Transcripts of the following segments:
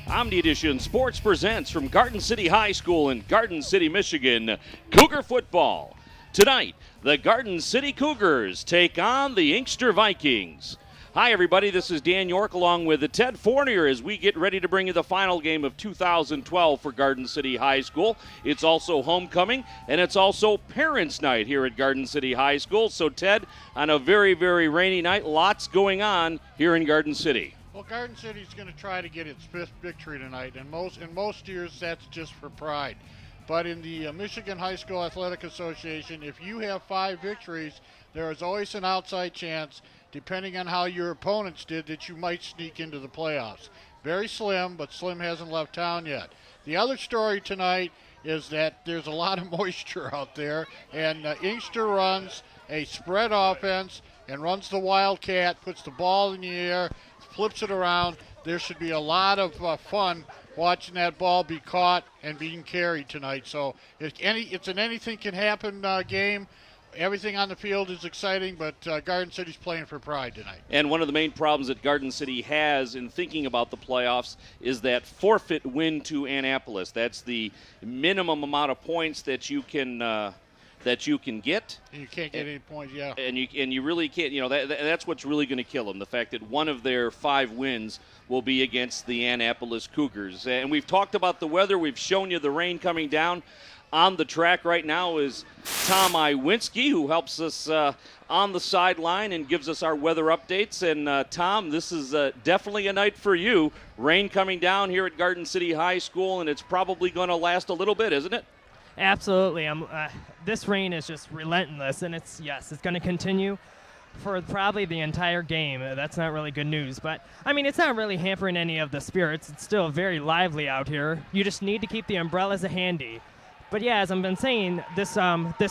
Omni Edition Sports presents from Garden City High School in Garden City, Michigan, Cougar football. Tonight, the Garden City Cougars take on the Inkster Vikings. Hi, everybody. This is Dan York along with Ted Fournier as we get ready to bring you the final game of 2012 for Garden City High School. It's also homecoming, and it's also Parents' Night here at Garden City High School. So, Ted, on a very, very rainy night, lots going on here in Garden City. Well, Garden City's going to try to get its fifth victory tonight, and in most years that's just for pride. But in the Michigan High School Athletic Association, if you have 5 victories, there is always an outside chance, depending on how your opponents did, that you might sneak into the playoffs. Very slim, but Slim hasn't left town yet. The other story tonight is that there's a lot of moisture out there, and Inkster runs a spread offense and runs the Wildcat, puts the ball in the air, flips it around. There should be a lot of fun watching that ball be caught and being carried tonight. So it's an anything-can-happen game. Everything on the field is exciting, but Garden City's playing for pride tonight. And one of the main problems that Garden City has in thinking about the playoffs is that forfeit win to Annapolis. That's the minimum amount of points that you can get. And you can't get any points, yeah. And you really can't. You know, that's what's really going to kill them. The fact that one of their 5 wins will be against the Annapolis Cougars. And we've talked about the weather. We've shown you the rain coming down. On the track right now is Tom Iwinski, who helps us on the sideline and gives us our weather updates. And, Tom, this is definitely a night for you. Rain coming down here at Garden City High School, and it's probably going to last a little bit, isn't it? Absolutely. This rain is just relentless, and it's going to continue for probably the entire game. That's not really good news. But, I mean, it's not really hampering any of the spirits. It's still very lively out here. You just need to keep the umbrellas handy. But yeah, as I've been saying, this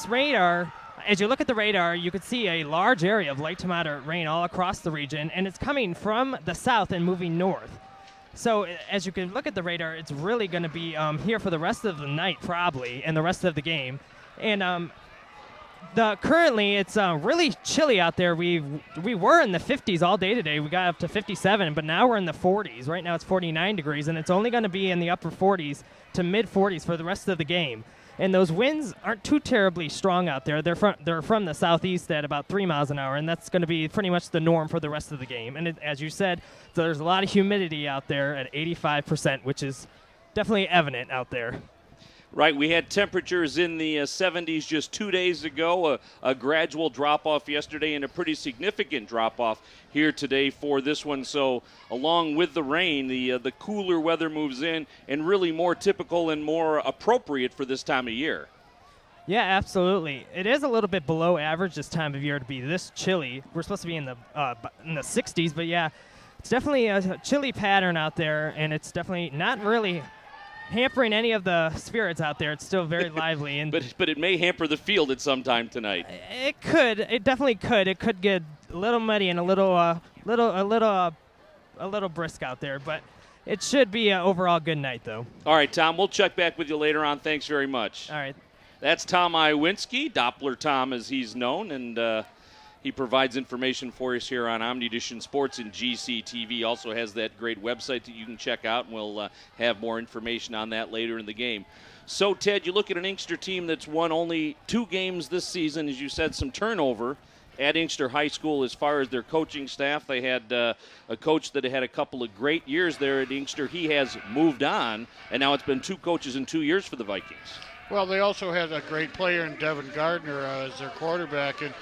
radar, as you look at the radar, you could see a large area of light to moderate rain all across the region, and it's coming from the south and moving north. So as you can look at the radar, it's really going to be here for the rest of the night probably, and the rest of the game. And currently it's really chilly out there. We were in the 50s all day today. We got up to 57, but now we're in the 40s. Right now it's 49 degrees, and it's only going to be in the upper 40s to mid 40s for the rest of the game. And those winds aren't too terribly strong out there. They're from the southeast at about 3 miles an hour, and that's going to be pretty much the norm for the rest of the game. And as you said, there's a lot of humidity out there at 85%, which is definitely evident out there. Right, we had temperatures in the 70s just 2 days ago, a gradual drop-off yesterday and a pretty significant drop-off here today for this one. So along with the rain, the cooler weather moves in and really more typical and more appropriate for this time of year. Yeah, absolutely. It is a little bit below average this time of year to be this chilly. We're supposed to be in the 60s, but yeah, it's definitely a chilly pattern out there, and it's definitely not really hampering any of the spirits out there. It's still very lively, and but it may hamper the field at some time tonight. It could. It definitely could. It could get a little muddy and a little brisk out there, but it should be an overall good night, though. All right, Tom. We'll check back with you later on. Thanks very much. All right. That's Tom Iwinski, Doppler Tom as he's known, and he provides information for us here on Omni Edition Sports and GCTV. Also has that great website that you can check out, and we'll have more information on that later in the game. So, Ted, you look at an Inkster team that's won only 2 games this season. As you said, some turnover at Inkster High School as far as their coaching staff. They had a coach that had a couple of great years there at Inkster. He has moved on, and now it's been 2 coaches in 2 years for the Vikings. Well, they also had a great player in Devin Gardner as their quarterback, and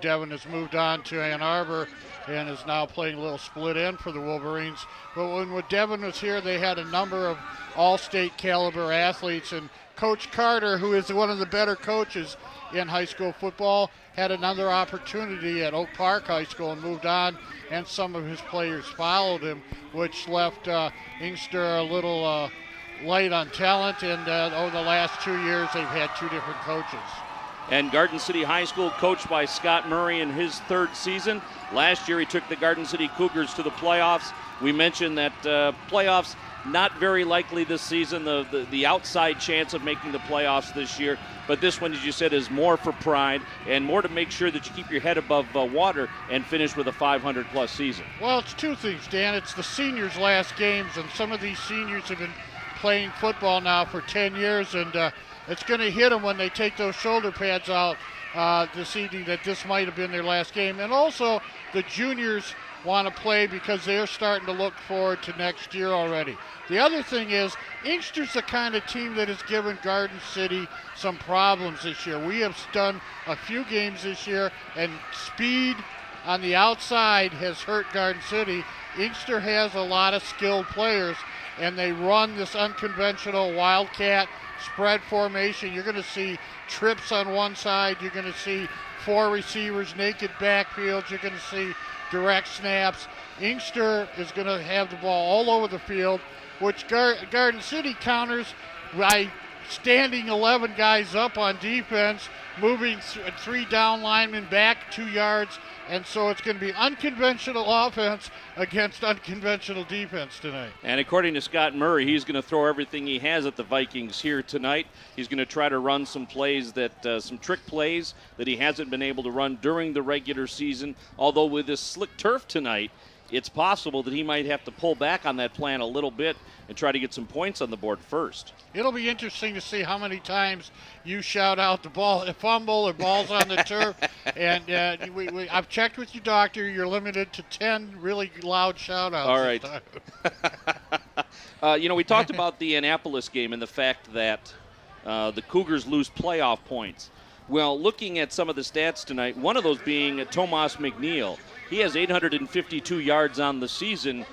Devin has moved on to Ann Arbor and is now playing a little split end for the Wolverines. But when Devin was here, they had a number of all-state caliber athletes, and Coach Carter, who is one of the better coaches in high school football, had another opportunity at Oak Park High School and moved on, and some of his players followed him, which left Inkster a little light on talent, and over the last 2 years they've had 2 different coaches. And Garden City High School, coached by Scott Murray in his 3rd season. Last year he took the Garden City Cougars to the playoffs. We mentioned that playoffs not very likely this season, the outside chance of making the playoffs this year. But this one, as you said, is more for pride and more to make sure that you keep your head above water and finish with a 500-plus season. Well, it's two things, Dan. It's the seniors' last games, and some of these seniors have been playing football now for 10 years, and it's going to hit them when they take those shoulder pads out this evening that this might have been their last game. And also, the juniors want to play because they're starting to look forward to next year already. The other thing is, Inkster's the kind of team that has given Garden City some problems this year. We have done a few games this year, and speed on the outside has hurt Garden City. Inkster has a lot of skilled players, and they run this unconventional wildcat spread formation. You're going to see trips on one side. You're going to see 4 receivers, naked backfields. You're going to see direct snaps. Inkster is going to have the ball all over the field, which Garden City counters by standing 11 guys up on defense, moving 3 down linemen back 2 yards, and so it's going to be unconventional offense against unconventional defense tonight. And according to Scott Murray, he's going to throw everything he has at the Vikings here tonight. He's going to try to run some plays some trick plays that he hasn't been able to run during the regular season. Although with this slick turf tonight, it's possible that he might have to pull back on that plan a little bit and try to get some points on the board first. It'll be interesting to see how many times you shout out the ball, a fumble, or balls on the turf. And I've checked with your doctor. You're limited to 10 really loud shout-outs. All right. We talked about the Annapolis game and the fact that the Cougars lose playoff points. Well, looking at some of the stats tonight, one of those being Tomas McNeel. He has 852 yards on the season.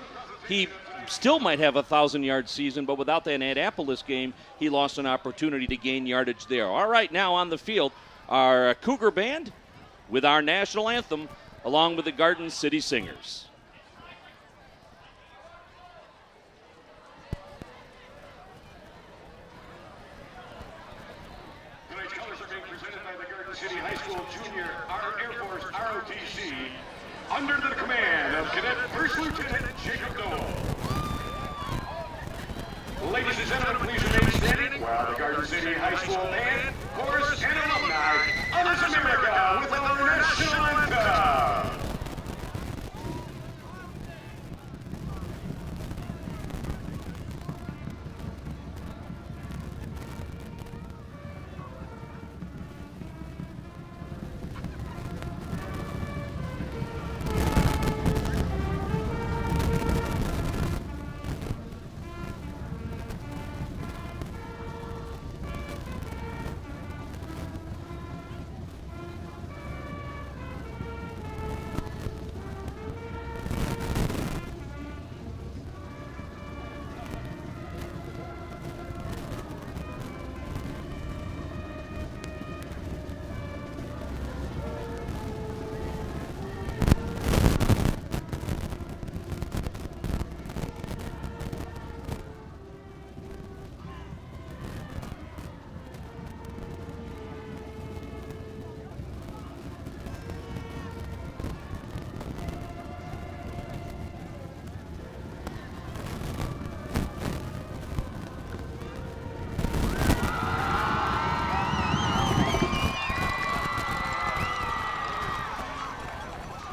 He still might have a 1,000-yard season, but without that Annapolis game, he lost an opportunity to gain yardage there. All right, now on the field, our Cougar Band with our national anthem, along with the Garden City Singers. Tonight's colors are being presented by the Garden City High School Junior Air Force ROTC under the command of Cadet First Lieutenant Jacob Noel. Ladies and gentlemen, please remain standing while the Garden City High School band, chorus, and alumni honors America with our national anthem.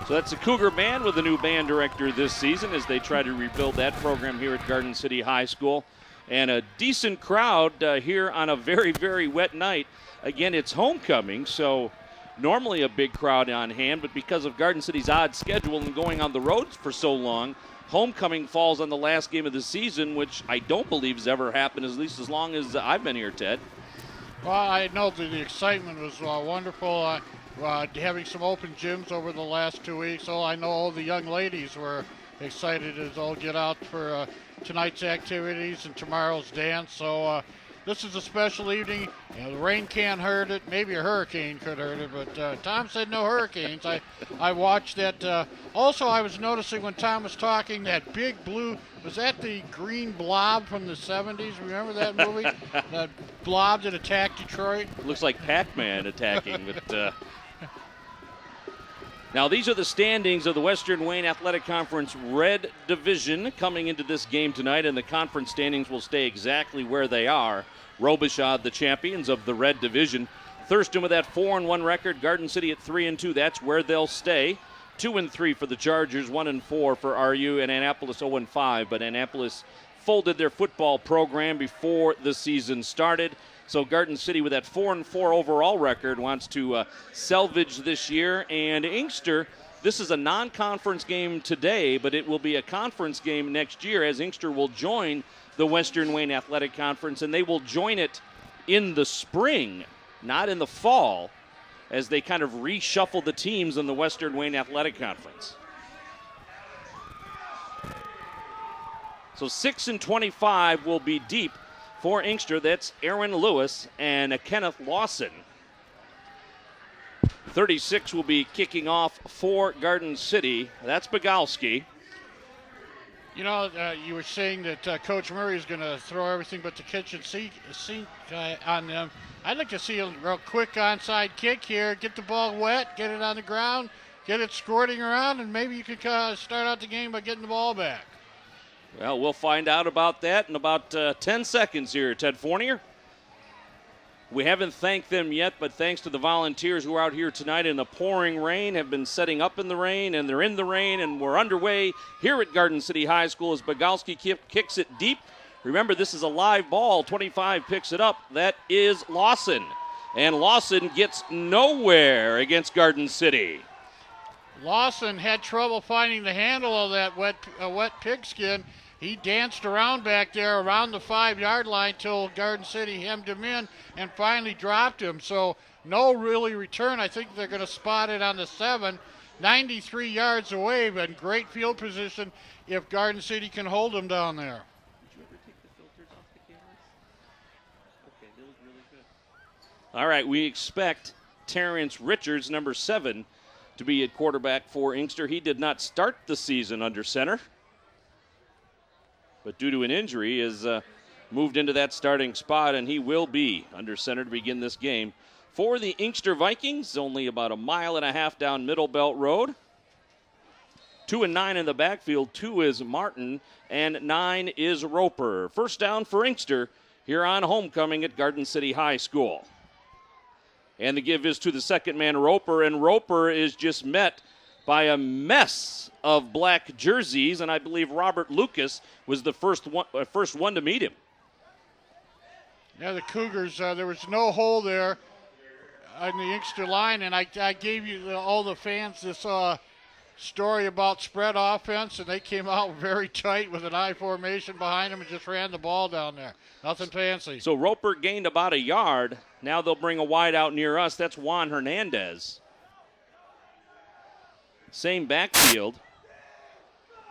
So that's the Cougar Band with a new band director this season as they try to rebuild that program here at Garden City High School. And a decent crowd here on a very, very wet night. Again, it's homecoming, so normally a big crowd on hand, but because of Garden City's odd schedule and going on the road for so long, homecoming falls on the last game of the season, which I don't believe has ever happened, at least as long as I've been here, Ted. Well, I know that the excitement was wonderful. Having some open gyms over the last 2 weeks. I know all the young ladies were excited as all get out for tonight's activities and tomorrow's dance. So this is a special evening. The rain can't hurt it. Maybe a hurricane could hurt it, but Tom said no hurricanes. I watched that. Also, I was noticing when Tom was talking, that big blue, was that the green blob from the 70s? Remember that movie? That blob that attacked Detroit? Looks like Pac-Man attacking, but Now, these are the standings of the Western Wayne Athletic Conference Red Division coming into this game tonight, and the conference standings will stay exactly where they are. Robichaud, the champions of the Red Division. Thurston with that 4-1 record. Garden City at 3-2. That's where they'll stay. 2-3 for the Chargers, 1-4 for RU, and Annapolis 0-5. But Annapolis folded their football program before the season started. So Garden City with that 4-4 overall record wants to salvage this year. And Inkster, this is a non-conference game today, but it will be a conference game next year as Inkster will join the Western Wayne Athletic Conference, and they will join it in the spring, not in the fall, as they kind of reshuffle the teams in the Western Wayne Athletic Conference. So 6-25 will be deep for Inkster. That's Aaron Lewis and Kenneth Lawson. 36 will be kicking off for Garden City. That's Bogalski. You know, you were saying that Coach Murray is going to throw everything but the kitchen sink on them. I'd like to see a real quick onside kick here. Get the ball wet, get it on the ground, get it squirting around, and maybe you could start out the game by getting the ball back. Well, we'll find out about that in about 10 seconds here, Ted Fournier. We haven't thanked them yet, but thanks to the volunteers who are out here tonight in the pouring rain, have been setting up in the rain, and they're in the rain, and we're underway here at Garden City High School as Bogalski kicks it deep. Remember, this is a live ball. 25 picks it up. That is Lawson. And Lawson gets nowhere against Garden City. Lawson had trouble finding the handle of that wet pigskin. He danced around back there around the 5-yard line till Garden City hemmed him in and finally dropped him. So no really return. I think they're going to spot it on the 7. 93 yards away, but in great field position if Garden City can hold him down there. Did you ever take the filters off the cameras? Okay, they look really good. All right, we expect Terrence Richards, number 7, to be at quarterback for Inkster. He did not start the season under center, but due to an injury is moved into that starting spot, and he will be under center to begin this game. For the Inkster Vikings, only about 1.5 miles down Middle Belt Road. 2 and 9 in the backfield. 2 is Martin, and 9 is Roper. First down for Inkster here on homecoming at Garden City High School. And the give is to the second man, Roper, and Roper is just met by a mess of black jerseys, and I believe Robert Lucas was the first one to meet him. Yeah, the Cougars, there was no hole there on the Inkster line, and I gave you all the fans this story about spread offense, and they came out very tight with an I formation behind them and just ran the ball down there. Nothing fancy. So Roper gained about 1 yard. Now they'll bring a wide out near us. That's Juan Hernandez. Same backfield.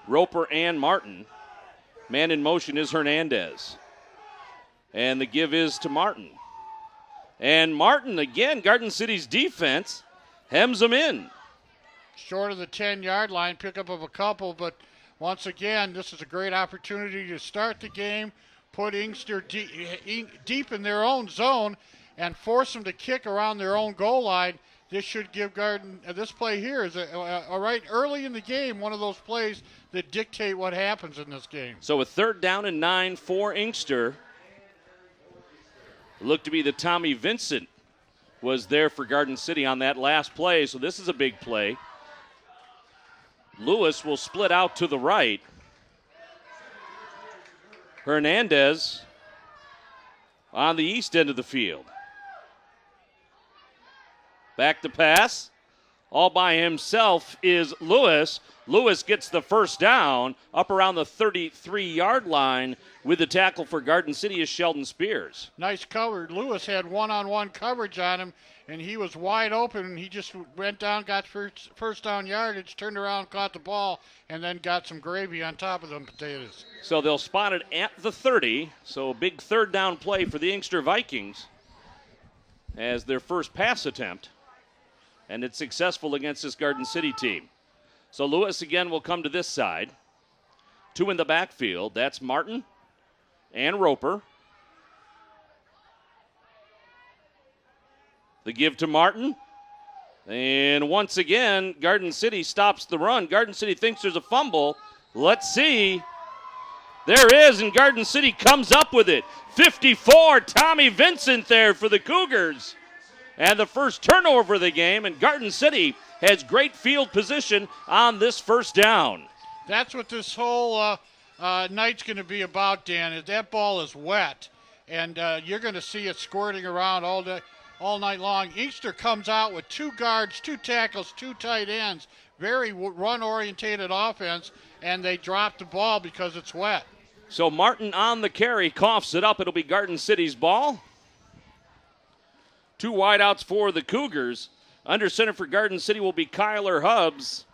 Roper and Martin. Man in motion is Hernandez. And the give is to Martin. And Martin, again, Garden City's defense hems them in. Short of the 10-yard line, pickup of a couple, but once again, this is a great opportunity to start the game, put Inkster deep in their own zone, and force them to kick around their own goal line. This should give Garden, this play here is right early in the game, one of those plays that dictate what happens in this game. So a 3rd down and 9 for Inkster. Looked to be the Tommy Vincent was there for Garden City on that last play, so this is a big play. Lewis will split out to the right. Hernandez on the east end of the field. Back to pass. All by himself is Lewis. Lewis gets the first down up around the 33-yard line with the tackle for Garden City is Sheldon Spears. Nice cover. Lewis had one-on-one coverage on him, and he was wide open, and he just went down, got first down yardage, turned around, caught the ball, and then got some gravy on top of them potatoes. So they'll spot it at the 30. So a big 3rd down play for the Inkster Vikings as their first pass attempt. And it's successful against this Garden City team. So Lewis again will come to this side. 2 in the backfield. That's Martin and Roper. The give to Martin. And once again, Garden City stops the run. Garden City thinks there's a fumble. Let's see. There is, and Garden City comes up with it. 54, Tommy Vincent there for the Cougars. And the first turnover of the game, and Garden City has great field position on this first down. That's what this whole night's going to be about, Dan, is that ball is wet, and you're going to see it squirting around all night long. Inkster comes out with 2 guards, 2 tackles, 2 tight ends, very run-orientated offense, and they drop the ball because it's wet. So Martin on the carry, coughs it up. It'll be Garden City's ball. 2 wideouts for the Cougars. Under center for Garden City will be Kyler Hubbs.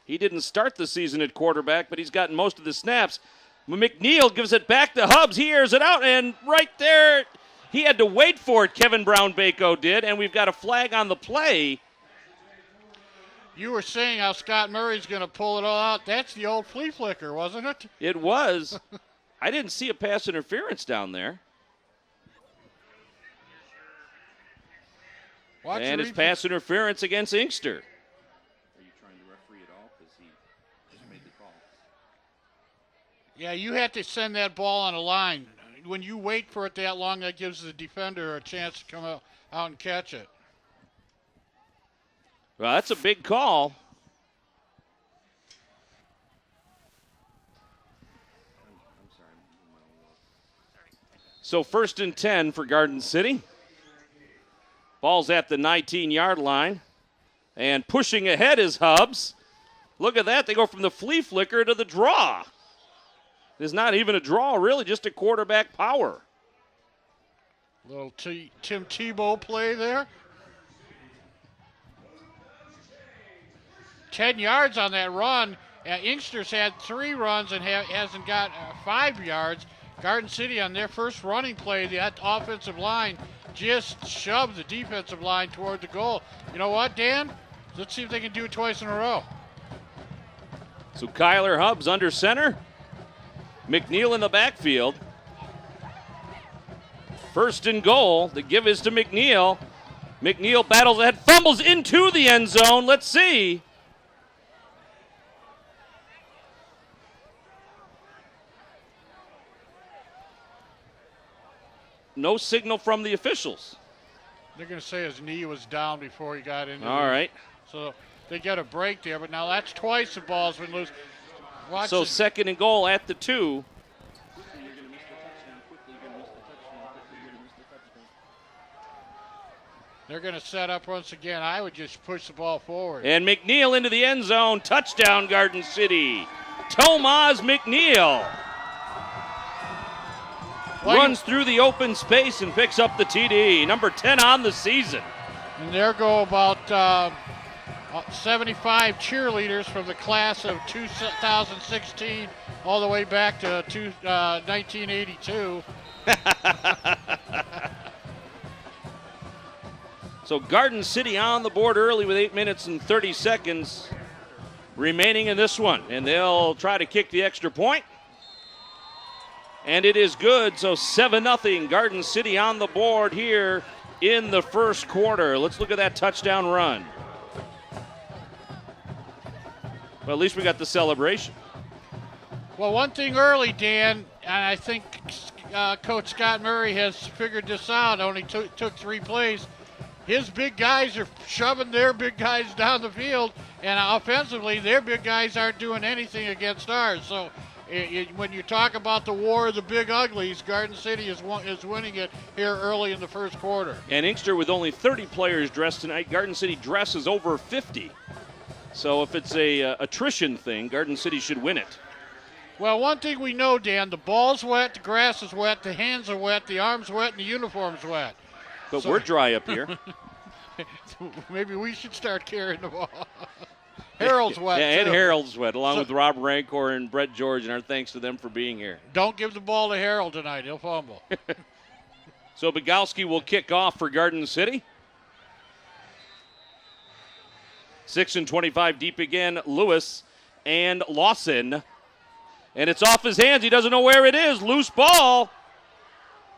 He didn't start the season at quarterback, but he's gotten most of the snaps. McNeel gives it back to Hubbs. He airs it out, and right there, he had to wait for it, Kevin Brown-Bacon did, and we've got a flag on the play. You were saying how Scott Murray's going to pull it all out. That's the old flea flicker, wasn't it? It was. I didn't see a pass interference down there. And it's pass interference against Inkster. Are you trying to referee it all? Because he just made the call. Yeah, you have to send that ball on a line. When you wait for it that long, that gives the defender a chance to come out and catch it. Well, that's a big call. So 1st and 10 for Garden City. Ball's at the 19-yard line. And pushing ahead is Hubbs. Look at that. They go from the flea flicker to the draw. It's not even a draw, really, just a quarterback power. Little Tim Tebow play there. 10 yards on that run. Inkster's had 3 runs and hasn't got 5 yards. Garden City on their first running play, that offensive line just shoved the defensive line toward the goal. You know what, Dan? Let's see if they can do it twice in a row. So Kyler Hubbs under center. McNeel in the backfield. 1st and goal. The give is to McNeel. McNeel battles ahead, fumbles into the end zone. Let's see. No signal from the officials. They're going to say his knee was down before he got into All right. So they get a break there, but now that's twice the ball's been loose. Watch So it. 2nd and goal at the 2. They're going to set up once again. I would just push the ball forward. And McNeel into the end zone. Touchdown, Garden City. Tomas McNeel runs through the open space and picks up the TD. Number 10 on the season. And there go about 75 cheerleaders from the class of 2016 all the way back to 1982. So Garden City on the board early with 8 minutes and 30 seconds remaining in this one. And they'll try to kick the extra point. And it is good, so 7-0 Garden City on the board here in the first quarter. Let's look at that touchdown run. Well, at least we got the celebration. Well, one thing early, Dan, and I think Coach Scott Murray has figured this out, only took 3 plays. His big guys are shoving their big guys down the field, and offensively, their big guys aren't doing anything against ours. So when you talk about the war of the big uglies, Garden City is winning it here early in the first quarter. And Inkster with only 30 players dressed tonight. Garden City dresses over 50. So if it's a attrition thing, Garden City should win it. Well, one thing we know, Dan, the ball's wet, the grass is wet, the hands are wet, the arm's wet, and the uniform's wet. But we're dry up here. Maybe we should start carrying the ball. Harold's wet, yeah, and too. Harold's wet, along with Rob Rancor and Brett George, and our thanks to them for being here. Don't give the ball to Harold tonight. He'll fumble. So Bogowski will kick off for Garden City. 6 and 25 deep again, Lewis and Lawson. And it's off his hands. He doesn't know where it is. Loose ball.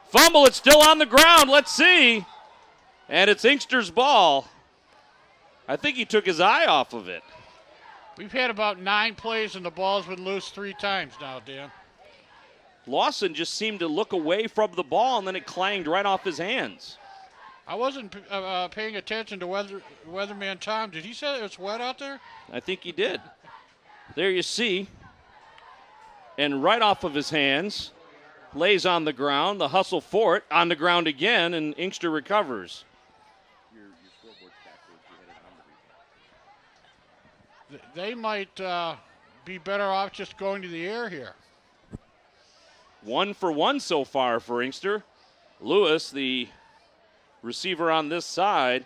Fumble. It's still on the ground. Let's see. And it's Inkster's ball. I think he took his eye off of it. We've had about 9 plays and the ball's been loose 3 times now, Dan. Lawson just seemed to look away from the ball, and then it clanged right off his hands. I wasn't paying attention to Weatherman Tom. Did he say it was wet out there? I think he did. There you see. And right off of his hands, lays on the ground, the hustle for it, on the ground again, and Inkster recovers. They might be better off just going to the air here. 1 for 1 so far for Inkster. Lewis, the receiver on this side,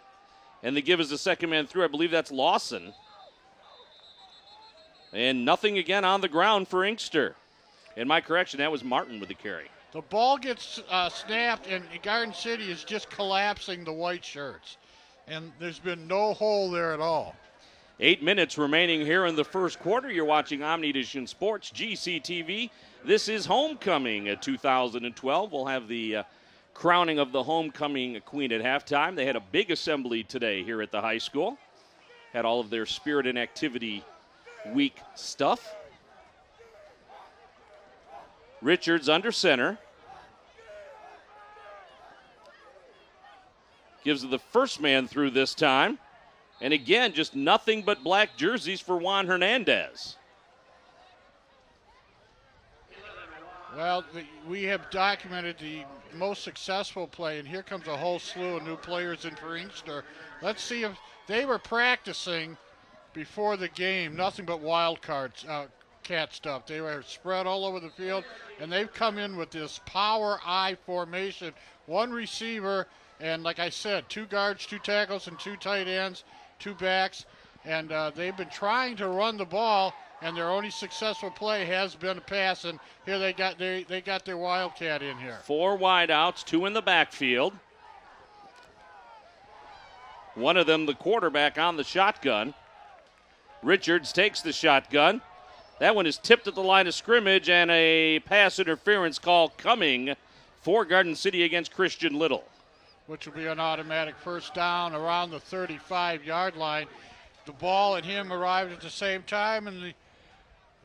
and the give is the second man through. I believe that's Lawson. And nothing again on the ground for Inkster. In my correction, that was Martin with the carry. The ball gets snapped, and Garden City is just collapsing the white shirts. And there's been no hole there at all. 8 minutes remaining here in the first quarter. You're watching Omnivision Sports, GCTV. This is Homecoming at 2012. We'll have the crowning of the homecoming queen at halftime. They had a big assembly today here at the high school. Had all of their Spirit and Activity Week stuff. Richards under center. Gives it the first man through this time. And again, just nothing but black jerseys for Juan Hernandez. Well, we have documented the most successful play, and here comes a whole slew of new players in for Inkster. Let's see if they were practicing before the game, nothing but wild cards, cat stuff. They were spread all over the field, and they've come in with this power I formation. 1 receiver, and like I said, 2 guards, 2 tackles, and 2 tight ends, 2 backs, and they've been trying to run the ball, and their only successful play has been a pass, and here they got their wildcat in here. 4 wideouts, 2 in the backfield. One of them, the quarterback, on the shotgun. Richards takes the shotgun. That one is tipped at the line of scrimmage, and a pass interference call coming for Garden City against Christian Little. Which will be an automatic first down around the 35-yard line. The ball and him arrived at the same time, and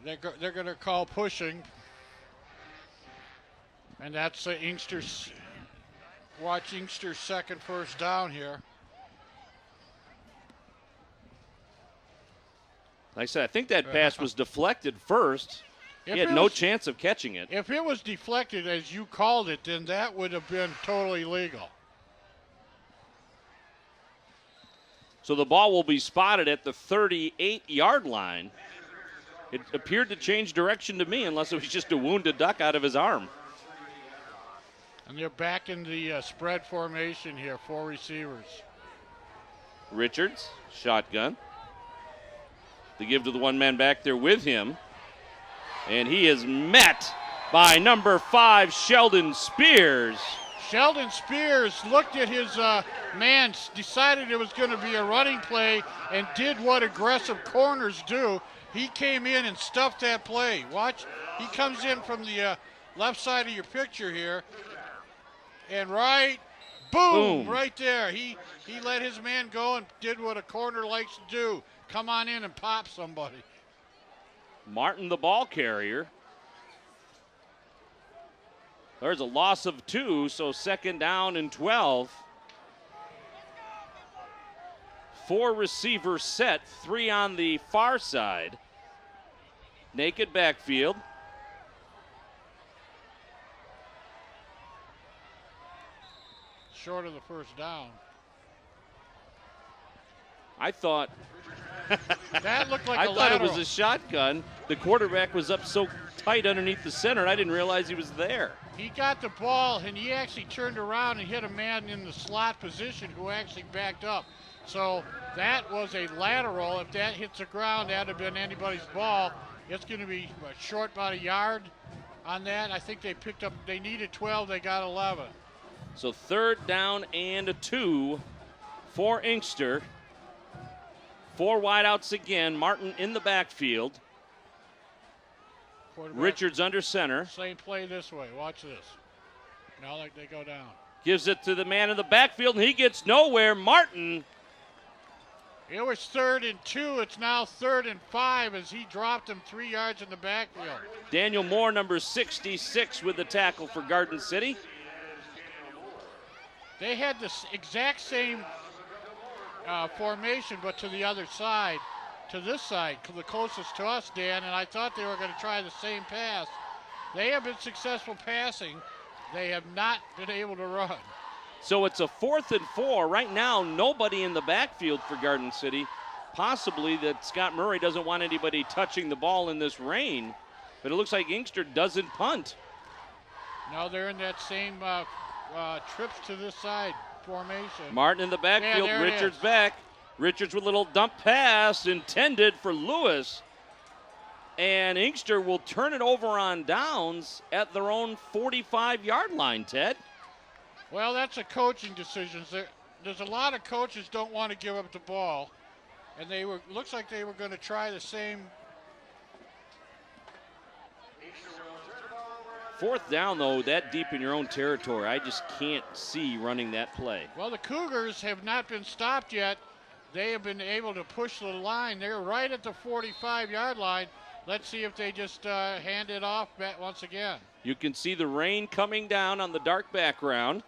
they're going to call pushing. And that's Inkster's, watch Inkster's second first down here. Like I said, I think that pass was deflected first. He had no chance of catching it. If it was deflected as you called it, then that would have been totally legal. So the ball will be spotted at the 38-yard line. It appeared to change direction to me, unless it was just a wounded duck out of his arm. And they're back in the spread formation here, 4 receivers. Richards, shotgun. The give to the one man back there with him. And he is met by number 5, Sheldon Spears. Sheldon Spears looked at his man, decided it was going to be a running play, and did what aggressive corners do. He came in and stuffed that play. Watch, he comes in from the left side of your picture here, and boom, right there. He let his man go and did what a corner likes to do. Come on in and pop somebody. Martin, the ball carrier. There's a loss of 2, so second down and 12. 4 receivers set, 3 on the far side. Naked backfield. Short of the first down. I thought that looked like I a thought lateral. it was a shotgun. The quarterback was up so tight underneath the center, I didn't realize he was there. He got the ball, and he actually turned around and hit a man in the slot position who actually backed up. So that was a lateral. If that hits the ground, that would have been anybody's ball. It's going to be short about a yard on that. I think they needed 12, they got 11. So third down and 2 for Inkster. 4 wideouts again. Martin in the backfield. Richards under center. Same play this way. Watch this. Now they go down. Gives it to the man in the backfield, and he gets nowhere. Martin It was 3rd and 2. It's now 3rd and 5 as he dropped him 3 yards in the backfield. Daniel Moore, number 66, with the tackle for Garden City. They had this exact same formation, but to the other side, to this side, the closest to us, Dan, and I thought they were going to try the same pass. They have been successful passing. They have not been able to run. So it's a 4th and 4. Right now, nobody in the backfield for Garden City. Possibly that Scott Murray doesn't want anybody touching the ball in this rain, but it looks like Inkster doesn't punt. Now they're in that same trips to this side formation. Martin in the backfield, Yeah, Richards back. Richards with a little dump pass intended for Lewis. And Inkster will turn it over on downs at their own 45-yard line, Ted. Well, that's a coaching decision. There's a lot of coaches don't want to give up the ball, and looks like they were going to try the same. 4th down, though, that deep in your own territory, I just can't see running that play. Well, the Cougars have not been stopped yet. They have been able to push the line. They're right at the 45-yard line. Let's see if they just hand it off once again. You can see the rain coming down on the dark background.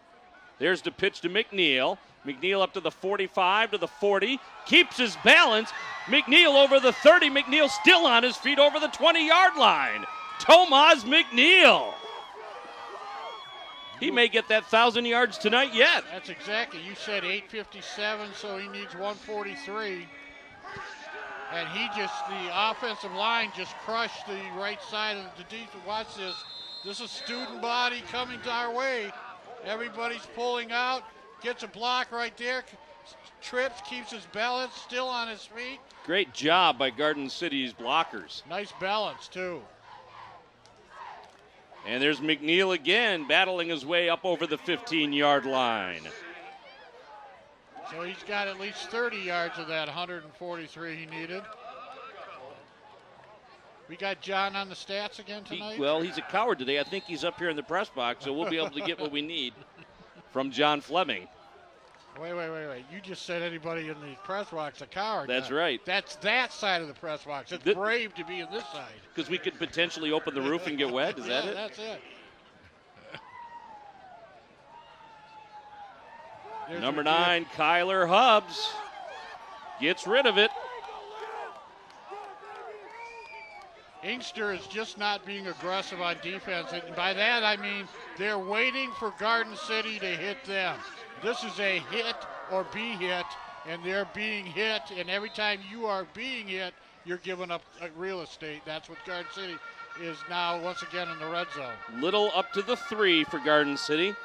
There's the pitch to McNeel. McNeel up to the 45, to the 40. Keeps his balance. McNeel over the 30. McNeel still on his feet over the 20-yard line. Tomas McNeel. He may get that 1,000 yards tonight yet. That's exactly. You said 8:57, so he needs 143. And the offensive line just crushed the right side of the defense. Watch this. This is student body coming to our way. Everybody's pulling out. Gets a block right there. Trips, keeps his balance, still on his feet. Great job by Garden City's blockers. Nice balance, too. And there's McNeel again, battling his way up over the 15-yard line. So he's got at least 30 yards of that 143 he needed. We got John on the stats again tonight? He's a coward today. I think he's up here in the press box, so we'll be able to get what we need from John Fleming. Wait. You just said anybody in the press box a coward. That's right. That's that side of the press box. It's brave to be in this side. Because we could potentially open the roof and get wet. Is that it? That's it. Number 9, Kyler Hubbs gets rid of it. Inkster is just not being aggressive on defense. And by that, I mean they're waiting for Garden City to hit them. This is a hit or be hit, and they're being hit. And every time you are being hit, you're giving up real estate. That's what Garden City is now once again in the red zone. Little up to the 3 for Garden City.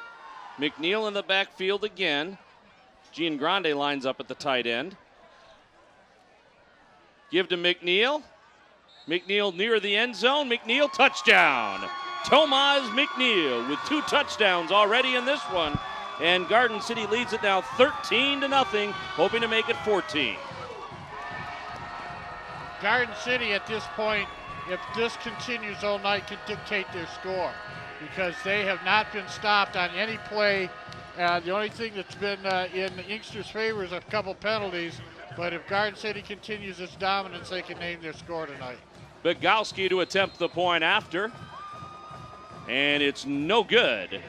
McNeel in the backfield again. Giangrande lines up at the tight end. Give to McNeel. McNeel near the end zone. McNeel touchdown. Tomas McNeel with 2 touchdowns already in this one. And Garden City leads it now 13-0, hoping to make it 14. Garden City at this point, if this continues all night, can dictate their score because they have not been stopped on any play. The only thing that's been in Inkster's favor is a couple penalties, but if Garden City continues its dominance, they can name their score tonight. Bogowski to attempt the point after, and it's no good.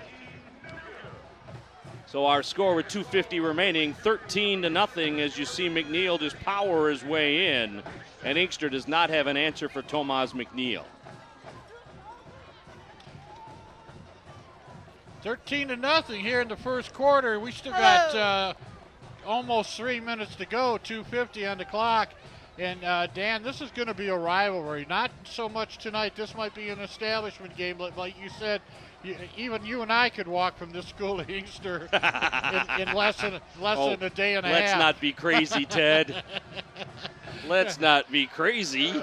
So our score with 2:50 remaining, 13-0, as you see McNeel just power his way in, and Inkster does not have an answer for Tomas McNeel. 13-0 here in the first quarter. We still got almost 3 minutes to go, 2:50 on the clock. And Dan, this is going to be a rivalry. Not so much tonight. This might be an establishment game, like you said. Even you and I could walk from this school to Inkster in less than a day and a half. Let's not be crazy, Ted. Let's not be crazy.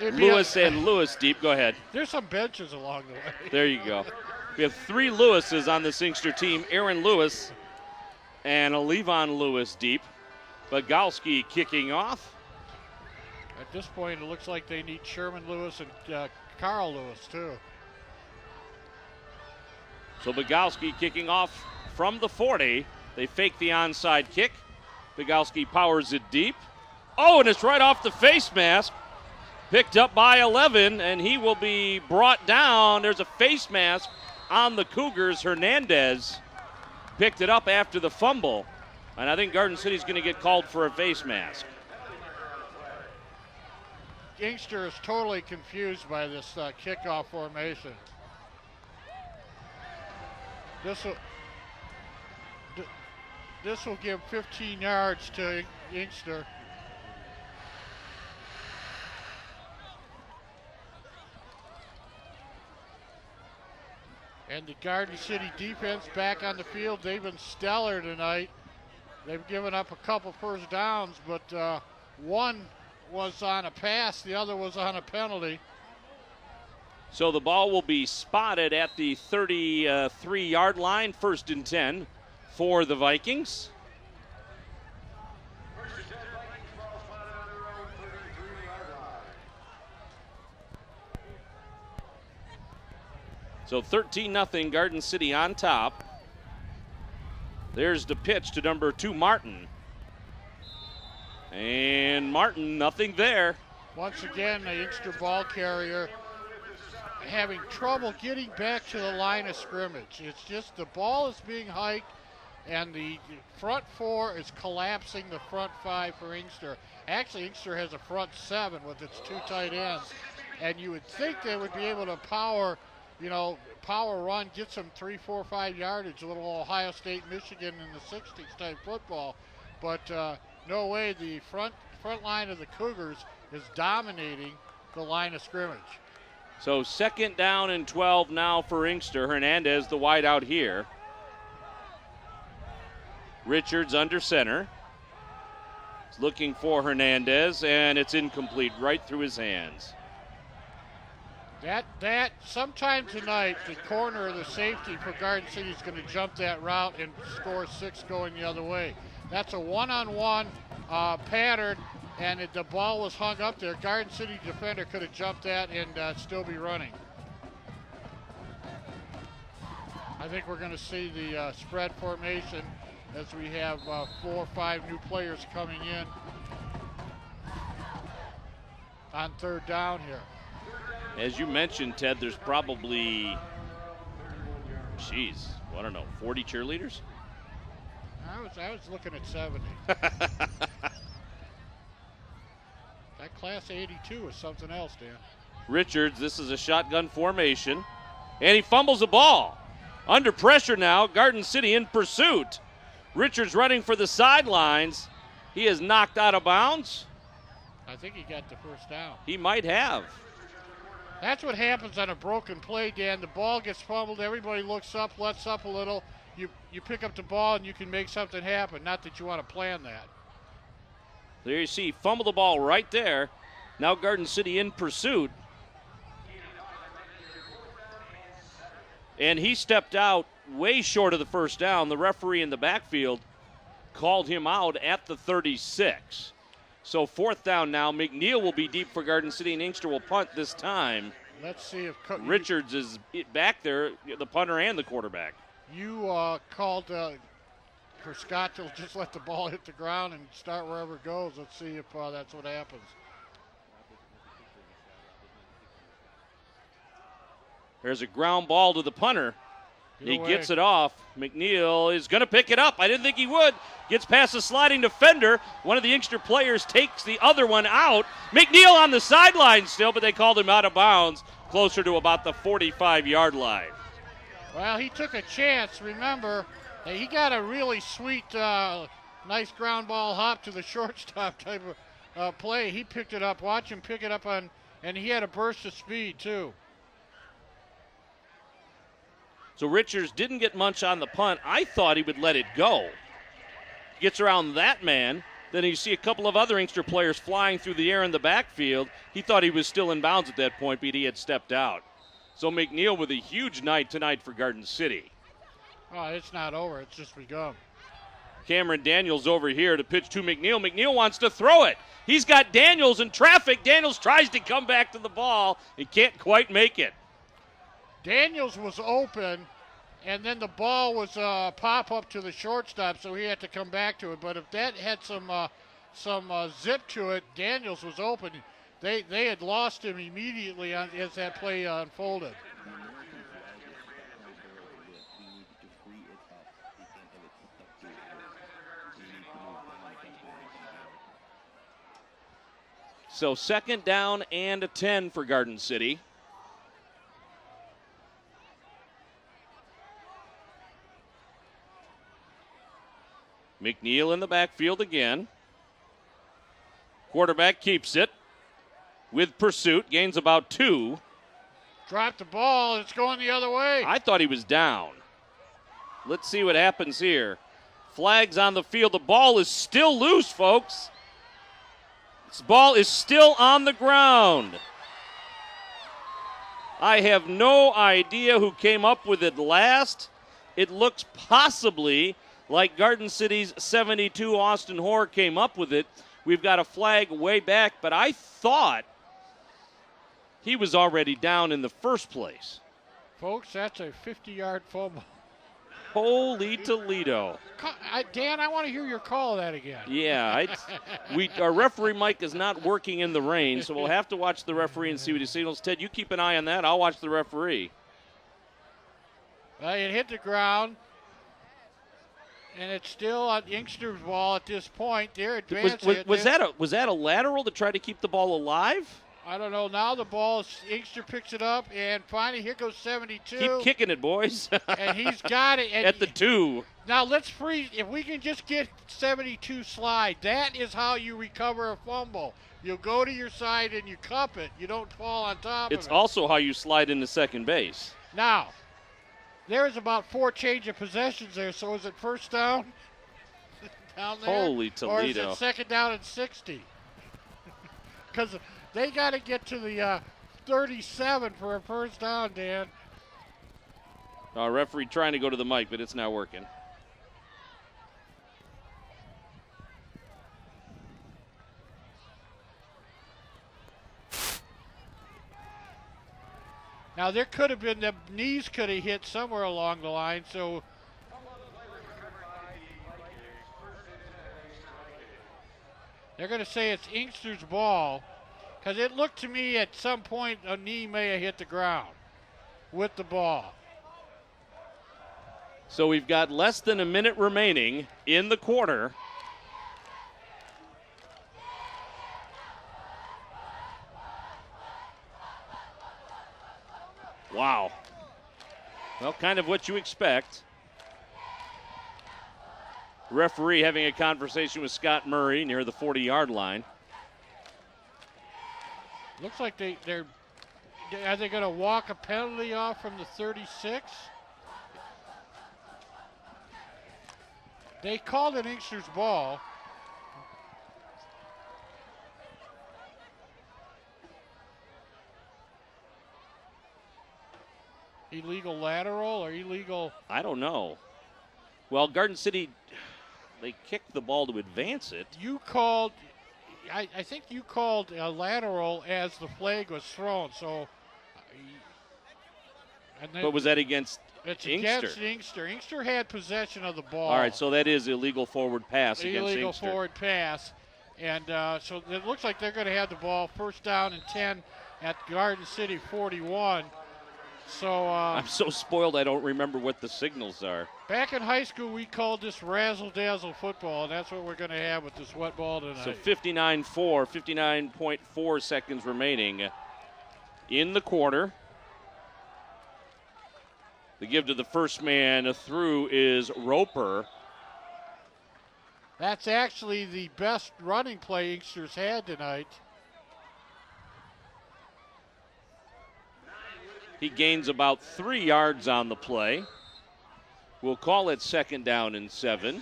Lewis and Lewis deep. Go ahead. There's some benches along the way. There you go. We have 3 Lewises on this Inkster team. Aaron Lewis and a Levon Lewis deep. Bogowski kicking off. At this point, it looks like they need Sherman Lewis and Carl Lewis, too. So Bogowski kicking off from the 40. They fake the onside kick. Bogowski powers it deep. Oh, and it's right off the face mask. Picked up by 11, and he will be brought down. There's a face mask on the Cougars. Hernandez picked it up after the fumble, and I think Garden City's going to get called for a face mask. Inkster is totally confused by this kickoff formation. This will give 15 yards to Inkster. And the Garden City defense back on the field. They've been stellar tonight. They've given up a couple first downs, but one was on a pass, the other was on a penalty. So the ball will be spotted at the 33-yard line, 1st and 10 for the Vikings. So 13-0, Garden City on top. There's the pitch to number 2, Martin. And Martin, nothing there. Once again, the Inkster ball carrier having trouble getting back to the line of scrimmage. It's just the ball is being hiked, and the front 4 is collapsing the front 5 for Inkster. Actually, Inkster has a front 7 with its 2 tight ends, and you would think they would be able to power run, get some 3, 4, 5 yardage, a little Ohio State, Michigan in the 60s type football. But no way, the front line of the Cougars is dominating the line of scrimmage. So 2nd down and 12 now for Inkster. Hernandez, the wide out here. Richards under center. He's looking for Hernandez, and it's incomplete right through his hands. That sometime tonight, the corner or the safety for Garden City is going to jump that route and score 6 going the other way. That's a one-on-one pattern, and the ball was hung up there. Garden City defender could have jumped that and still be running. I think we're going to see the spread formation as we have 4 or 5 new players coming in on 3rd down here. As you mentioned, Ted, there's probably, 40 cheerleaders? I was looking at 70. That class of 82 is something else, Dan. Richards, this is a shotgun formation, and he fumbles the ball. Under pressure now, Garden City in pursuit. Richards running for the sidelines. He is knocked out of bounds. I think he got the first down. He might have. That's what happens on a broken play, Dan. The ball gets fumbled. Everybody looks up, lets up a little. You pick up the ball and you can make something happen. Not that you want to plan that. There you see, fumble the ball right there. Now Garden City in pursuit. And he stepped out way short of the first down. The referee in the backfield called him out at the 36. So 4th down now. McNeel will be deep for Garden City, and Inkster will punt this time. Let's see if Richards is back there, the punter and the quarterback. You called for Scott to just let the ball hit the ground and start wherever it goes. Let's see if that's what happens. There's a ground ball to the punter. He gets it off. McNeel is going to pick it up. I didn't think he would. Gets past the sliding defender. One of the Inkster players takes the other one out. McNeel on the sideline still, but they called him out of bounds closer to about the 45-yard line. Well, he took a chance. Remember, he got a really sweet, nice ground ball hop to the shortstop type of play. He picked it up. Watch him pick it up and he had a burst of speed, too. So Richards didn't get much on the punt. I thought he would let it go. Gets around that man. Then you see a couple of other Inkster players flying through the air in the backfield. He thought he was still in bounds at that point, but he had stepped out. So McNeel with a huge night tonight for Garden City. Oh, it's not over. It's just begun. Cameron Daniels over here to pitch to McNeel. McNeel wants to throw it. He's got Daniels in traffic. Daniels tries to come back to the ball. He can't quite make it. Daniels was open, and then the ball was pop up to the shortstop, so he had to come back to it. But if that had some zip to it. Daniels was open. They had lost him immediately as that play unfolded. So 2nd down and 10 for Garden City. McNeel in the backfield again. Quarterback keeps it with pursuit, gains about 2. Dropped the ball, it's going the other way. I thought he was down. Let's see what happens here. Flags on the field. The ball is still loose, folks. This ball is still on the ground. I have no idea who came up with it last. It looks possibly like Garden City's 72 Austin Hoare came up with it. We've got a flag way back, but I thought he was already down in the first place. Folks, that's a 50-yard fumble. Holy Toledo. Dan, I want to hear your call of that again. Yeah, our referee mic is not working in the rain, so we'll have to watch the referee and see what he signals. Ted, you keep an eye on that. I'll watch the referee. Well, it hit the ground, and it's still on Inkster's ball at this point. They're advancing. Was that a lateral to try to keep the ball alive? I don't know. Now the ball, Inkster picks it up, and finally here goes 72. Keep kicking it, boys. And he's got it. At the 2. Now let's freeze. If we can just get 72 slide, that is how you recover a fumble. You go to your side and you cup it. You don't fall on top of it. It's also how you slide into second base. Now, there's about 4 change of possessions there. So is it first down? Down there? Holy Toledo. Or is it 2nd down and 60? Because they got to get to the 37 for a first down, Dan. Our referee trying to go to the mic, but it's not working. Now, there could have been, the knees could have hit somewhere along the line, so they're going to say it's Inkster's ball, because it looked to me at some point a knee may have hit the ground with the ball. So we've got less than a minute remaining in the quarter. Wow. Well, kind of what you expect. Referee having a conversation with Scott Murray near the 40-yard line. Looks like are they going to walk a penalty off from the 36? They called it Inkster's ball. Illegal lateral or illegal? I don't know. Well, Garden City, they kicked the ball to advance it. You called, I think you called a lateral as the flag was thrown. So, but was that against it's Inkster? Against Inkster. Inkster had possession of the ball. All right, so that is illegal forward pass against Inkster. Illegal forward pass. And so it looks like they're going to have the ball first down and 10 at Garden City 41. So I'm so spoiled I don't remember what the signals are. Back in high school, we called this razzle-dazzle football, and that's what we're going to have with this wet ball tonight. So 59.4 seconds remaining in the quarter. The give to the first man through is Roper. That's actually the best running play Inkster's had tonight. He gains about 3 yards on the play. We'll call it 2nd down and 7.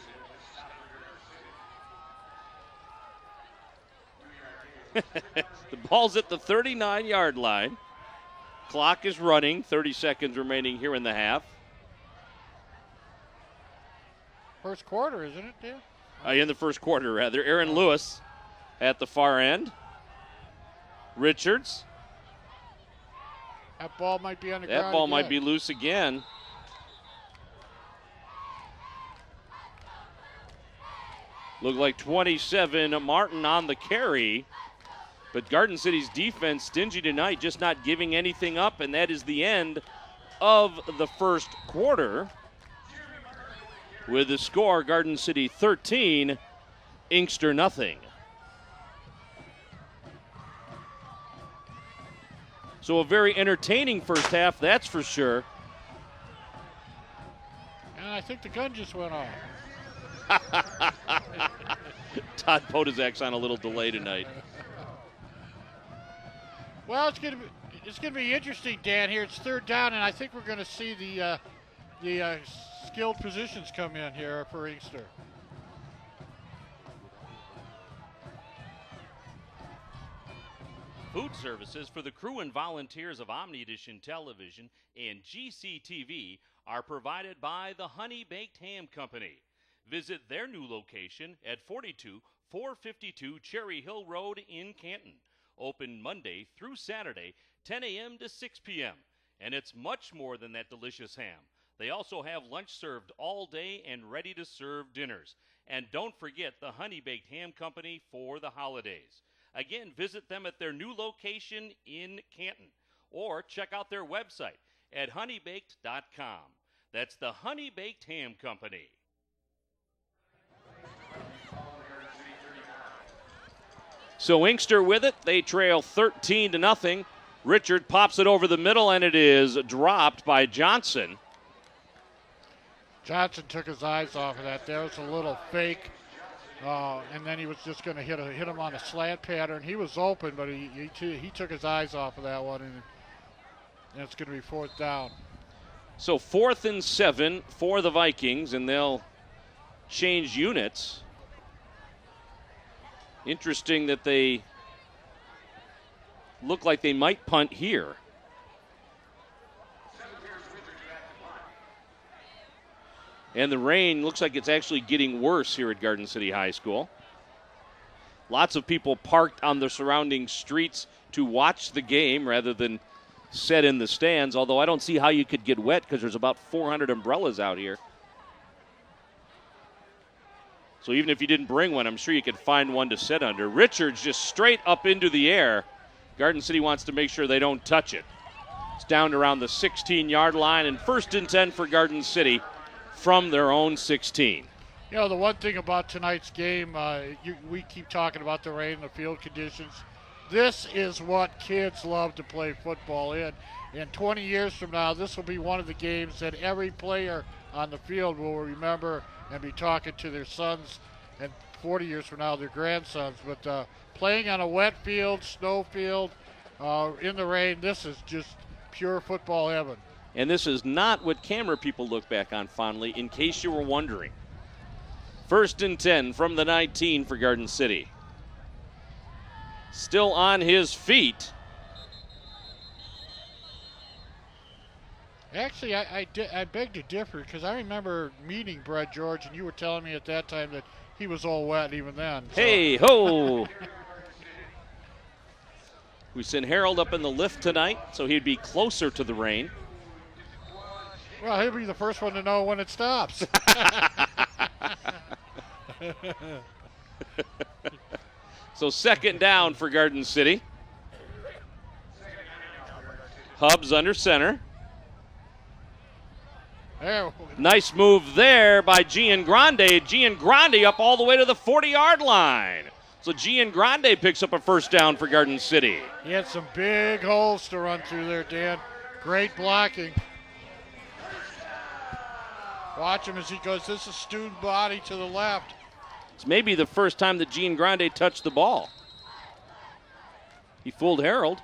The ball's at the 39-yard line. Clock is running, 30 seconds remaining here in the half. First quarter, isn't it, Dan? In the first quarter, rather. Aaron Lewis at the far end. Richards. That ball might be on the ground. That ball again. might be loose again. Looked like 27, Martin on the carry. But Garden City's defense stingy tonight, just not giving anything up, and that is the end of the first quarter. With the score, Garden City 13, Inkster nothing. So a very entertaining first half, that's for sure. And I think the gun just went off. Todd Podizak's on a little delay tonight. Well, it's gonna be interesting, Dan. Here it's third down, and I think we're going to see the skilled positions come in here for Inkster. Food services for the crew and volunteers of Omni Edition Television and GCTV are provided by the Honey Baked Ham Company. Visit their new location at 42452 Cherry Hill Road in Canton. Open Monday through Saturday, 10 a.m. to 6 p.m. And it's much more than that delicious ham. They also have lunch served all day and ready-to-serve dinners. And don't forget the Honey Baked Ham Company for the holidays. Again, visit them at their new location in Canton. Or check out their website at honeybaked.com. That's the Honey Baked Ham Company. So Inkster with it. They trail 13-0. Richard pops it over the middle, and it is dropped by Johnson. Johnson took his eyes off of that. There was a little fake, and then he was just going to hit him on a slant pattern. He was open, but he took his eyes off of that one, and it's going to be fourth down. So 4th and 7 for the Vikings, and they'll change units. Interesting that they look like they might punt here. And the rain looks like it's actually getting worse here at Garden City High School. Lots of people parked on the surrounding streets to watch the game rather than sit in the stands, although I don't see how you could get wet because there's about 400 umbrellas out here. So even if you didn't bring one, I'm sure you could find one to sit under. Richards just straight up into the air. Garden City wants to make sure they don't touch it. It's down around the 16-yard line, and 1st and 10 for Garden City from their own 16. You know, the one thing about tonight's game, we keep talking about the rain and the field conditions. This is what kids love to play football in. And 20 years from now, this will be one of the games that every player on the field will remember and be talking to their sons, and 40 years from now, their grandsons. But playing on a wet field, snow field, in the rain, this is just pure football heaven. And this is not what camera people look back on fondly, in case you were wondering. 1st and 10 from the 19 for Garden City. Still on his feet. Actually, I beg to differ, because I remember meeting Brett George, and you were telling me at that time that he was all wet even then. So. Hey, ho! We sent Harold up in the lift tonight, so he'd be closer to the rain. Well, he'll be the first one to know when it stops. So 2nd down for Garden City. Hubs under center. There. Nice move there by Giangrande. Giangrande up all the way to the 40-yard line. So Giangrande picks up a 1st down for Garden City. He had some big holes to run through there, Dan. Great blocking. Watch him as he goes. This is student body to the left. It's maybe the first time that Giangrande touched the ball. He fooled Harold.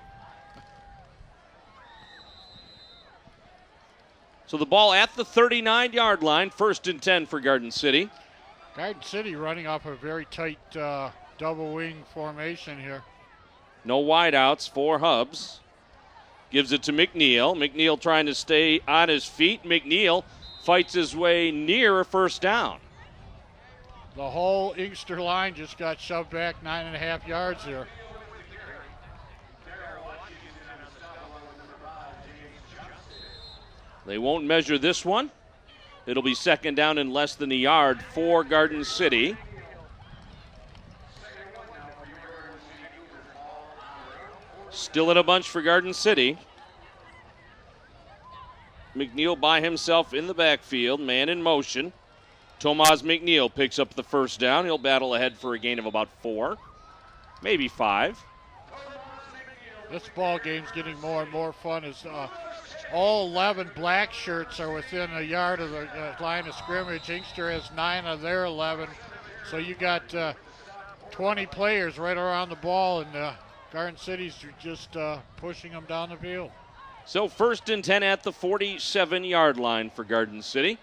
So the ball at the 39-yard line, 1st and 10 for Garden City. Garden City running off a very tight double wing formation here. No wideouts for Hubs. Gives it to McNeel. McNeel trying to stay on his feet. McNeel fights his way near a 1st down. The whole Inkster line just got shoved back 9.5 yards here. They won't measure this one. It'll be 2nd down and less than a yard for Garden City. Still in a bunch for Garden City. McNeel by himself in the backfield, man in motion. Tomas McNeel picks up the first down. He'll battle ahead for a gain of about 4, maybe 5. This ball game's getting more and more fun as all 11 black shirts are within a yard of the line of scrimmage. Inkster has 9 of their 11. So you got 20 players right around the ball, and Garden City's just pushing them down the field. So 1st and 10 at the 47-yard line for Garden City.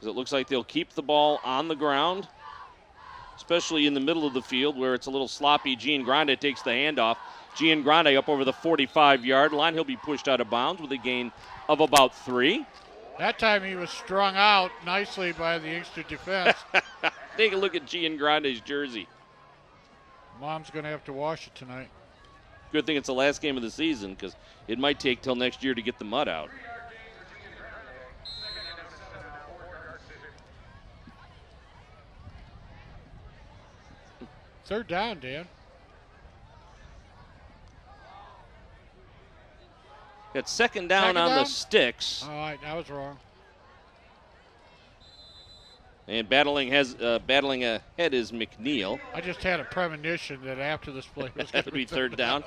As it looks like they'll keep the ball on the ground, especially in the middle of the field where it's a little sloppy. Giangrande takes the handoff. Giangrande up over the 45-yard line. He'll be pushed out of bounds with a gain of about 3. That time he was strung out nicely by the Inkster defense. Take a look at Giangrande's jersey. Mom's going to have to wash it tonight. Good thing it's the last game of the season because it might take till next year to get the mud out. Third down, Dan. Got second down on the sticks. All right, I was wrong. And battling ahead is McNeel. I just had a premonition that after this play was going to be third down.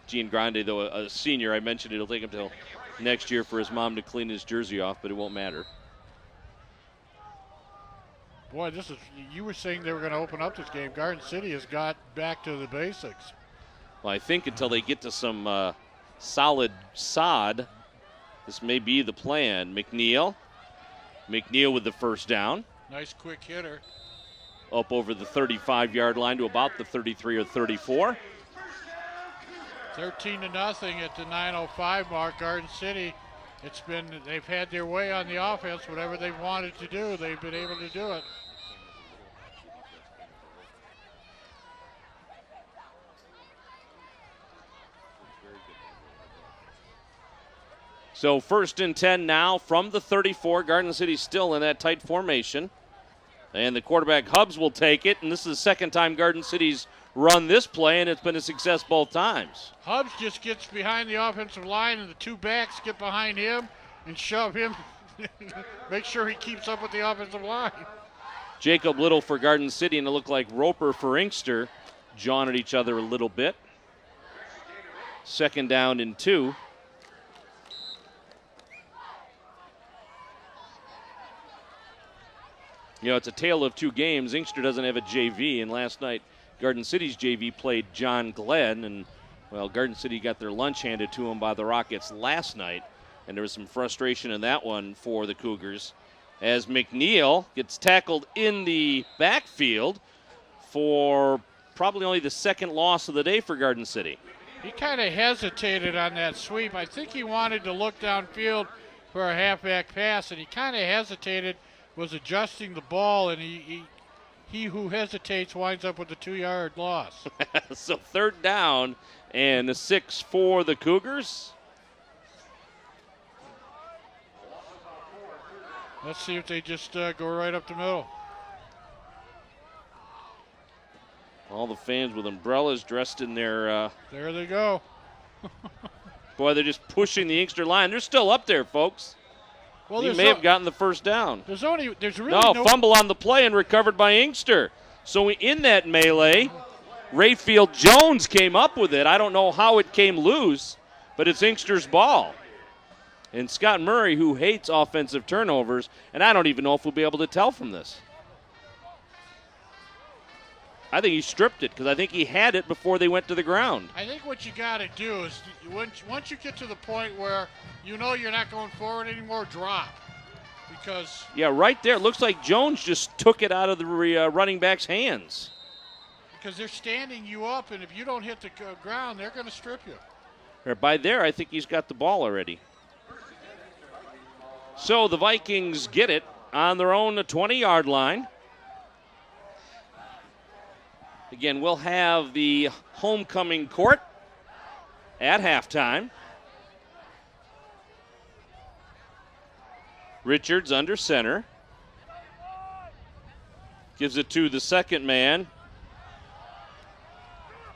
Giangrande, though a senior, I mentioned it'll take him till next year for his mom to clean his jersey off, but it won't matter. Boy, you were saying they were going to open up this game. Garden City has got back to the basics. Well, I think until they get to some solid sod, this may be the plan. McNeel with the first down. Nice quick hitter. Up over the 35-yard line to about the 33 or 34. 13-0 at the 9:05 mark. Garden City, they've had their way on the offense. Whatever they've wanted to do, they've been able to do it. So 1st and 10 now from the 34. Garden City still in that tight formation. And the quarterback Hubbs will take it. And this is the second time Garden City's run this play, and it's been a success both times. Hubbs just gets behind the offensive line, and the two backs get behind him and shove him. Make sure he keeps up with the offensive line. Jacob Little for Garden City, and it looked like Roper for Inkster jawing at each other a little bit. 2nd down and 2. You know, it's a tale of two games. Inkster doesn't have a JV, and last night Garden City's JV played John Glenn, and, well, Garden City got their lunch handed to them by the Rockets last night, and there was some frustration in that one for the Cougars as McNeel gets tackled in the backfield for probably only the second loss of the day for Garden City. He kind of hesitated on that sweep. I think he wanted to look downfield for a halfback pass, and he kind of hesitated, was adjusting the ball, and he who hesitates winds up with a 2-yard loss. So 3rd down and a 6 for the Cougars. Let's see if they just go right up the middle. All the fans with umbrellas dressed in their... There they go. Boy, they're just pushing the Inkster line. They're still up there, folks. Well, he may have gotten the first down. There's really no fumble on the play and recovered by Inkster. So in that melee, Rayfield Jones came up with it. I don't know how it came loose, but it's Inkster's ball. And Scott Murray, who hates offensive turnovers, and I don't even know if we'll be able to tell from this. I think he stripped it because I think he had it before they went to the ground. I think what you got to do is once you get to the point where you know you're not going forward anymore, drop. Because yeah, right there. It looks like Jones just took it out of the running back's hands. Because they're standing you up, and if you don't hit the ground, they're going to strip you. Or by there, I think he's got the ball already. So the Vikings get it on their own 20-yard line. Again, we'll have the homecoming court at halftime. Richards under center. Gives it to the second man.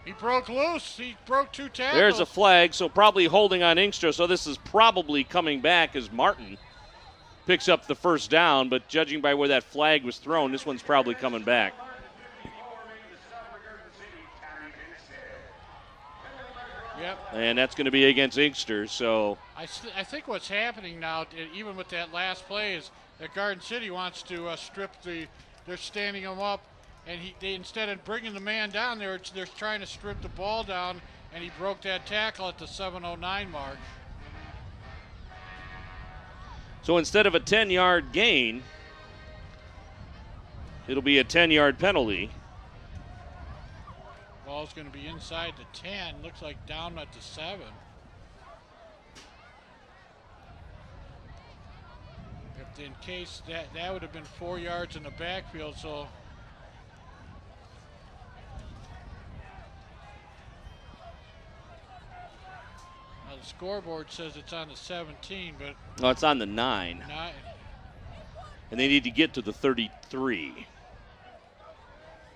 He broke loose. He broke 2 tackles. There's a flag, so probably holding on Inkster. So this is probably coming back as Martin picks up the first down, but judging by where that flag was thrown, this one's probably coming back. Yep. And that's going to be against Inkster. So I think what's happening now, even with that last play, is that Garden City wants to strip they're standing him up, and they instead of bringing the man down, they're trying to strip the ball down, and he broke that tackle at the 7:09 mark. So instead of a 10-yard gain, it'll be a 10-yard penalty. Ball's going to be inside the 10. Looks like down at the 7. In case that would have been 4 yards in the backfield, so now the scoreboard says it's on the 17, but No, it's on the 9. And they need to get to the 33.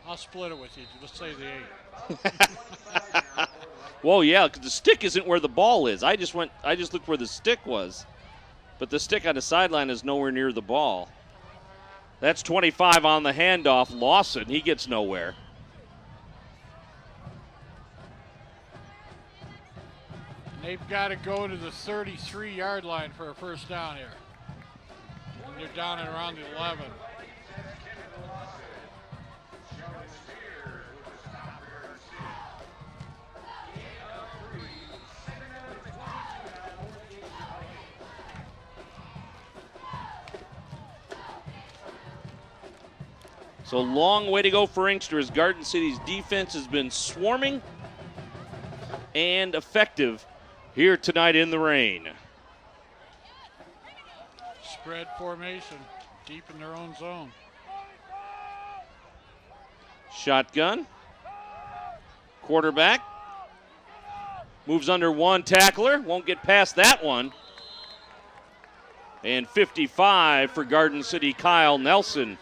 I'll split it with you. Let's say the 8. Well, yeah, because the stick isn't where the ball is. I just looked where the stick was. But the stick on the sideline is nowhere near the ball. That's 25 on the handoff. Lawson, he gets nowhere. And they've got to go to the 33-yard line for a first down here. And they're down at around the 11. So long way to go for Inkster as Garden City's defense has been swarming and effective here tonight in the rain. Spread formation, deep in their own zone. Shotgun. Quarterback. Moves under one tackler. Won't get past that one. And 55 for Garden City, Kyle Nelson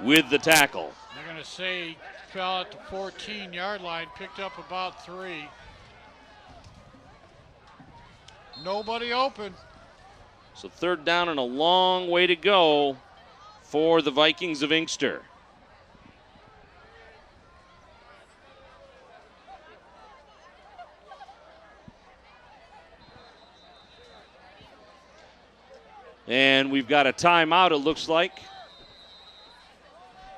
with the tackle. They're going to say he fell at the 14-yard line, picked up about 3. Nobody open. So third down and a long way to go for the Vikings of Inkster. And we've got a timeout, it looks like,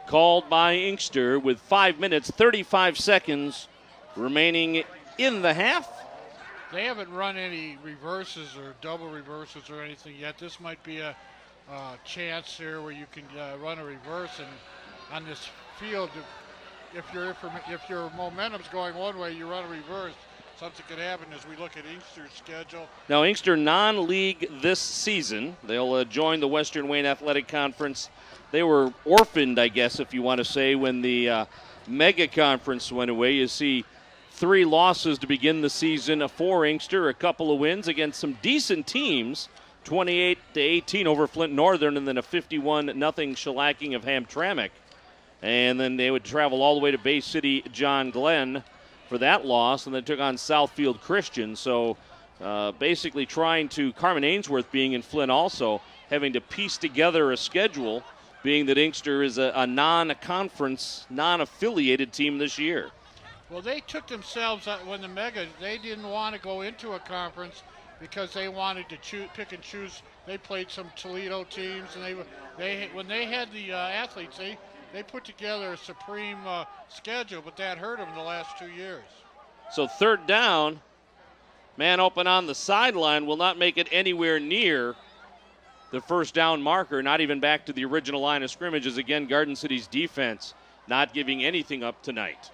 called by Inkster with 5 minutes, 35 seconds remaining in the half. They haven't run any reverses or double reverses or anything yet. This might be a chance here where you can run a reverse, and on this field, if your momentum's going one way, you run a reverse. Something could happen as we look at Inkster's schedule. Now, Inkster non-league this season. They'll join the Western Wayne Athletic Conference. They were orphaned, I guess, if you want to say, when the mega conference went away. You see 3 losses to begin the season for Inkster, a couple of wins against some decent teams, 28-18 over Flint Northern, and then a 51-0 shellacking of Hamtramck. And then they would travel all the way to Bay City, John Glenn, for that loss, and then took on Southfield Christian. So basically trying to, Carmen Ainsworth being in Flint also, having to piece together a schedule, being that Inkster is a non-conference, non-affiliated team this year. Well, they took themselves, when the Mega, they didn't want to go into a conference because they wanted to pick and choose. They played some Toledo teams, and when they had the athletes, they put together a supreme schedule, but that hurt them the last 2 years. So third down, man open on the sideline, will not make it anywhere near the first down marker, not even back to the original line of scrimmage, as again Garden City's defense not giving anything up tonight.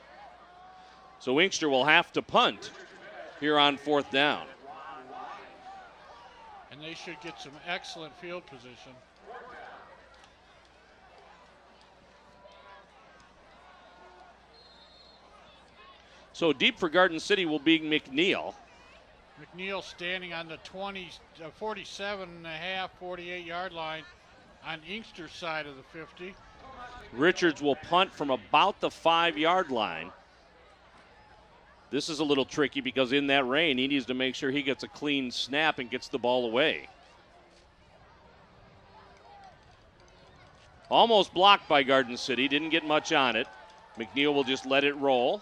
So Inkster will have to punt here on fourth down. And they should get some excellent field position. So deep for Garden City will be McNeel. McNeel standing on the 47.5, 48-yard line on Inkster's side of the 50. Richards will punt from about the 5-yard line. This is a little tricky because in that rain, he needs to make sure he gets a clean snap and gets the ball away. Almost blocked by Garden City. Didn't get much on it. McNeel will just let it roll.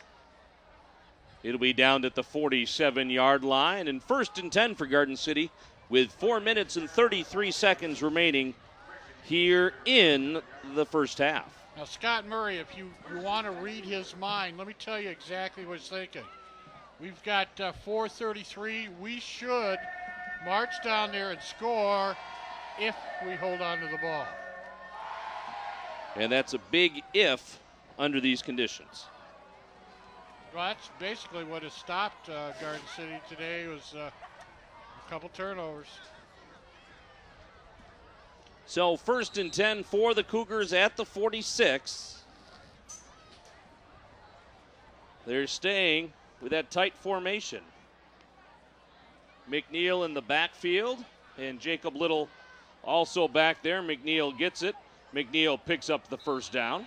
It'll be down at the 47-yard line. And 1st and 10 for Garden City with 4 minutes and 33 seconds remaining here in the first half. Now, Scott Murray, if you want to read his mind, let me tell you exactly what he's thinking. We've got 4:33. We should march down there and score if we hold on to the ball. And that's a big if under these conditions. Well, that's basically what has stopped Garden City today was a couple turnovers. So 1st and 10 for the Cougars at the 46. They're staying with that tight formation. McNeel in the backfield, and Jacob Little also back there. McNeel gets it. McNeel picks up the first down.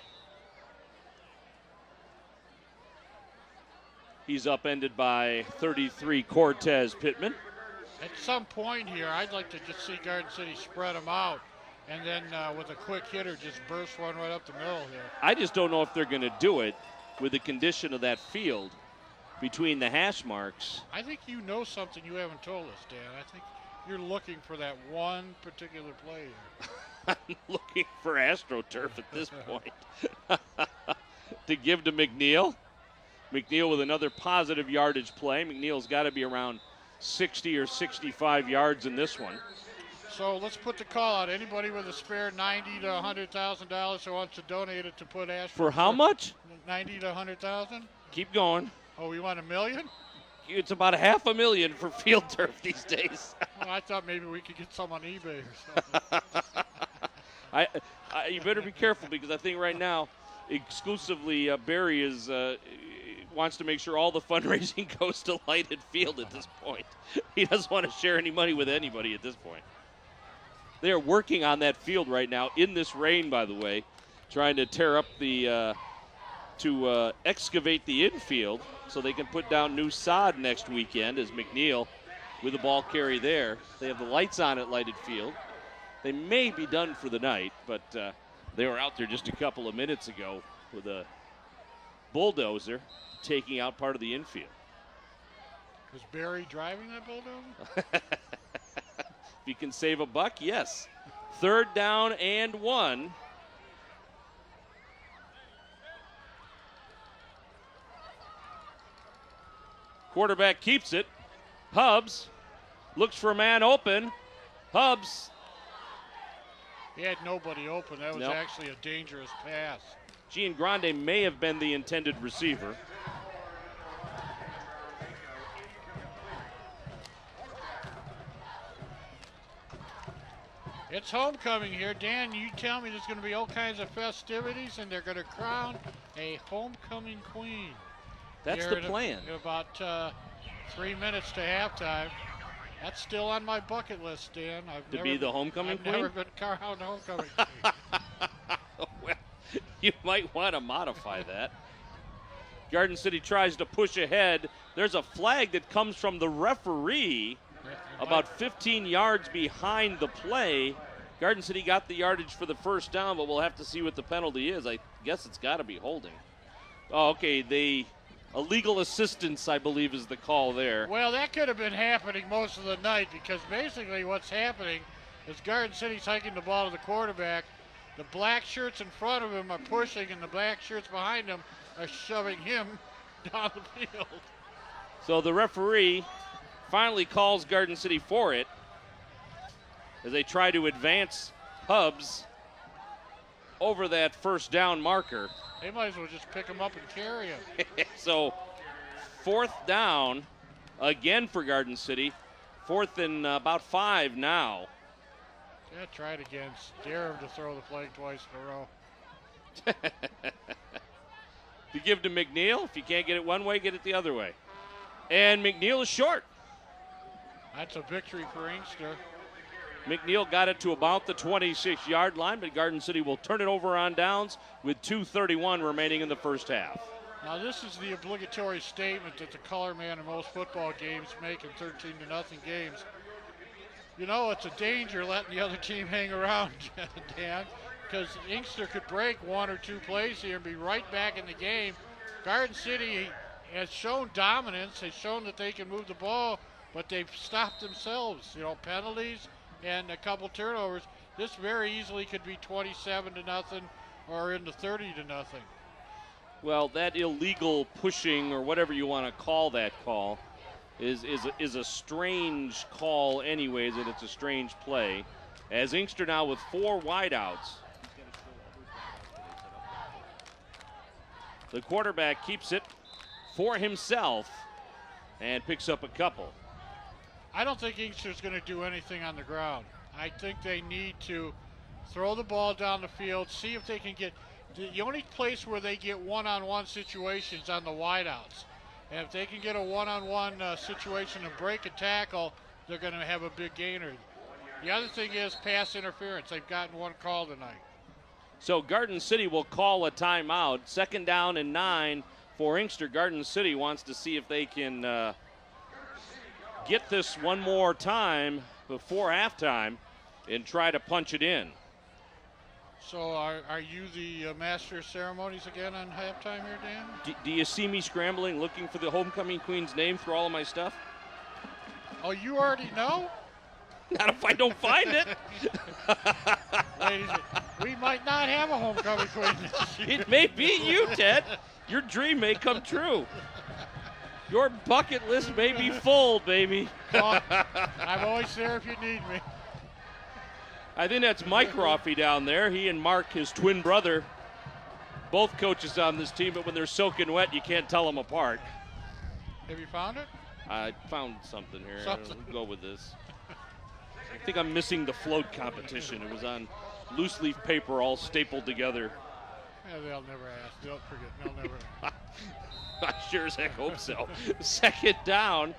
He's upended by 33 Cortez Pittman. At some point here, I'd like to just see Garden City spread them out and then with a quick hitter just burst one right up the middle here. I just don't know if they're going to do it with the condition of that field between the hash marks. I think you know something you haven't told us, Dan. I think you're looking for that one particular play here. I'm looking for AstroTurf at this point to give to McNeel. McNeel with another positive yardage play. McNeel's got to be around 60 or 65 yards in this one. So let's put the call out. Anybody with a spare $90,000 to $100,000 who wants to donate it to put AstroTurf. For how much? 90 to 100,000. Keep going. Oh, you want $1 million? It's about $500,000 for field turf these days. Well, I thought maybe we could get some on eBay or something. You better be careful because I think right now, exclusively Barry wants to make sure all the fundraising goes to lighted field at this point. He doesn't want to share any money with anybody at this point. They are working on that field right now in this rain, by the way, trying to tear up to excavate the infield so they can put down new sod next weekend as McNeel with the ball carry there. They have the lights on at lighted field. They may be done for the night, but they were out there just a couple of minutes ago with a bulldozer taking out part of the infield. Was Barry driving that bulldozer? If you can save a buck, yes. 3rd down and 1. Quarterback keeps it. Hubbs looks for a man open. Hubbs. He had nobody open. That was actually a dangerous pass. Gian Grande may have been the intended receiver. It's homecoming here. Dan, you tell me there's going to be all kinds of festivities, and they're going to crown a homecoming queen. That's the plan. In about 3 minutes to halftime. That's still on my bucket list, Dan. To be the homecoming queen? I've never been crowned homecoming queen. Well, you might want to modify that. Garden City tries to push ahead. There's a flag that comes from the referee about 15 yards behind the play. Garden City got the yardage for the first down, but we'll have to see what the penalty is. I guess it's got to be holding. Oh, okay. Illegal assistance, I believe, is the call there. Well, that could have been happening most of the night because basically what's happening is Garden City's hiking the ball to the quarterback. The black shirts in front of him are pushing, and the black shirts behind him are shoving him down the field. So the referee finally calls Garden City for it as they try to advance Hubbs over that first down marker. They might as well just pick him up and carry him. So 4th down again for Garden City. 4th and about 5 now. Yeah, try it again. Dare him to throw the flag twice in a row. To give to McNeel. If you can't get it one way, get it the other way. And McNeel is short. That's a victory for Inkster. McNeel got it to about the 26-yard line, but Garden City will turn it over on downs with 2:31 remaining in the first half. Now this is the obligatory statement that the color man in most football games make in 13-0 games. You know, it's a danger letting the other team hang around, Dan, because Inkster could break 1 or 2 plays here and be right back in the game. Garden City has shown dominance, has shown that they can move the ball, but they've stopped themselves. You know, penalties and a couple turnovers. This very easily could be 27-0 or into 30-0. Well, that illegal pushing, or whatever you want to call that call, is a strange call anyways, and it's a strange play. As Inkster now with 4 wideouts. The quarterback keeps it for himself and picks up a couple. I don't think Inkster's going to do anything on the ground. I think they need to throw the ball down the field, see if they can get the only place where they get one-on-one situations on the wideouts. And if they can get a one-on-one situation and break a tackle, they're going to have a big gainer. The other thing is pass interference. They've gotten 1 call tonight. So Garden City will call a timeout. 2nd down and 9 for Inkster. Garden City wants to see if they can get this one more time before halftime and try to punch it in. So are you the master of ceremonies again on halftime here, Dan? Do you see me scrambling, looking for the homecoming queen's name through all of my stuff? Oh, you already know? Not if I don't find it. Ladies, we might not have a homecoming queen this year. It may be you, Ted. Your dream may come true. Your bucket list may be full, baby. Well, I'm always there if you need me. I think that's Mike Roffey down there. He and Mark, his twin brother, both coaches on this team, but when they're soaking wet, you can't tell them apart. Have you found it? I found something here. Something. We'll go with this. I think I'm missing the float competition. It was on loose leaf paper all stapled together. Yeah, they'll never ask. They'll forget. They'll never. I sure as heck hope so. 2nd down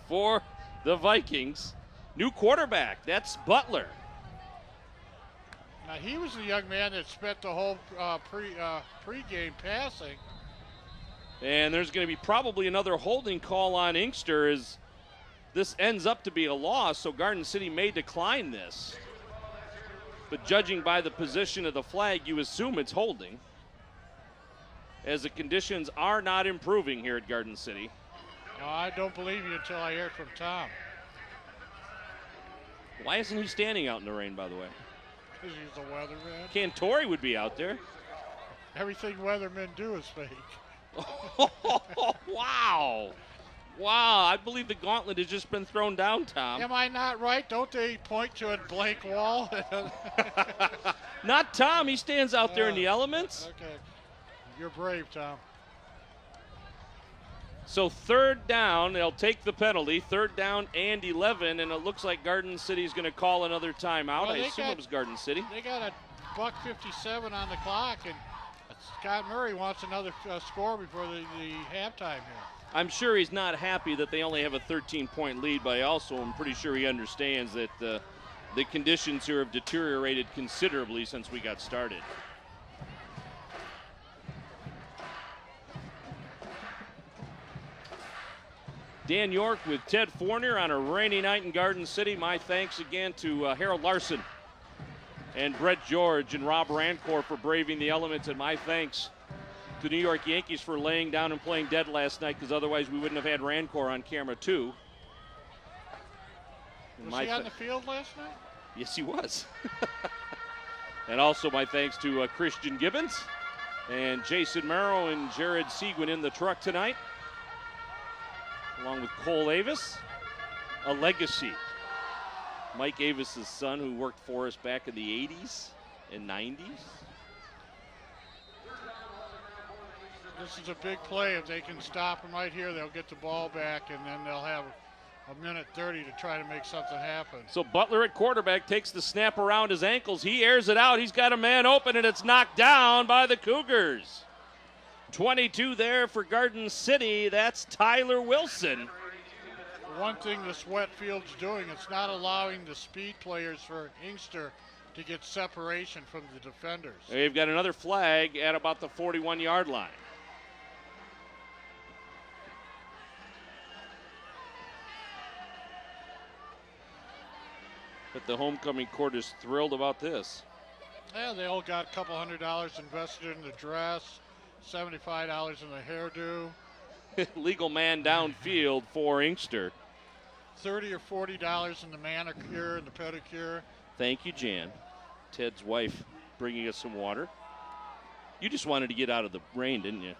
for the Vikings. New quarterback, that's Butler. Now, he was the young man that spent the whole pregame passing. And there's going to be probably another holding call on Inkster as this ends up to be a loss, so Garden City may decline this. But judging by the position of the flag, you assume it's holding, as the conditions are not improving here at Garden City. No, I don't believe you until I hear it from Tom. Why isn't he standing out in the rain, by the way? Because he's a weatherman. Cantori would be out there. Everything weathermen do is fake. Wow. Wow, I believe the gauntlet has just been thrown down, Tom. Am I not right? Don't they point to a blank wall? Not Tom. He stands out there in the elements. Okay. You're brave, Tom. So 3rd down, they'll take the penalty. 3rd down and 11, and it looks like Garden City's going to call another timeout. Well, I assume it was Garden City. They got a $1:57 on the clock, and Scott Murray wants another score before the halftime here. I'm sure he's not happy that they only have a 13-point lead, but I also am pretty sure he understands that the conditions here have deteriorated considerably since we got started. Dan York with Ted Fournier on a rainy night in Garden City. My thanks again to Harold Larson and Brett George and Rob Rancourt for braving the elements, and my thanks to the New York Yankees for laying down and playing dead last night, because otherwise we wouldn't have had Rancourt on camera too. Was he on the field last night? Yes, he was. And also my thanks to Christian Gibbons and Jason Merrow and Jared Seguin in the truck tonight, along with Cole Avis, a legacy. Mike Avis's son, who worked for us back in the 80s and 90s. This is a big play. If they can stop him right here, they'll get the ball back, and then they'll have a minute 30 to try to make something happen. So Butler at quarterback takes the snap around his ankles. He airs it out. He's got a man open, and it's knocked down by the Cougars. 22 there for Garden City. That's Tyler Wilson. One thing this wet field's doing, it's not allowing the speed players for Inkster to get separation from the defenders. They've got another flag at about the 41-yard line. But the homecoming court is thrilled about this. Yeah, they all got a couple $100 invested in the dress, $75 in the hairdo, Legal man downfield for Inkster. $30 or $40 in the manicure and the pedicure. Thank you, Jan. Ted's wife bringing us some water. You just wanted to get out of the rain, didn't you?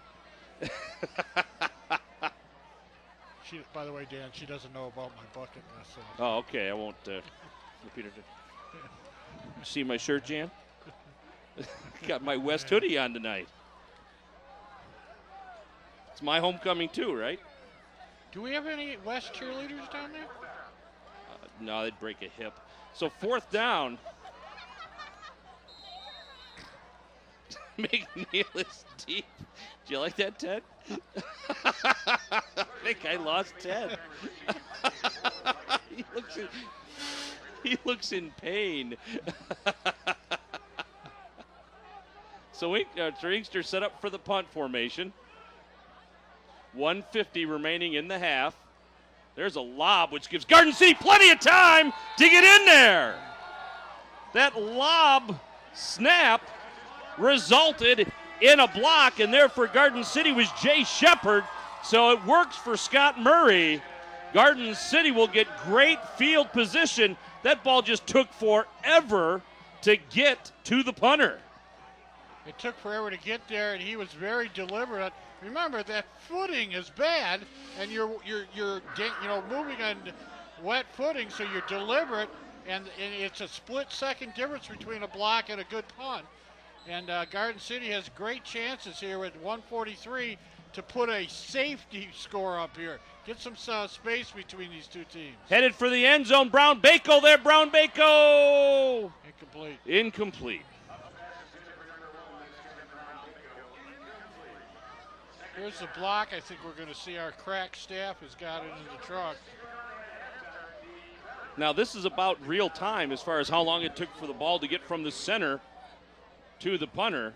By the way, Dan, she doesn't know about my bucket list. So. Oh, okay. I won't repeat it. You see my shirt, Jan? Got my West hoodie on tonight. It's my homecoming too, right? Do we have any West cheerleaders down there? No, they'd break a hip. So 4th down. McNeel is deep. Do you like that, Ted? I think I lost Ted. he looks in pain. So Inkster set up for the punt formation. 1:50 remaining in the half. There's a lob which gives Garden City plenty of time to get in there. That lob snap resulted in a block, and there for Garden City was Jay Shepard. So it works for Scott Murray. Garden City will get great field position. That ball just took forever to get to the punter. It took forever to get there, and he was very deliberate. Remember that footing is bad, and you're moving on wet footing, so you're deliberate, and it's a split-second difference between a block and a good punt. And Garden City has great chances here with 1:43 to put a safety score up here. Get some space between these two teams. Headed for the end zone, Brown Bako there, Brown Bako! Incomplete. Here's the block. I think we're going to see our crack staff has got it in the truck. Now this is about real time as far as how long it took for the ball to get from the center to the punter.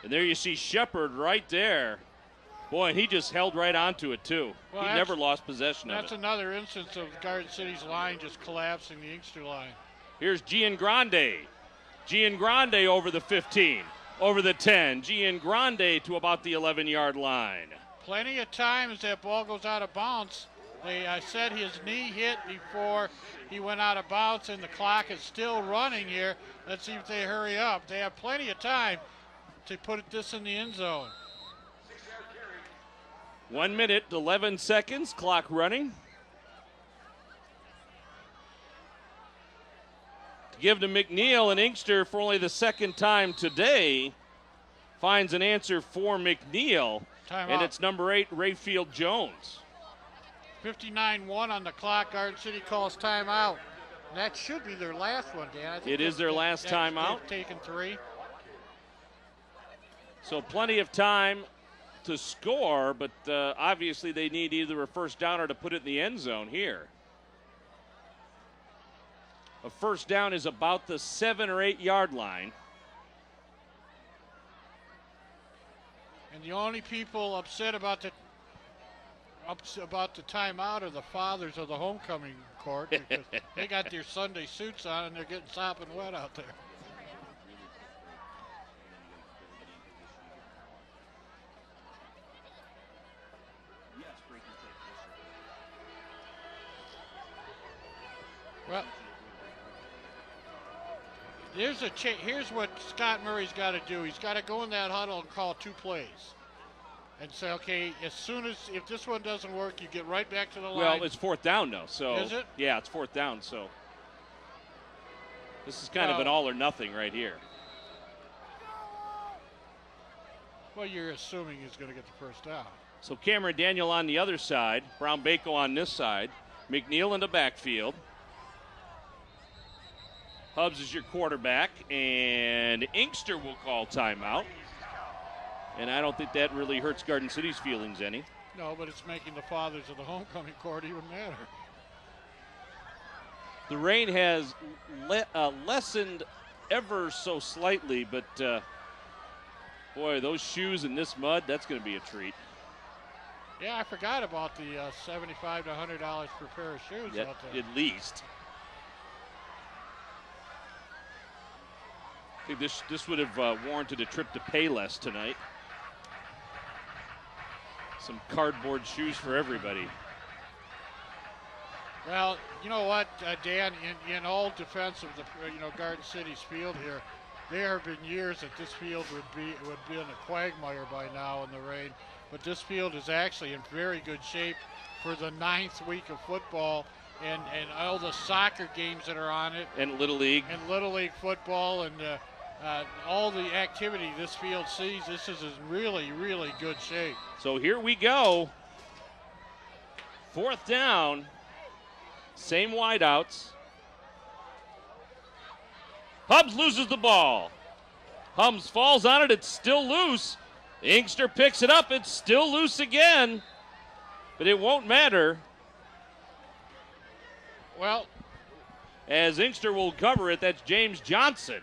And there you see Shepard right there. Boy, and he just held right onto it too. Well, he never lost possession of it. That's another instance of Garden City's line just collapsing the Inkster line. Here's Giangrande. Giangrande over the 15. Over the 10, Giangrande to about the 11-yard line. Plenty of time as that ball goes out of bounds. I said his knee hit before he went out of bounds, and the clock is still running here. Let's see if they hurry up. They have plenty of time to put this in the end zone. 1 minute, 11 seconds, clock running. Give to McNeel, and Inkster for only the second time today finds an answer for McNeel. And it's number 8, Rayfield Jones. 59-1 on the clock. Garden City calls timeout. And that should be their last one, Dan. I think it is their last timeout. They've taken 3. So plenty of time to score, but obviously they need either a first down or to put it in the end zone here. A first down is about the 7 or 8 yard line. And the only people upset about the timeout are the fathers of the homecoming court because they got their Sunday suits on and they're getting sopping wet out there. Well, here's what Scott Murray's got to do. He's got to go in that huddle and call 2 plays. And say, okay, if this one doesn't work, you get right back to the line. Well, it's 4th down, though. So is it? Yeah, it's 4th down. So this is kind of an all or nothing right here. Well, you're assuming he's going to get the first down. So Cameron Daniel on the other side, Brown Bako on this side, McNeel in the backfield. Hubbs is your quarterback, and Inkster will call timeout. And I don't think that really hurts Garden City's feelings any. No, but it's making the fathers of the homecoming court even madder. The rain has lessened ever so slightly, but boy, those shoes in this mud, that's going to be a treat. Yeah, I forgot about the $75 to $100 per pair of shoes Yet, out there. at least. I think this would have warranted a trip to Payless tonight. Some cardboard shoes for everybody. Well, you know what, Dan, in all defense of the Garden City's field here, there have been years that this field would be in a quagmire by now in the rain, but this field is actually in very good shape for the 9th week of football and all the soccer games that are on it. And Little League. And Little League football and all the activity this field sees. This is in really, really good shape. So here we go. 4th down. Same wideouts. Hubbs loses the ball. Hubbs falls on it. It's still loose. Inkster picks it up. It's still loose again. But it won't matter. Well, as Inkster will cover it, that's James Johnson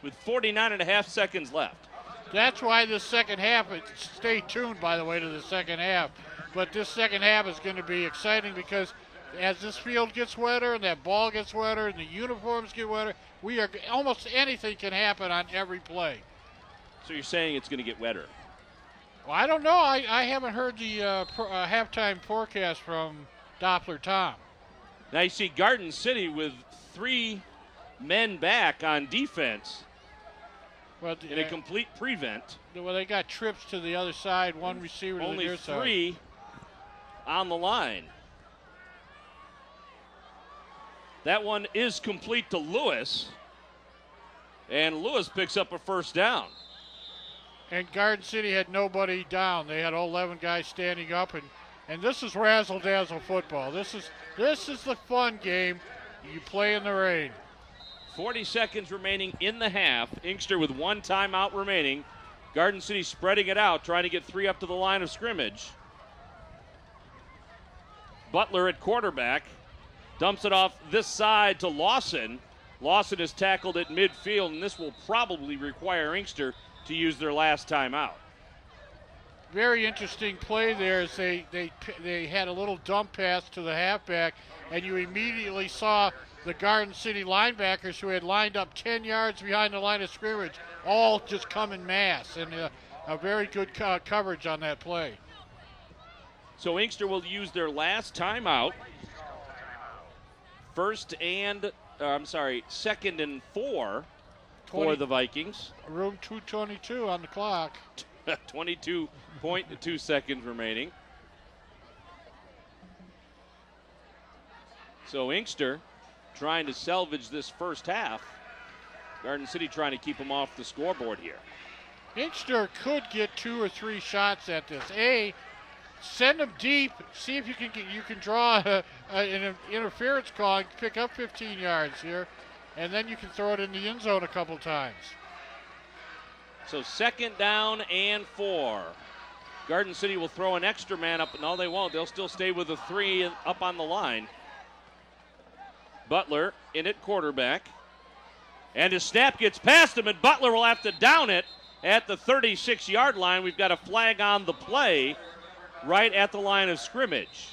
with 49.5 seconds left. that's why this second half, stay tuned, by the way, to the second half. But this second half is going to be exciting because as this field gets wetter and that ball gets wetter and the uniforms get wetter, almost anything can happen on every play. So you're saying it's going to get wetter? Well, I don't know. I haven't heard the halftime forecast from Doppler Tom. Now you see Garden City with 3 men back on defense in a complete prevent. Well, they got trips to the other side, one receiver to the near side. Only 3 on the line. That one is complete to Lewis, and Lewis picks up a first down. And Garden City had nobody down. They had 11 guys standing up, and this is razzle-dazzle football. This is the fun game you play in the rain. 40 seconds remaining in the half. Inkster with 1 timeout remaining. Garden City spreading it out, trying to get 3 up to the line of scrimmage. Butler at quarterback. Dumps it off this side to Lawson. Lawson is tackled at midfield, and this will probably require Inkster to use their last timeout. Very interesting play there as they had a little dump pass to the halfback, and you immediately saw the Garden City linebackers who had lined up 10 yards behind the line of scrimmage all just come in mass, and a very good coverage on that play. So Inkster will use their last timeout. Second and 4 for the Vikings. Room 222 on the clock. 22.2 seconds remaining. So Inkster trying to salvage this first half. Garden City trying to keep them off the scoreboard here. Inkster could get 2 or 3 shots at this. Send them deep. See if you can draw an interference call and pick up 15 yards here, and then you can throw it in the end zone a couple times. So 2nd down and 4. Garden City will throw an extra man up. No, they won't. They'll still stay with the 3 up on the line. Butler in at quarterback. And his snap gets past him, and Butler will have to down it at the 36-yard line. We've got a flag on the play right at the line of scrimmage.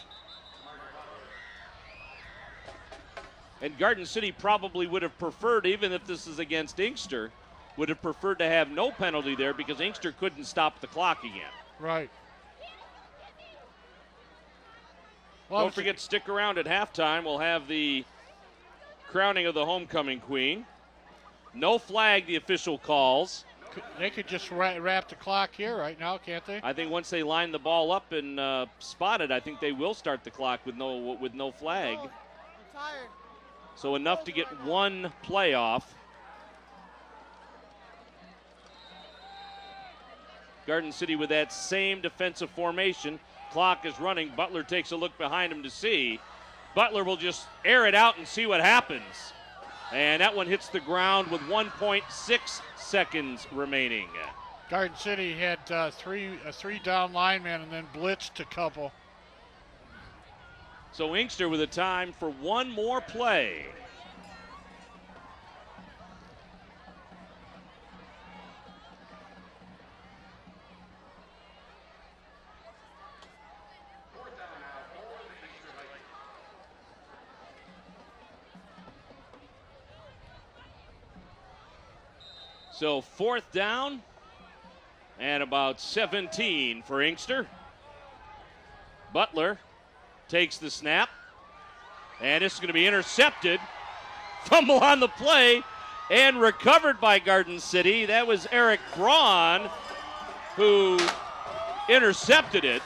And Garden City probably would have preferred, even if this is against Inkster, would have preferred to have no penalty there because Inkster couldn't stop the clock again. Right. Well, don't forget, stick around at halftime. We'll have the crowning of the homecoming queen. No flag, the official calls. They could just wrap the clock here right now, can't they? I think once they line the ball up and spot it, I think they will start the clock with no flag. I'm tired. So enough to get 1 play off. Garden City with that same defensive formation. Clock is running. Butler takes a look behind him to see. Butler will just air it out and see what happens. And that one hits the ground with 1.6 seconds remaining. Garden City had a 3 down linemen and then blitzed a couple. So Inkster with a time for 1 more play. So 4th down and about 17 for Inkster. Butler takes the snap, and it's going to be intercepted. Fumble on the play and recovered by Garden City. That was Eric Braun who intercepted it.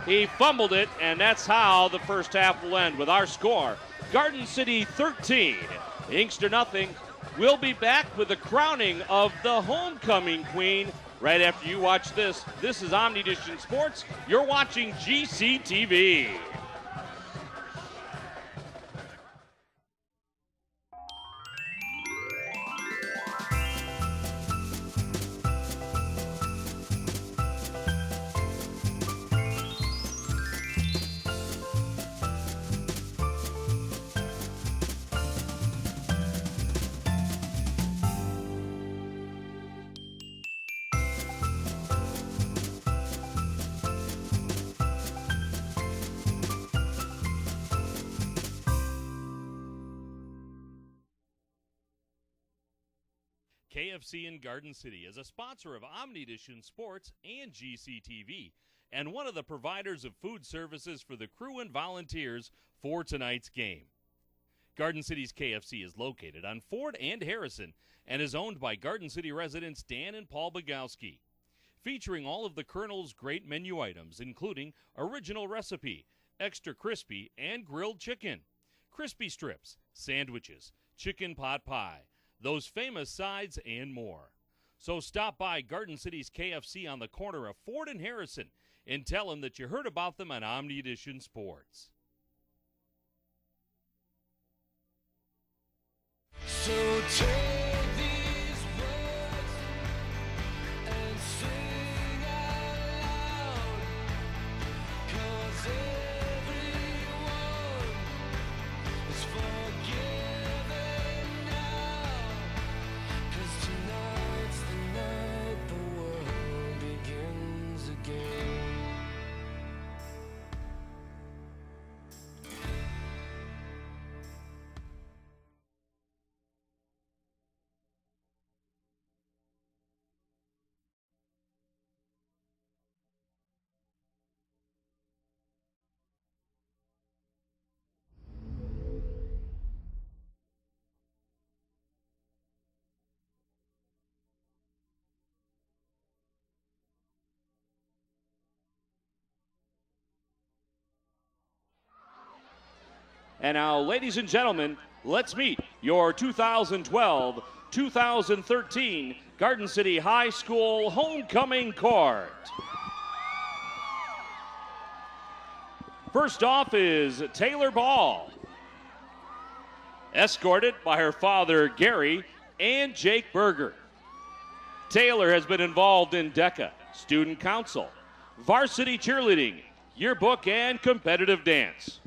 He fumbled it, and that's how the first half will end with our score. Garden City 13, Inkster nothing. We'll be back with the crowning of the homecoming queen right after you watch this. This is Omnidition Sports. You're watching GCTV. KFC in Garden City is a sponsor of Omnidition Sports and GCTV, and one of the providers of food services for the crew and volunteers for tonight's game. Garden City's KFC is located on Ford and Harrison and is owned by Garden City residents Dan and Paul Bogowski, featuring all of the Colonel's great menu items, including original recipe, extra crispy, and grilled chicken, crispy strips, sandwiches, chicken pot pie, those famous sides, and more. So stop by Garden City's KFC on the corner of Ford and Harrison and tell them that you heard about them on Omnidition Sports. So take these words and sing out loud, 'cause everyone is forgiven now, 'cause tonight's the night the world begins again. And now, ladies and gentlemen, let's meet your 2012-2013 Garden City High School homecoming court. First off is Taylor Ball, escorted by her father, Gary, and Jake Berger. Taylor has been involved in DECA, Student Council, varsity cheerleading, yearbook, and competitive dance.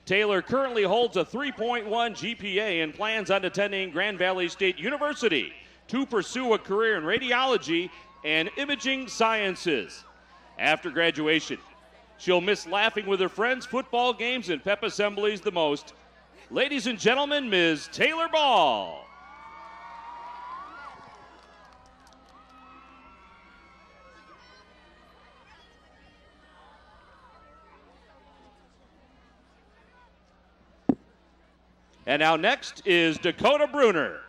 Taylor currently holds a 3.1 GPA and plans on attending Grand Valley State University to pursue a career in radiology and imaging sciences. After graduation, she'll miss laughing with her friends, football games, and pep assemblies the most. Ladies and gentlemen, Ms. Taylor Ball. And now next is Dakota Bruner,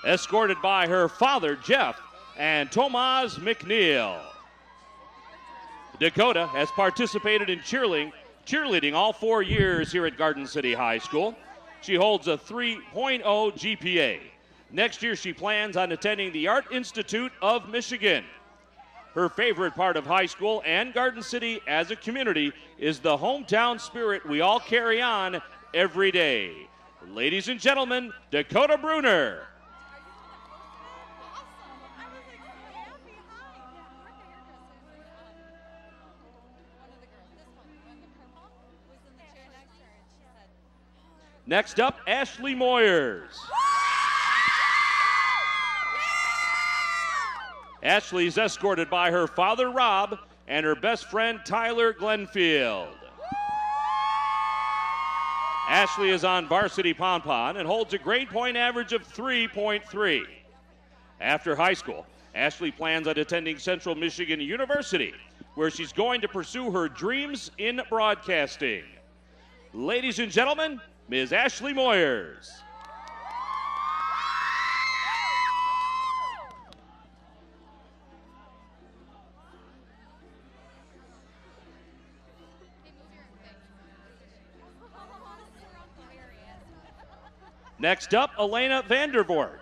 escorted by her father, Jeff, and Tomas McNeel. Dakota has participated in cheerleading all 4 years here at Garden City High School. She holds a 3.0 GPA. Next year, she plans on attending the Art Institute of Michigan. Her favorite part of high school and Garden City as a community is the hometown spirit we all carry on every day. Ladies and gentlemen, Dakota Bruner. Next up, Ashley Moyers. Ashley's escorted by her father, Rob, and her best friend, Tyler Glenfield. Ashley is on varsity pom-pom and holds a grade point average of 3.3. After high school, Ashley plans on attending Central Michigan University, where she's going to pursue her dreams in broadcasting. Ladies and gentlemen, Ms. Ashley Moyers. Next up, Elena Vandervoort.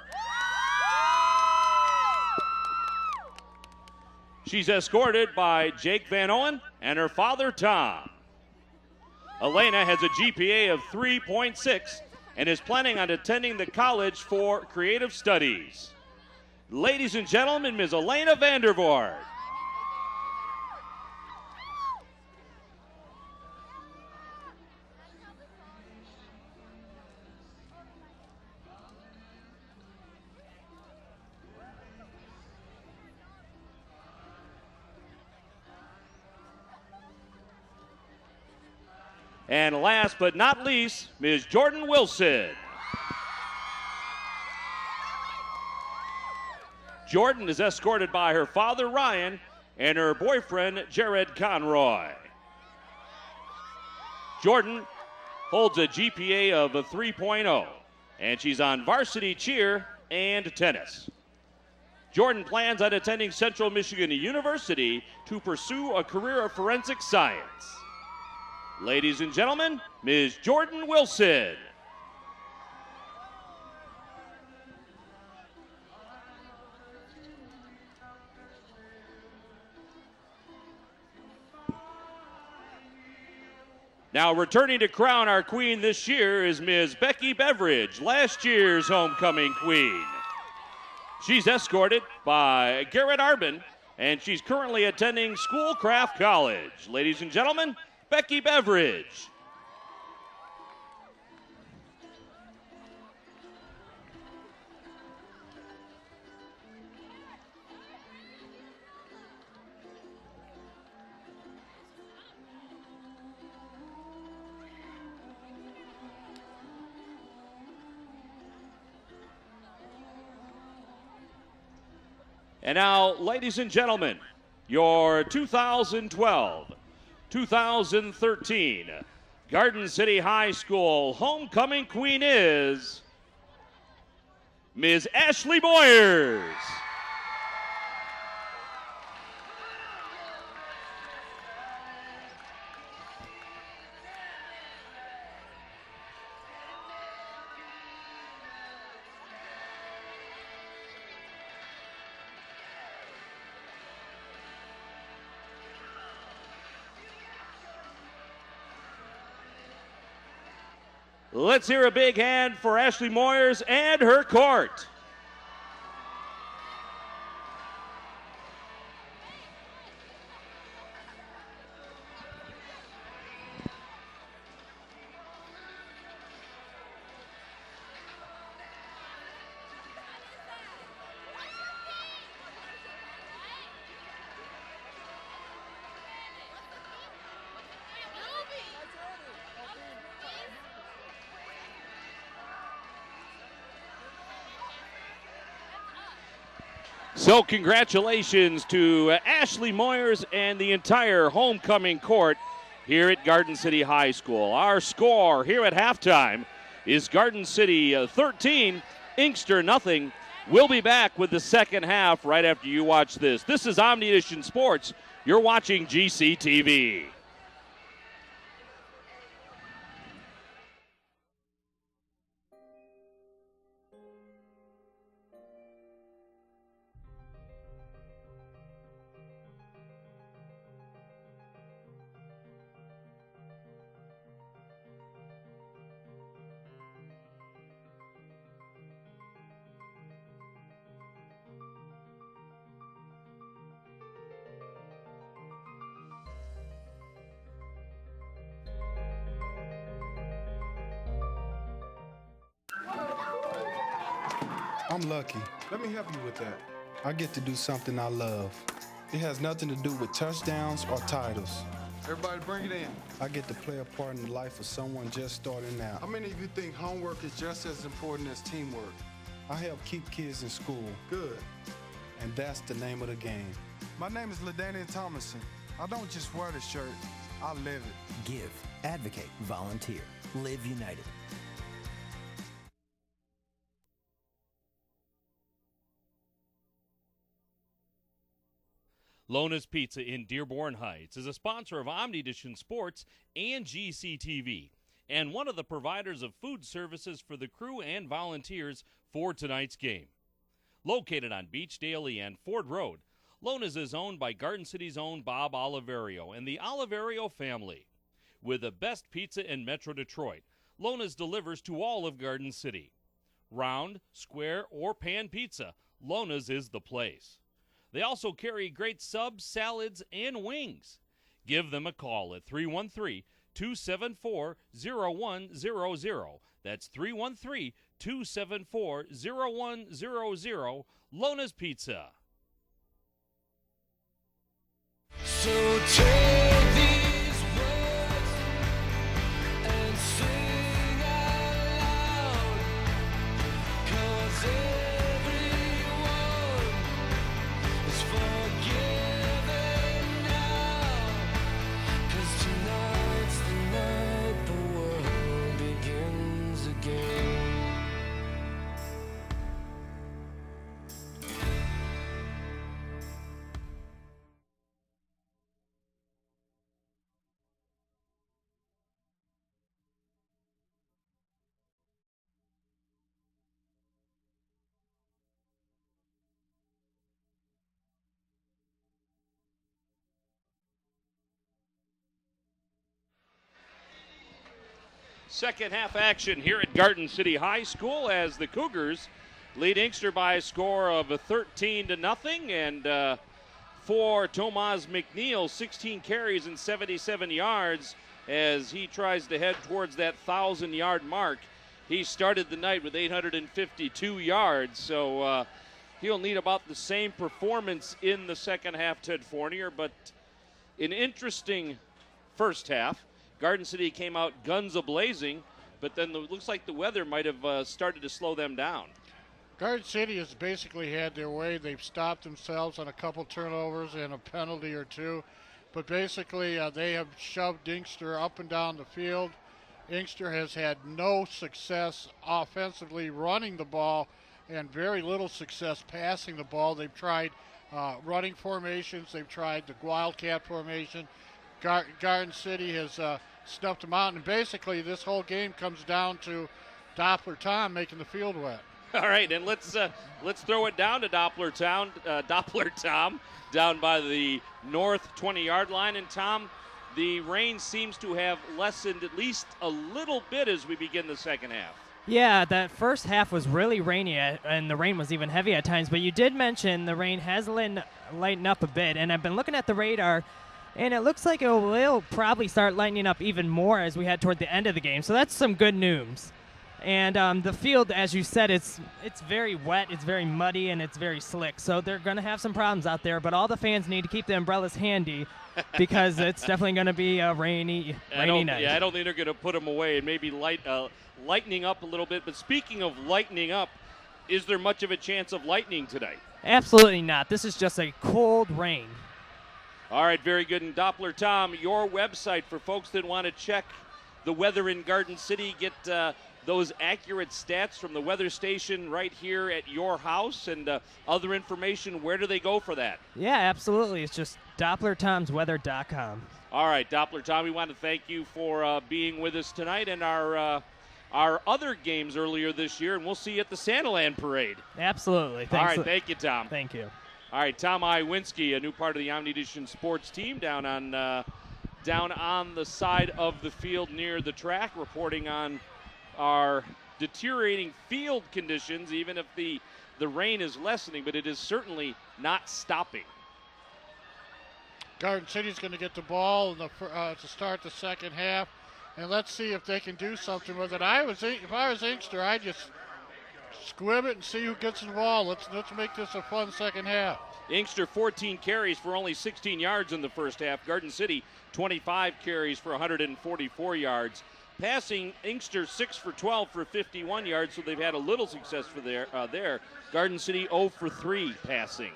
She's escorted by Jake Van Owen and her father, Tom. Elena has a GPA of 3.6 and is planning on attending the College for Creative Studies. Ladies and gentlemen, Ms. Elena Vandervoort. And last but not least, Ms. Jordan Wilson. Jordan is escorted by her father, Ryan, and her boyfriend, Jared Conroy. Jordan holds a GPA of a 3.0, and she's on varsity cheer and tennis. Jordan plans on attending Central Michigan University to pursue a career of forensic science. Ladies and gentlemen, Ms. Jordan Wilson. Now returning to crown our queen this year is Ms. Becky Beveridge, last year's homecoming queen. She's escorted by Garrett Arbin, and she's currently attending Schoolcraft College. Ladies and gentlemen, Becky Beveridge. And now, ladies and gentlemen, your 2012-2013 Garden City High School homecoming queen is Ms. Ashley Moyers. Let's hear a big hand for Ashley Moyers and her court. So congratulations to Ashley Moyers and the entire homecoming court here at Garden City High School. Our score here at halftime is Garden City 13, Inkster nothing. We'll be back with the second half right after you watch this. This is Omni Edition Sports. You're watching GCTV. I'm lucky. Let me help you with that. I get to do something I love. It has nothing to do with touchdowns or titles. Everybody bring it in. I get to play a part in the life of someone just starting out. How many of you think homework is just as important as teamwork? I help keep kids in school. Good. And that's the name of the game. My name is LaDainian Thomason. I don't just wear the shirt, I live it. Give, advocate, volunteer. Live United. Lona's Pizza in Dearborn Heights is a sponsor of Omnidition Sports and GCTV, and one of the providers of food services for the crew and volunteers for tonight's game. Located on Beachdale and Ford Road, Lona's is owned by Garden City's own Bob Oliverio and the Oliverio family. With the best pizza in Metro Detroit, Lona's delivers to all of Garden City. Round, square, or pan pizza, Lona's is the place. They also carry great subs, salads, and wings. Give them a call at 313-274-0100. That's 313-274-0100. Lona's Pizza. So take these words and sing out loud, 'cause everyone is forgiven now, 'cause tonight's the night the world begins again. Second half action here at Garden City High School as the Cougars lead Inkster by a score of 13-0. And for Tomas McNeel, 16 carries and 77 yards as he tries to head towards that 1,000-yard mark. He started the night with 852 yards, so he'll need about the same performance in the second half, Ted Fournier. But an interesting first half. Garden City came out guns a-blazing, but then it looks like the weather might have started to slow them down. Garden City has basically had their way. They've stopped themselves on a couple turnovers and a penalty or two. But basically, they have shoved Inkster up and down the field. Inkster has had no success offensively running the ball and very little success passing the ball. They've tried running formations. They've tried the Wildcat formation. Garden City has snuffed them out. And basically, this whole game comes down to Doppler Tom making the field wet. All right, and let's throw it down to Doppler Tom down by the north 20-yard line. And Tom, the rain seems to have lessened at least a little bit as we begin the second half. Yeah, that first half was really rainy, and the rain was even heavy at times. But you did mention the rain has lightened up a bit, and I've been looking at the radar, and it looks like it will probably start lightening up even more as we head toward the end of the game. So that's some good news. And the field, as you said, it's very wet, it's very muddy, and it's very slick. So they're going to have some problems out there, but all the fans need to keep the umbrellas handy because it's definitely going to be a rainy night. Yeah, I don't think they're going to put them away and maybe lightening up a little bit. But speaking of lightening up, is there much of a chance of lightning today? Absolutely not. This is just a cold rain. All right, very good. And Doppler Tom, your website for folks that want to check the weather in Garden City, get those accurate stats from the weather station right here at your house and other information, where do they go for that? Yeah, absolutely. It's just DopplerTomsWeather.com. All right, Doppler Tom, we want to thank you for being with us tonight and our other games earlier this year, and we'll see you at the Santaland Parade. Absolutely. Thanks. All right, thank you, Tom. Thank you. All right, Tom Iwinski, a new part of the Omnidition Sports team down on the side of the field near the track, reporting on our deteriorating field conditions, even if the rain is lessening, but it is certainly not stopping. Garden City's going to get the ball to start the second half, and let's see if they can do something with it. If I was Inkster, I'd just squib it and see who gets the ball. Let's make this a fun second half. Inkster 14 carries for only 16 yards in the first half. Garden City 25 carries for 144 yards. Passing, Inkster 6 for 12 for 51 yards, so they've had a little success for there. Garden City 0 for 3 passing.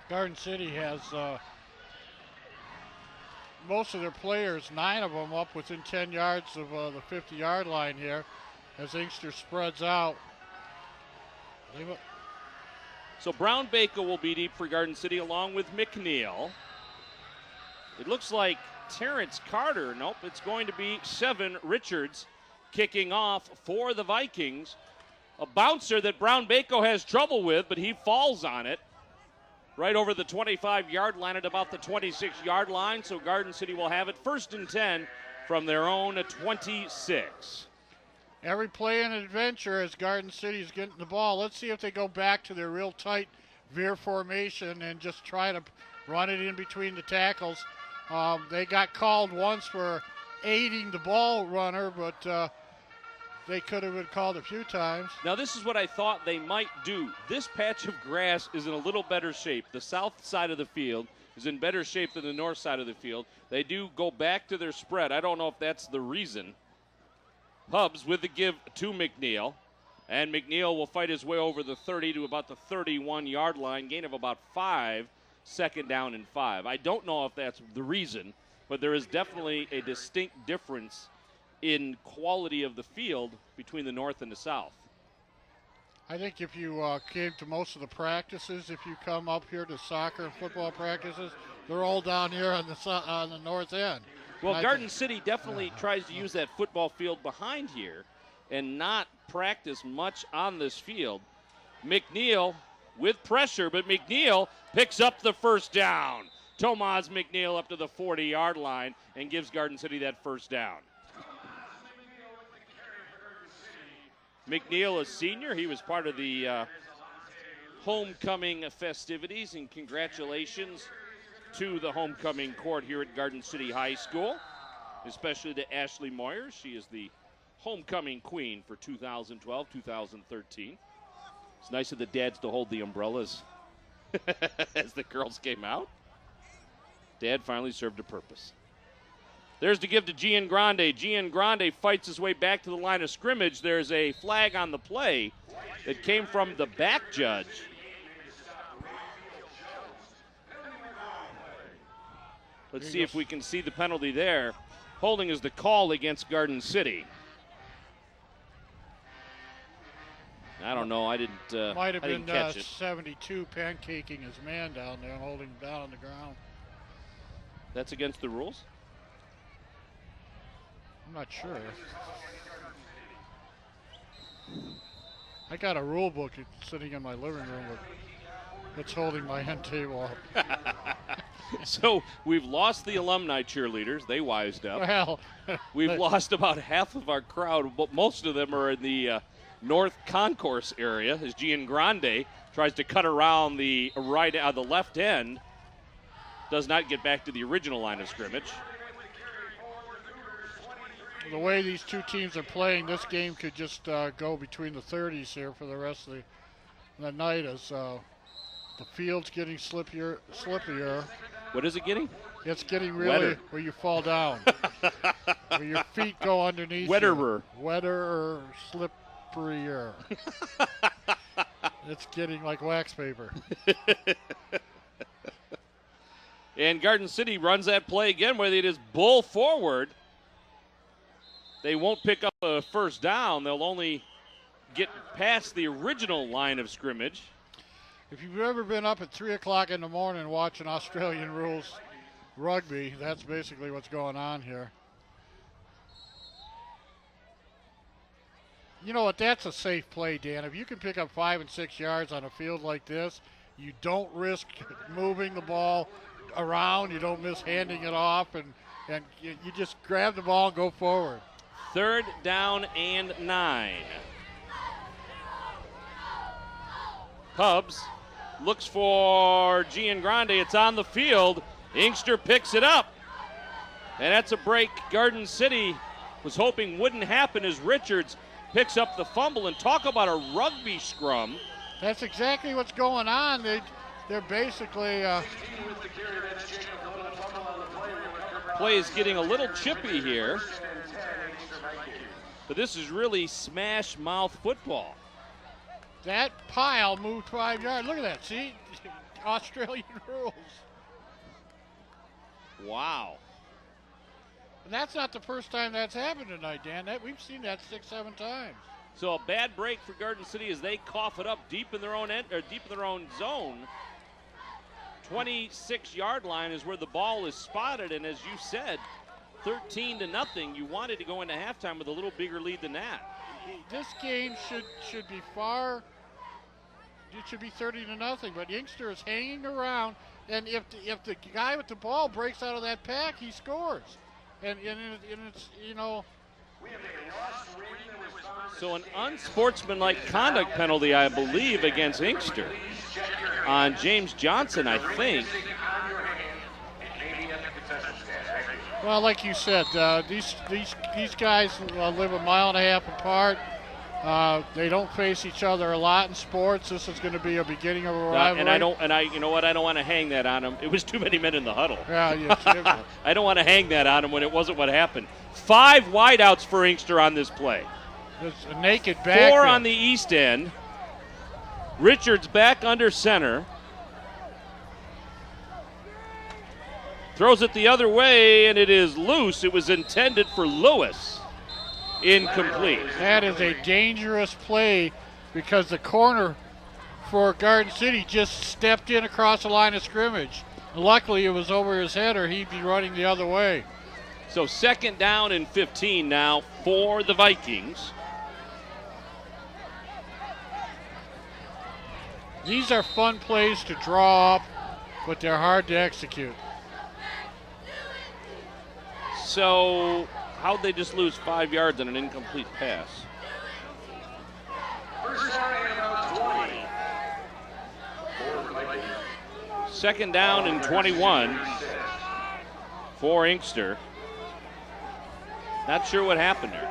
Garden City has most of their players, 9 of them, up within 10 yards of the 50-yard line here as Inkster spreads out. So Brown Baker will be deep for Garden City along with McNeel. It looks like Terrence Carter. Nope, it's going to be Seven Richards kicking off for the Vikings. A bouncer that Brown Baker has trouble with, but he falls on it right over the 25-yard line at about the 26-yard line. So Garden City will have it 1st and 10 from their own 26. Every play an adventure as Garden City's getting the ball. Let's see if they go back to their real tight veer formation and just try to run it in between the tackles. They got called once for aiding the ball runner, but they could have been called a few times. Now this is what I thought they might do. This patch of grass is in a little better shape. The south side of the field is in better shape than the north side of the field. They do go back to their spread. I don't know if that's the reason. Hubs with the give to McNeel, and McNeel will fight his way over the 30 to about the 31-yard line, gain of about 5, 2nd down and 5. I don't know if that's the reason, but there is definitely a distinct difference in quality of the field between the north and the south. I think if you came to most of the practices, if you come up here to soccer and football practices, they're all down here on the north end. Well, Garden City definitely tries to use that football field behind here and not practice much on this field. McNeel with pressure, but McNeel picks up the 1st down. Tomas McNeel up to the 40-yard line and gives Garden City that 1st down. McNeel, a senior, he was part of the homecoming festivities, and congratulations to the homecoming court here at Garden City High School, especially to Ashley Moyer. She is the homecoming queen for 2012-2013. It's nice of the dads to hold the umbrellas as the girls came out. Dad finally served a purpose. There's the give to Gian Grande. Gian Grande fights his way back to the line of scrimmage. There's a flag on the play that came from the back judge. Let's see if we can see the penalty there. Holding is the call against Garden City. I don't know. I didn't Might have been catch it. 72 pancaking his man down there and holding him down on the ground. That's against the rules? I'm not sure. I got a rule book sitting in my living room, but it's holding my end table up. So we've lost the alumni cheerleaders. They wised up. Well, We've lost about half of our crowd, but most of them are in the north concourse area as Gian Grande tries to cut around the the left end. Does not get back to the original line of scrimmage. the way these two teams are playing, this game could just go between the 30s here for the rest of the night as the field's getting slippier. What is it getting? It's getting really Wetter. where you fall down, where your feet go underneath. Wetterer. Wetter, slipperier. It's getting like wax paper. And Garden City runs that play again where they just bull forward. They won't pick up a first down. They'll only get past the original line of scrimmage. If you've ever been up at 3 o'clock in the morning watching Australian rules rugby, that's basically what's going on here. You know what? That's a safe play, Dan. If you can pick up 5 and 6 yards on a field like this, you don't risk moving the ball around. You don't miss handing it off, and you just grab the ball and go forward. 3rd down and 9. Cubs looks for Gian Grande. It's on the field. Inkster picks it up. And that's a break Garden City was hoping wouldn't happen as Richards picks up the fumble, and talk about a rugby scrum. That's exactly what's going on. They're basically Play is getting a little chippy here, but this is really smash mouth football. that pile moved 5 yards. Look at that. See, Australian rules. Wow. And that's not the first time that's happened tonight, Dan. We've seen that 6-7 times. So a bad break for Garden City as they cough it up deep in their own zone. 26-yard line is where the ball is spotted, and as you said, 13-0. You wanted to go into halftime with a little bigger lead than that. This game should be far. It should be 30-0. But Inkster is hanging around, and if the guy with the ball breaks out of that pack, he scores. And it's, you know. So an unsportsmanlike conduct penalty, I believe, against Inkster on James Johnson, I think. Well, like you said, these guys live 1.5 miles apart. They don't face each other a lot in sports. This is going to be a beginning of a rivalry. You know what? I don't want to hang that on him. It was too many men in the huddle. Yeah, I don't want to hang that on him when it wasn't what happened. 5 wideouts for Inkster on this play. It's a naked back. 4 on the east end. Richards back under center. Throws it the other way, and it is loose. It was intended for Lewis. Incomplete. That is a dangerous play because the corner for Garden City just stepped in across the line of scrimmage. Luckily, it was over his head, or he'd be running the other way. So 2nd down and 15 now for the Vikings. These are fun plays to draw up, but they're hard to execute. So how'd they just lose 5 yards on an incomplete pass? First down and about 20. 2nd down and 21 for Inkster. Not sure what happened there.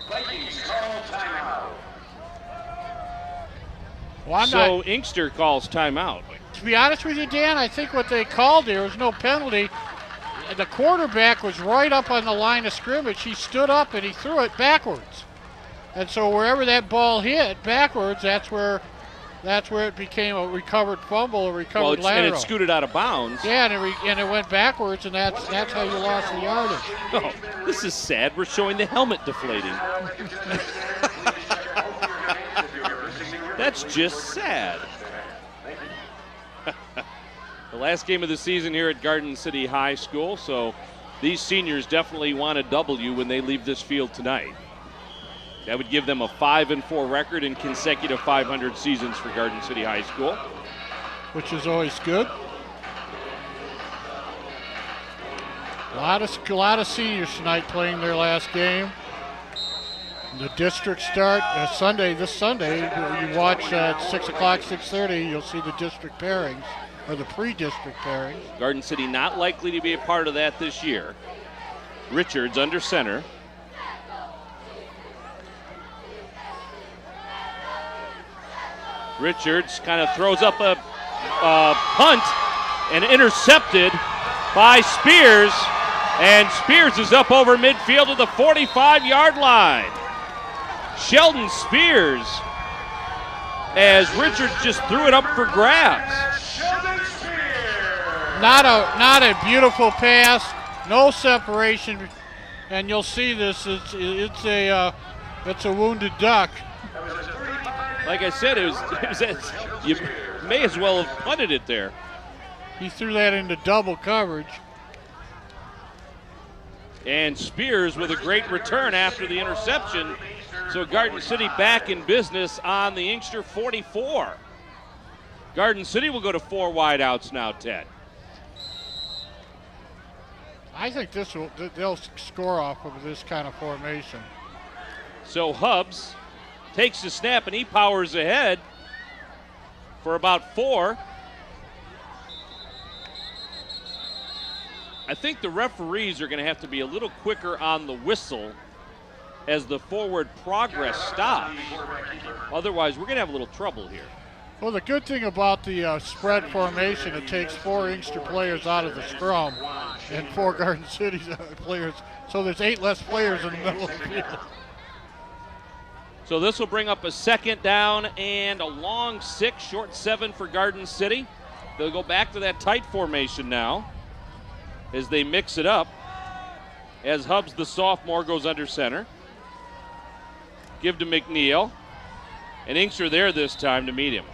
Vikings call timeout. Well, Inkster calls timeout. to be honest with you, Dan, I think what they called there was no penalty. The quarterback was right up on the line of scrimmage. He stood up and he threw it backwards. And so wherever that ball hit backwards, that's where it became a recovered fumble, a recovered lateral. And it scooted out of bounds. Yeah, and it went backwards, and that's how you lost the yardage. Oh, this is sad. We're showing the helmet deflating. That's just sad. The last game of the season here at Garden City High School, so these seniors definitely want a W when they leave this field tonight. That would give them a 5-4 record in consecutive 500 seasons for Garden City High School, which is always good. A lot of seniors tonight playing their last game. The district start this Sunday. You watch at 6 o'clock, 6:30. You'll see the district pairings or the pre-district pairings. Garden City not likely to be a part of that this year. Richards under center. Richards kind of throws up a punt and intercepted by Spears. And Spears is up over midfield to the 45-yard line. Sheldon Spears, as Richards just threw it up for grabs. Not a beautiful pass, no separation, and you'll see this. It's a wounded duck. Like I said, you may as well have punted it there. He threw that into double coverage. And Spears with a great return after the interception. So Garden City back in business on the Inkster 44. Garden City will go to 4 wideouts now, Ted. I think they'll score off of this kind of formation. So Hubbs takes the snap and he powers ahead for about 4. I think the referees are going to have to be a little quicker on the whistle as the forward progress stops. Otherwise, we're going to have a little trouble here. Well, the good thing about the spread formation, it takes 4 Inkster players out of the scrum and 4 Garden City players, so there's 8 less players in the middle of the field. So this will bring up a second down and a long 6, short 7 for Garden City. They'll go back to that tight formation now as they mix it up. As Hubbs, the sophomore, goes under center. Give to McNeel. And Inkster there this time to meet him.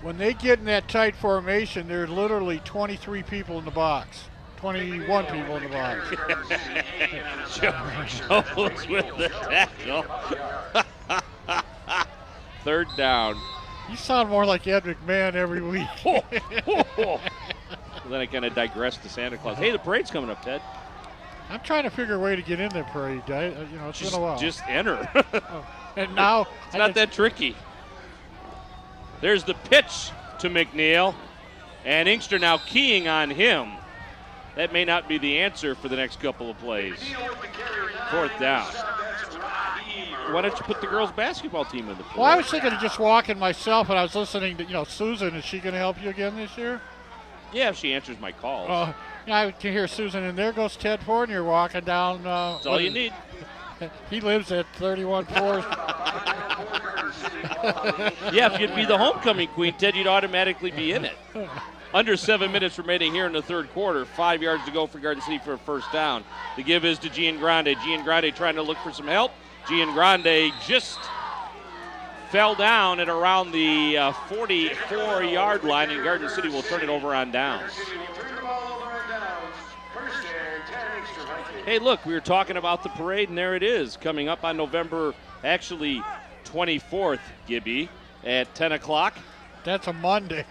When they get in that tight formation, there's literally 23 people in the box. 21 people in the box. Jones with the tackle. Third down. You sound more like Ed McMahon every week. Then I kind of digressed to Santa Claus. Hey, the parade's coming up, Ted. I'm trying to figure a way to get in that parade. It's been a while. Just enter. And now it's not that tricky. There's the pitch to McNeel, and Inkster now keying on him. That may not be the answer for the next couple of plays. Fourth down. Why don't you put the girls' basketball team in the play? Well, I was thinking of just walking myself, and I was listening to, Susan. Is she going to help you again this year? Yeah, if she answers my calls. I can hear Susan, and there goes Ted Fournier walking down. That's all you need. He lives at 31-4. Yeah, if you'd be the homecoming queen, Ted, you'd automatically be in it. Under 7 minutes remaining here in the third quarter. 5 yards to go for Garden City for a first down. The give is to Giangrande. Giangrande trying to look for some help. Giangrande just fell down at around the 44-yard line, and Garden City will turn it over on downs. Hey, look, we were talking about the parade, and there it is, coming up on November, actually 24th, Gibby, at 10 o'clock. That's a Monday.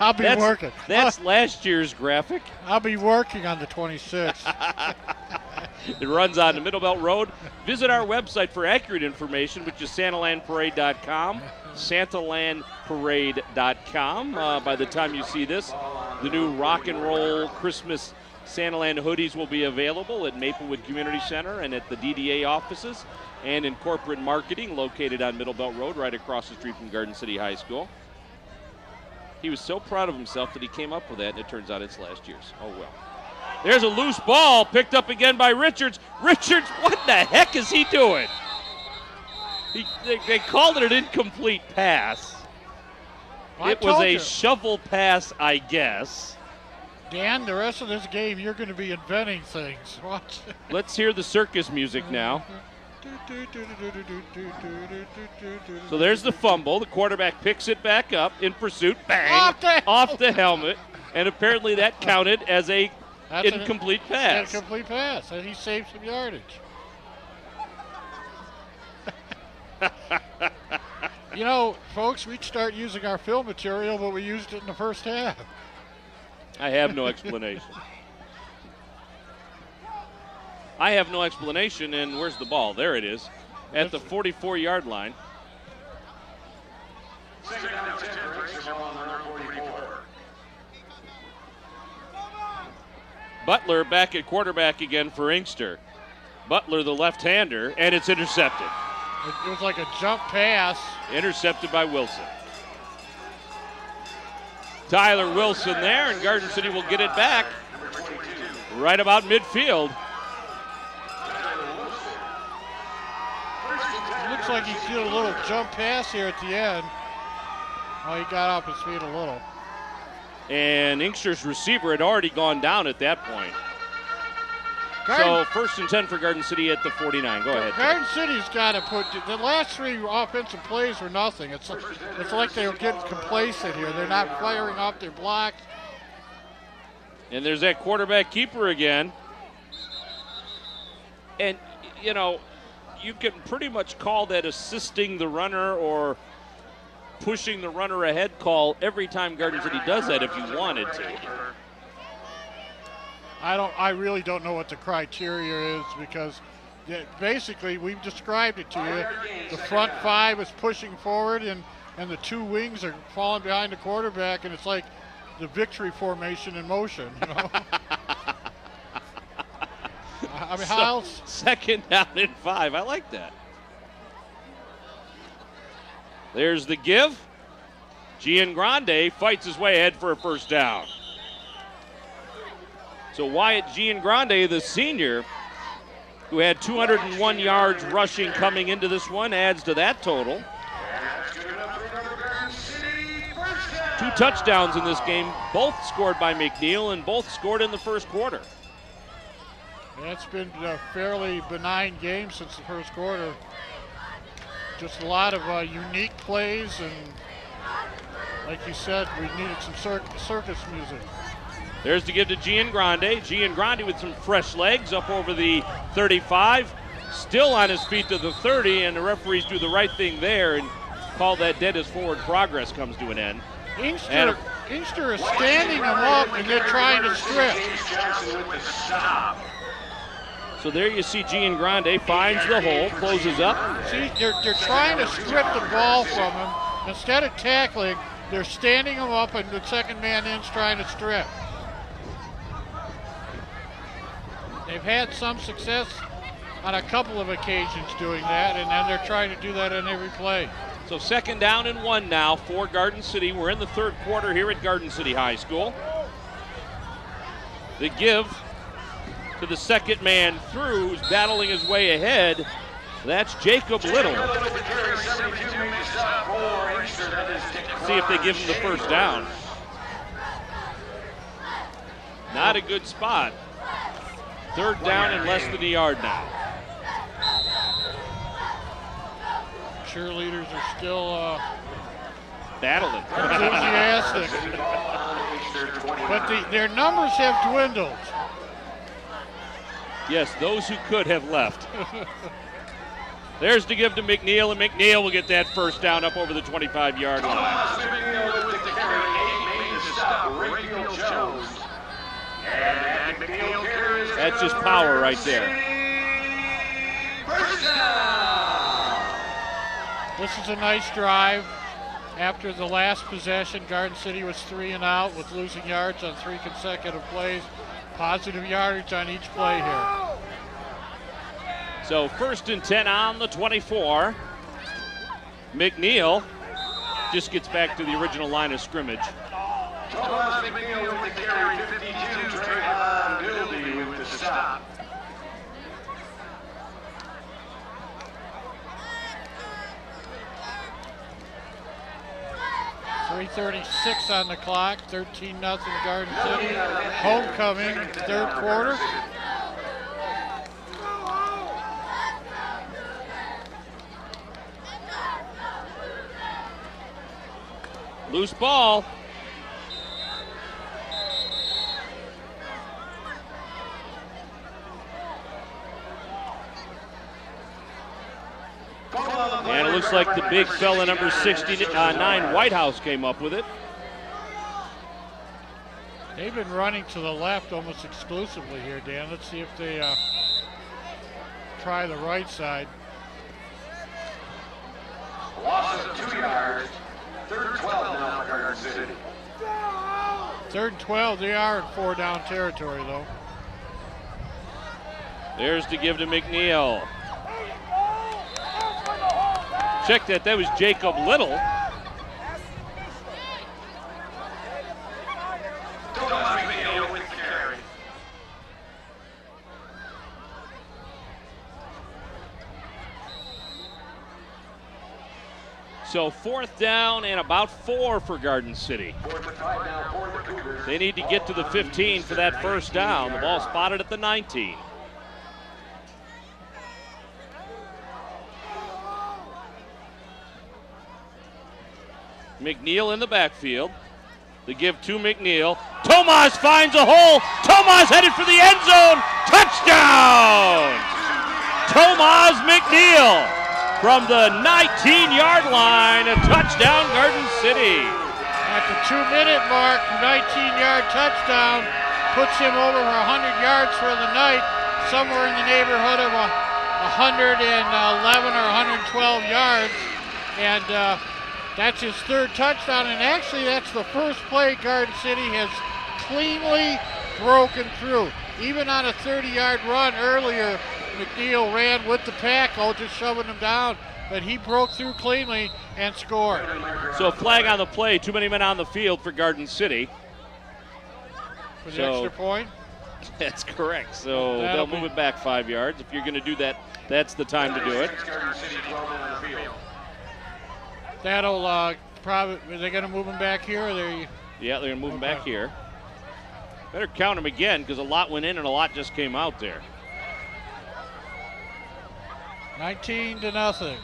I'll be working. That's last year's graphic. I'll be working on the 26th. It runs on the Middle Belt Road. Visit our website for accurate information, which is santalandparade.com, santalandparade.com. By the time you see this, the new rock and roll Christmas Santaland hoodies will be available at Maplewood Community Center and at the DDA offices and in corporate marketing located on Middle Belt Road right across the street from Garden City High School. He was so proud of himself that he came up with that, and it turns out it's last year's. Oh, well. There's a loose ball picked up again by Richards. Richards, what the heck is he doing? They called it an incomplete pass. It was a shovel pass, I guess. Dan, the rest of this game, you're going to be inventing things. Watch. Let's hear the circus music now. So there's the fumble. The quarterback picks it back up in pursuit. Bang! Off the helmet. And apparently that counted as a incomplete pass. Incomplete pass, and he saved some yardage. Folks, we'd start using our film material, but we used it in the first half. I have no explanation. I have no explanation, and where's the ball? There it is, at the 44-yard line. Butler back at quarterback again for Inkster. Butler, the left-hander, and it's intercepted. It was like a jump pass. Intercepted by Wilson. Tyler Wilson there, and Garden City will get it back right about midfield. It looks like he did a little jump pass here at the end. Oh, he got off his feet a little. And Inkster's receiver had already gone down at that point. So first and 10 for Garden City at the 49. Go ahead. Garden City's got to put the last 3 offensive plays were nothing. It's like they're getting complacent here. They're not firing off their blocks. And there's that quarterback keeper again. And, you can pretty much call that assisting the runner or pushing the runner ahead call every time Garden City does that if you wanted to. I really don't know what the criteria is because basically we've described it to you. The front 5 is pushing forward and the 2 wings are falling behind the quarterback, and it's like the victory formation in motion, you know. I mean, how else? Second down and 5. I like that. There's the give. Giangrande fights his way ahead for a first down. So Wyatt Giangrande, the senior, who had 201 yards rushing coming into this one, adds to that total. 2 touchdowns in this game, both scored by McNeel and both scored in the first quarter. It's been a fairly benign game since the first quarter. Just a lot of unique plays, and like you said, we needed some circus music. There's to give to Giangrande. Giangrande with some fresh legs up over the 35. Still on his feet to the 30, and the referees do the right thing there and call that dead as forward progress comes to an end. Inkster is standing them up, and they're trying to strip. So there you see Giangrande finds the hole, closes up. See, they're trying to strip the ball from him. Instead of tackling, they're standing him up, and the second man in's trying to strip. They've had some success on a couple of occasions doing that, and then they're trying to do that on every play. So second down and 1 now for Garden City. We're in the third quarter here at Garden City High School. The give to the second man through, who's battling his way ahead. That's Jacob Little. See if they give him the first down. Not a good spot. Third down and less than a yard now. Cheerleaders are still battling. Enthusiastic. But their numbers have dwindled. Yes, those who could have left. There's to give to McNeel, and McNeel will get that first down up over the 25-yard line. That's just power right there. This is a nice drive. After the last possession, Garden City was 3 and out with losing yards on 3 consecutive plays. Positive yardage on each play here. So first and 10 on the 24. McNeel just gets back to the original line of scrimmage. Thomas McNeel with the carry, 52, Trayvon Milby with the stop. .336 on the clock, 13-0 Garden City. Homecoming, third quarter. Loose ball. And it looks like the big fella, number 69, Whitehouse, came up with it. They've been running to the left almost exclusively here, Dan. Let's see if they try the right side. Loss of 2 yards. Third and 12 now for Garden City. Third and 12, they are in 4-down territory, though. There's to give to McNeel. Check that, that was Jacob Little. So fourth down and about 4 for Garden City. They need to get to the 15 for that first down. The ball spotted at the 19. McNeel in the backfield. The give to McNeel. Tomas finds a hole. Tomas headed for the end zone. Touchdown! Tomas McNeel from the 19-yard line. A touchdown, Garden City. At the 2-minute mark, 19-yard touchdown puts him over 100 yards for the night, somewhere in the neighborhood of 111 or 112 yards. And That's his third touchdown, and actually that's the first play Garden City has cleanly broken through. Even on a 30-yard run earlier, McNeel ran with the tackle, just shoving him down, but he broke through cleanly and scored. So a flag on the play, too many men on the field for Garden City. For the extra point? That's correct. So they'll move it back 5 yards. If you're going to do that, that's the time to do it. That'll probably, are they going to move him back here? Or yeah, they're going to move him back here. Better count him again because a lot went in and a lot just came out there. 19-0.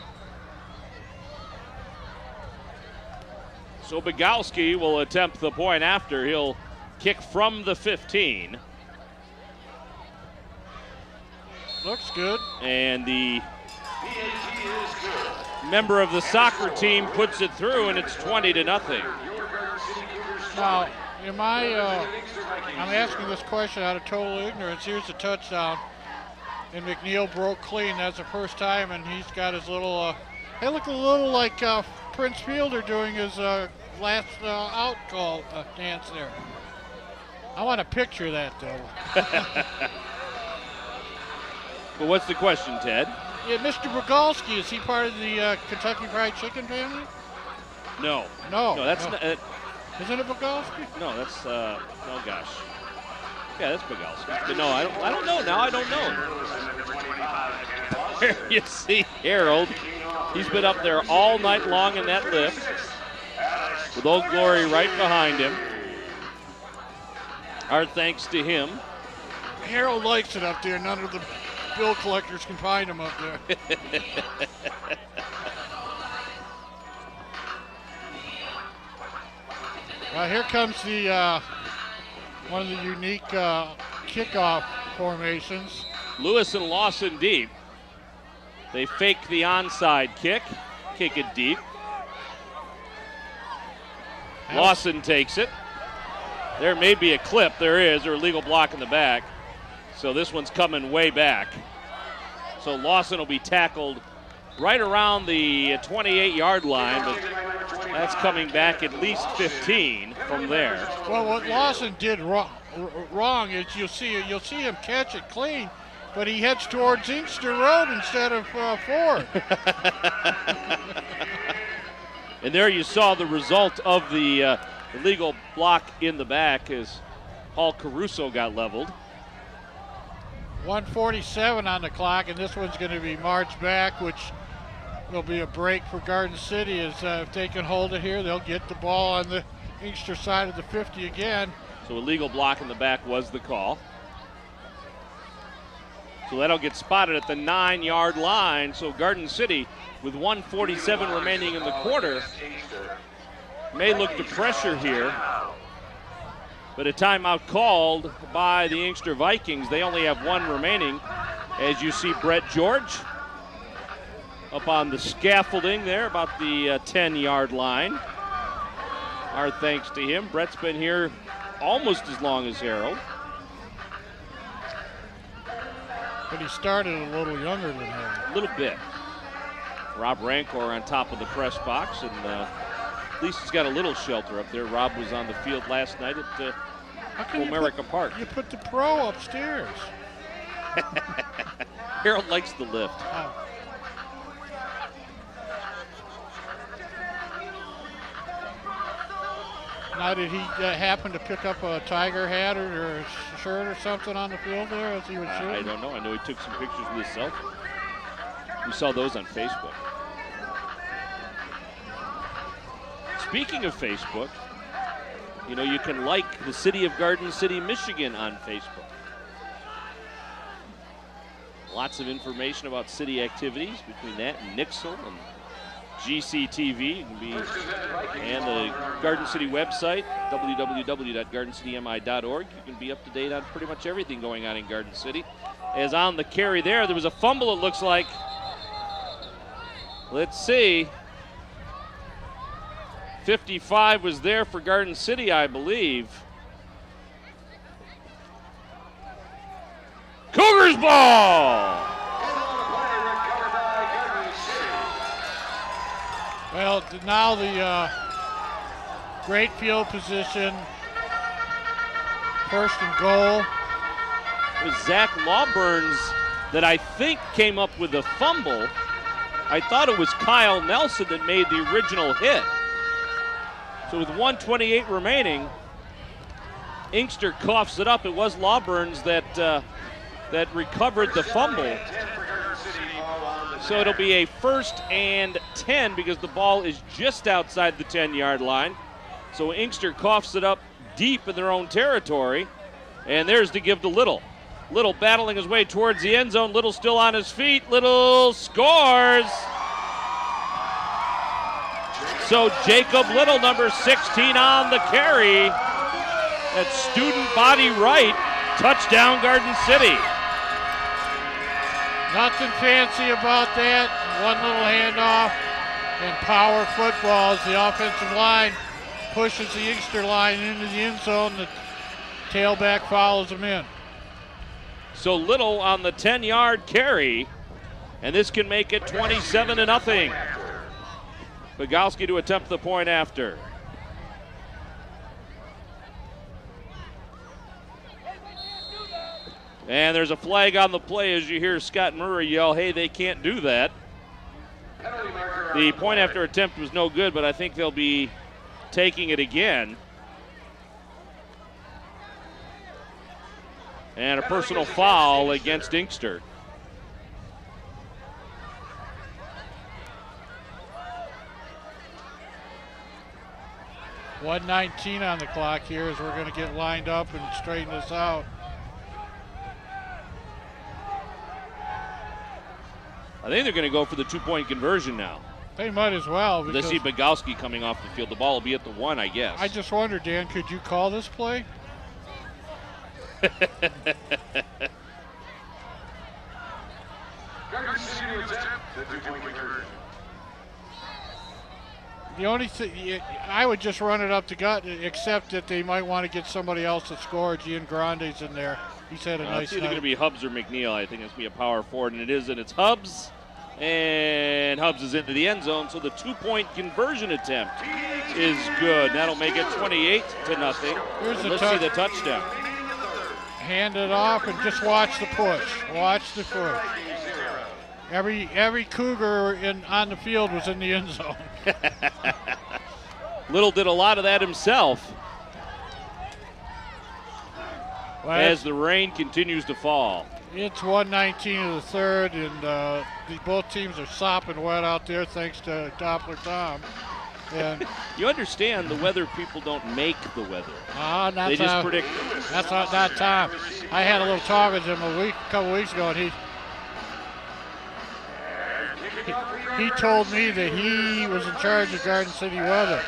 So Bogowski will attempt the point after. He'll kick from the 15. Looks good. And the member of the soccer team puts it through, and it's 20-0. Now, I'm asking this question out of total ignorance. Here's the touchdown, and McNeel broke clean. That's the first time, and he's got his little. They look a little like Prince Fielder doing his last out call dance there. I want to picture that though. But what's the question, Ted? Yeah, Mr. Bogowski, is he part of the Kentucky Fried Chicken family? No. No, that's no. not. Isn't it Bogowski? No, that's oh gosh. Yeah, that's Bogowski. But no, I don't know now. I don't know. Here you see Harold. He's been up there all night long in that lift with Old Glory right behind him. Our thanks to him. Harold likes it up there. None of the bill collectors can find him up there. Here comes the one of the unique kickoff formations. Lewis and Lawson deep. They fake the onside kick it deep. Lawson takes it. There may be a clip. There is, or a legal block in the back. So this one's coming way back. So Lawson will be tackled right around the 28-yard line, but that's coming back at least 15 from there. Well, what Lawson did wrong is you'll see him catch it clean, but he heads towards Inkster Road instead of Ford. And there you saw the result of the illegal block in the back as Paul Caruso got leveled. 1:47 on the clock, and this one's going to be marched back, which will be a break for Garden City. As if they can hold it here, they'll get the ball on the Inkster side of the 50 again. So illegal block in the back was the call. So that'll get spotted at the 9-yard line. So Garden City, with 1:47 remaining in the quarter, may look to pressure here. But a timeout called by the Inkster Vikings. They only have one remaining. As you see Brett George up on the scaffolding there about the 10-yard line. Our thanks to him. Brett's been here almost as long as Harold. But he started a little younger than him. A little bit. Rob Rancor on top of the press box, and at least he's got a little shelter up there. Rob was on the field last night at Comerica Park. You put the pro upstairs. Harold likes the lift. Oh. Now, did he happen to pick up a Tiger hat or a shirt or something on the field there as he was shooting? I don't know. I know he took some pictures with his cell phone. We saw those on Facebook. Speaking of Facebook, you know, you can like the City of Garden City, Michigan on Facebook. Lots of information about city activities between that and Nixle and GCTV. You can be, and the Garden City website, www.gardencitymi.org. You can be up to date on pretty much everything going on in Garden City. As on the carry there was a fumble, it looks like. Let's see. 55 was there for Garden City, I believe. Cougars ball! Well, now the great field position. First and goal. It was Zach Lawburns that I think came up with the fumble. I thought it was Kyle Nelson that made the original hit. So with 1:28 remaining, Inkster coughs it up. It was Lawburns that recovered the fumble. So it'll be a 1st and 10 because the ball is just outside the 10-yard line. So Inkster coughs it up deep in their own territory. And there's to give to Little. Little battling his way towards the end zone. Little still on his feet. Little scores. So Jacob Little, number 16 on the carry. That's student body right. Touchdown, Garden City. Nothing fancy about that. One little handoff and power football as the offensive line pushes the Inkster line into the end zone. The tailback follows him in. So Little on the 10-yard carry, and this can make it 27-0. Bogowski to attempt the point after. And there's a flag on the play as you hear Scott Murray yell, hey, they can't do that. The point after attempt was no good, but I think they'll be taking it again. And a personal foul against Inkster. .119 on the clock here as we're going to get lined up and straighten this out. I think they're going to go for the 2-point conversion now. They might as well. They see Bogowski coming off the field. The ball will be at the 1, I guess. I just wonder, Dan, could you call this play? The only thing, I would just run it up the gut, except that they might want to get somebody else to score. Gian Grande's in there. He's had a nice It's either night. going to be Hubbs or McNeel. I think it's going to be a power forward, and it is, and it's Hubbs. And Hubbs is into the end zone, so the 2-point conversion attempt is good. That'll make it 28-0. Let's see the touchdown. Hand it off and just watch the push. Watch the push. Every Cougar on the field was in the end zone. Little did a lot of that himself. Well, as the rain continues to fall. It's 1:19 of the third, and both teams are sopping wet out there thanks to Doppler Tom. And you understand the weather people don't make the weather. They just predict. That's not Tom. I had a little talk with him a couple weeks ago, and he told me that he was in charge of Garden City weather.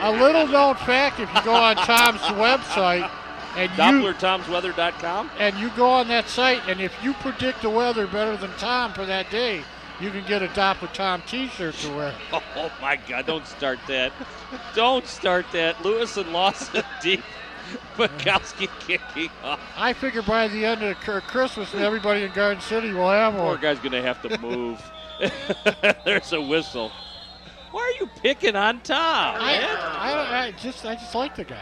A little known fact, if you go on Tom's website, and DopplerTomsWeather.com, and you go on that site, and if you predict the weather better than Tom for that day, you can get a Doppler Tom t-shirt to wear. Oh my God, don't start that. Don't start that. Lewis and Lawson deep. Bukowski kicking off. I figure by the end of Christmas, everybody in Garden City will have one. Poor guy's going to have to move. There's a whistle. Why are you picking on Tom, man? I just like the guy.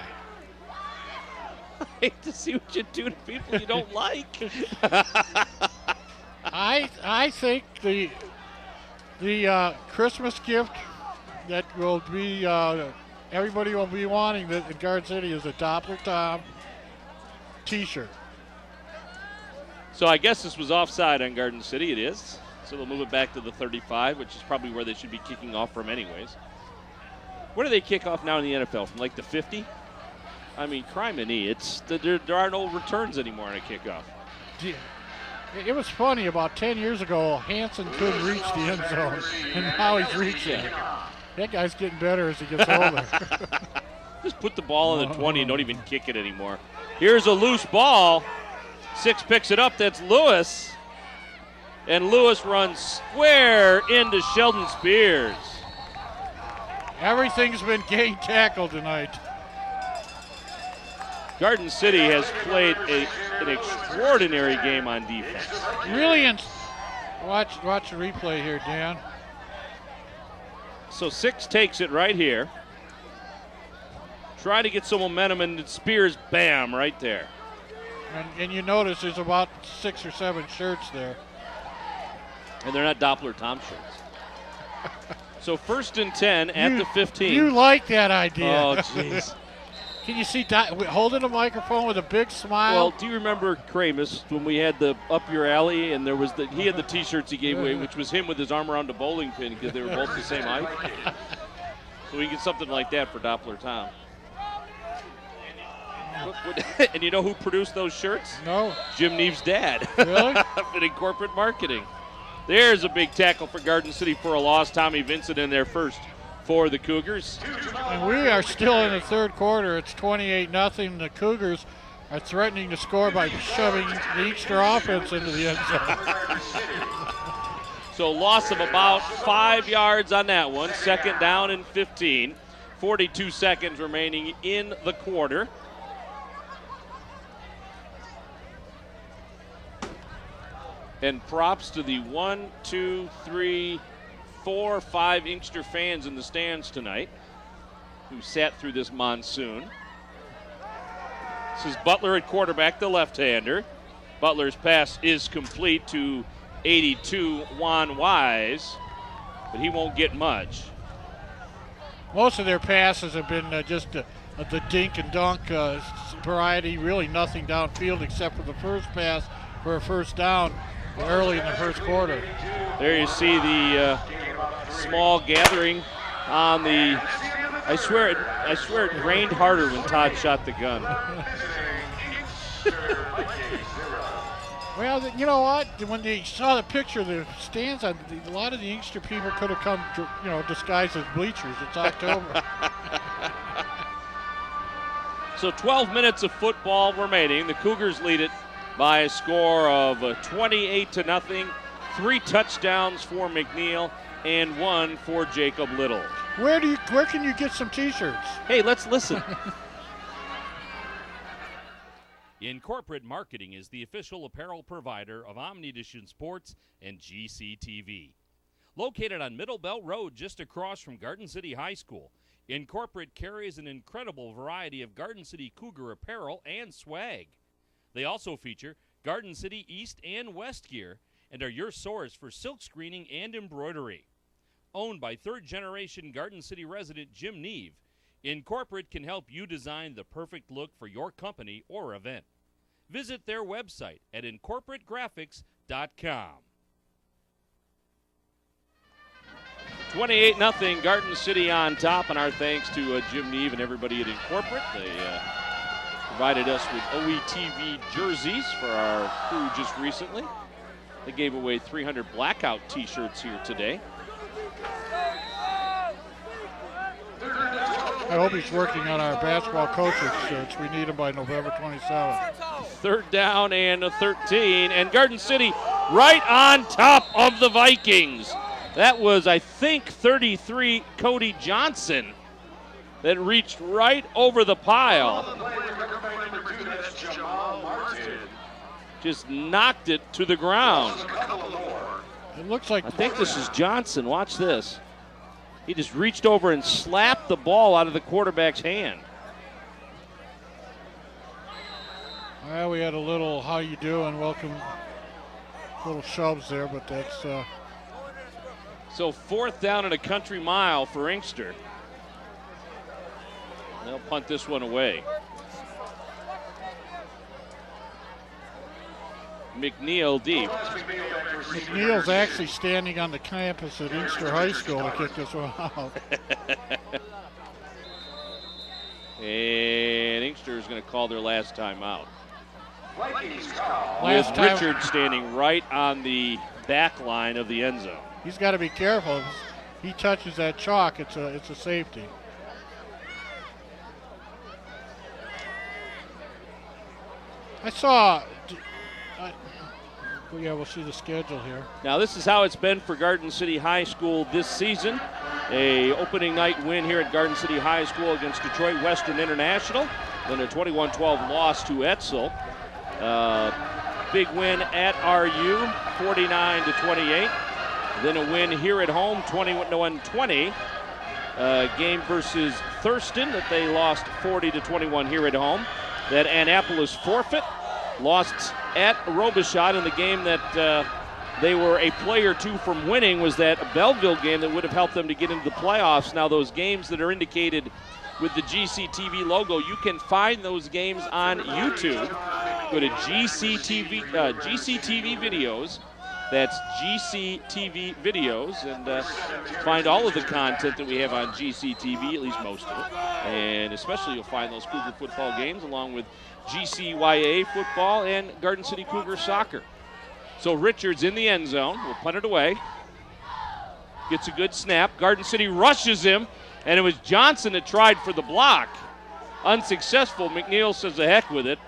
I hate to see what you do to people you don't like. I think the Christmas gift that will be everybody will be wanting in Garden City is a Doppler Tom t-shirt. So I guess this was offside on Garden City. It is. So they'll move it back to the 35, which is probably where they should be kicking off from anyways. Where do they kick off now in the NFL? From like the 50? I mean, criminy. There are no returns anymore on a kickoff. It was funny, about 10 years ago, Hansen couldn't reach the end zone, and now he's reaching it. That guy's getting better as he gets older. Just put the ball in the 20 and don't even kick it anymore. Here's a loose ball. Six picks it up. That's Lewis. And Lewis runs square into Sheldon Spears. Everything's been gang tackle tonight. Garden City has played an extraordinary game on defense. Really, watch the replay here, Dan. So Six takes it right here. Try to get some momentum, and Spears, bam, right there. And you notice there's about 6 or 7 shirts there. And they're not Doppler Tom shirts. So 1st and 10 at the 15. You like that idea. Oh, jeez. Can you see holding a microphone with a big smile? Well, do you remember Kramus when we had the Up Your Alley, and there was he had the T-shirts he gave away, which was him with his arm around a bowling pin because they were both the same height. So we can get something like that for Doppler Tom. And you know who produced those shirts? No. Jim Neve's dad. Really? In corporate marketing. There's a big tackle for Garden City for a loss. Tommy Vincent in there first for the Cougars. And we are still in the third quarter. It's 28-0. The Cougars are threatening to score by shoving the Inkster offense into the end zone. So loss of about 5 yards on that one. 2nd down and 15. 42 seconds remaining in the quarter. And props to the 1, 2, 3, 4, 5 Inkster fans in the stands tonight who sat through this monsoon. This is Butler at quarterback, the left-hander. Butler's pass is complete to 82, Juan Wise, but he won't get much. Most of their passes have been just the dink and dunk variety, really nothing downfield except for the first pass for a first down early in the first quarter. There you see the small gathering on the. I swear it rained harder when Todd shot the gun. Well, you know what? When they saw the picture of the stands, a lot of the Inkster people could have come, disguised as bleachers. It's October. So 12 minutes of football remaining. The Cougars lead it by a score of 28-0. 3 touchdowns for McNeel and 1 for Jacob Little. Where can you get some T-shirts? Hey, let's listen. Incorporate Marketing is the official apparel provider of Omnidition Sports and GCTV. Located on Middle Belt Road just across from Garden City High School, Incorporate carries an incredible variety of Garden City Cougar apparel and swag. They also feature Garden City East and West gear and are your source for silk screening and embroidery. Owned by third-generation Garden City resident Jim Neve, Incorporate can help you design the perfect look for your company or event. Visit their website at incorporategraphics.com. 28-0, Garden City on top, and our thanks to Jim Neve and everybody at Incorporate. They provided us with OETV jerseys for our crew just recently. They gave away 300 blackout T-shirts here today. I hope he's working on our basketball coaches shirts. We need them by November 27th. 3rd down and 13, and Garden City right on top of the Vikings. That was, I think, 33 Cody Johnson that reached right over the pile. Just knocked it to the ground. It looks like I think this is Johnson. Watch this. He just reached over and slapped the ball out of the quarterback's hand. Well, we had a little how you doing, welcome, little shoves there, but that's... So 4th down and a country mile for Inkster. They'll punt this one away. McNeel deep. McNeil's actually standing on the campus at Inkster High School to kick this one out. And Inkster is going to call their last time out. Last With time, Richard standing right on the back line of the end zone. he's got to be careful. If he touches that chalk, it's a safety. I saw... yeah, we'll see the schedule here. Now this is how it's been for Garden City High School this season. A opening night win here at Garden City High School against Detroit Western International. Then a 21-12 loss to Etzel. Big win at RU, 49-28. Then a win here at home, 21-20 game versus Thurston that they lost 40-21 here at home. That Annapolis forfeit, lost at Robichaud in the game that they were a play or two from winning, was that Belleville game that would have helped them to get into the playoffs. Now those games that are indicated with the GCTV logo, you can find those games on YouTube. Go to GCTV videos. That's GCTV videos, and find all of the content that we have on GCTV, at least most of it. And especially you'll find those Cougar football games along with GCYA football and Garden City Cougar soccer. So Richards in the end zone, will punt it away. Gets a good snap. Garden City rushes him, and it was Johnson that tried for the block. Unsuccessful. McNeel says the heck with it.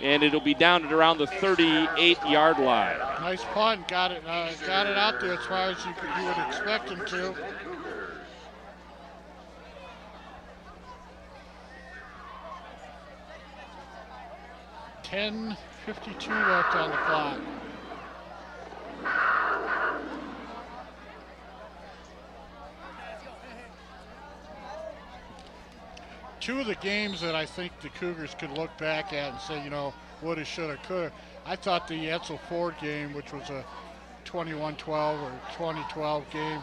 And it'll be down at around the 38-yard line. Nice punt. Got it out there as far as you would expect him to. .52 left on the clock. Two of the games that I think the Cougars could look back at and say, woulda, shoulda, coulda. I thought the Edsel Ford game, which was a 21-12 or 2012 game,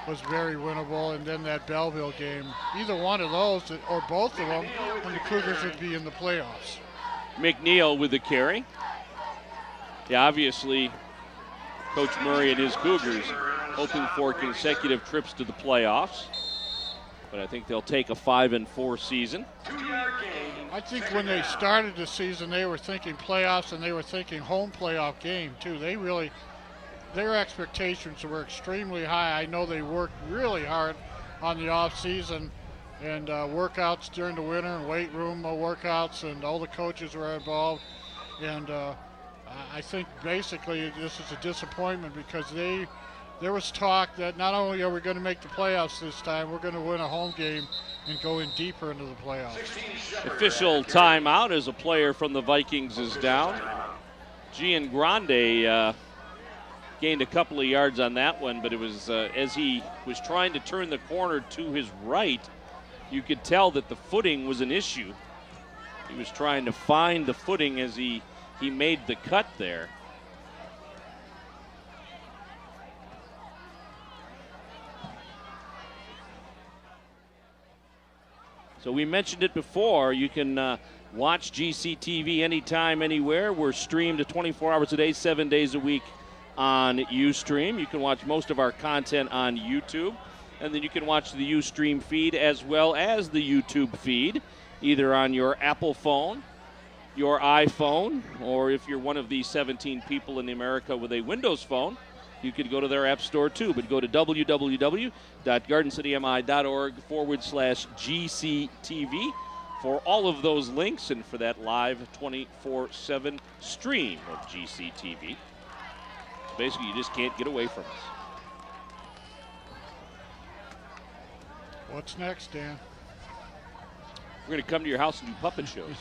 was very winnable. And then that Belleville game, either one of those or both of them, and the Cougars would be in the playoffs. McNeel with the carry. Yeah, obviously, Coach Murray and his Cougars hoping for consecutive trips to the playoffs. But I think they'll take a 5-4 season. I think when they started the season, they were thinking playoffs and they were thinking home playoff game too. Their expectations were extremely high. I know they worked really hard on the off season and workouts during the winter and weight room workouts, and all the coaches were involved. And I think basically this is a disappointment because there was talk that not only are we going to make the playoffs this time, we're going to win a home game and go in deeper into the playoffs. Official timeout as a player from the Vikings is down. Gian Grande gained a couple of yards on that one, but it was as he was trying to turn the corner to his right, you could tell that the footing was an issue. He was trying to find the footing as he made the cut there. So we mentioned it before. You can watch GCTV anytime, anywhere. We're streamed 24 hours a day, 7 days a week on Ustream. You can watch most of our content on YouTube. And then you can watch the Ustream feed as well as the YouTube feed, either on your Apple phone, your iPhone, or if you're one of the 17 people in America with a Windows phone, you could go to their app store too. But go to www.gardencitymi.org/GCTV for all of those links and for that live 24/7 stream of GCTV. So basically, you just can't get away from us. What's next, Dan? We're going to come to your house and do puppet shows.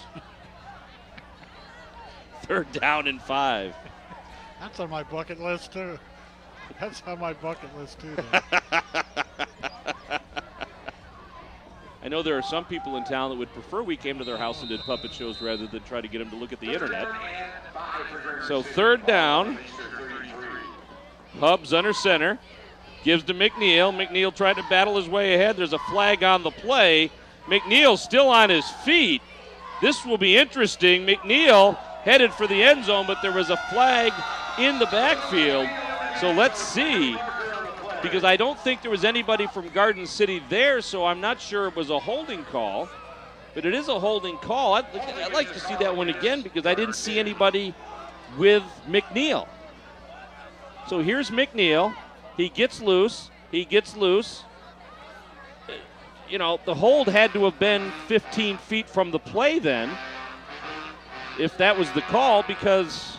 3rd down and 5. That's on my bucket list, too. That's on my bucket list, too. I know there are some people in town that would prefer we came to their house and did puppet shows rather than try to get them to look at the internet. So 3rd down. Hubbs under center. Gives to McNeel. McNeel tried to battle his way ahead. There's a flag on the play. McNeil still on his feet. This will be interesting. McNeel headed for the end zone, but there was a flag in the backfield. So let's see, because I don't think there was anybody from Garden City there, so I'm not sure it was a holding call. But it is a holding call. I'd like to see that one again because I didn't see anybody with McNeel. So here's McNeel. He gets loose. You know, the hold had to have been 15 feet from the play then, if that was the call, because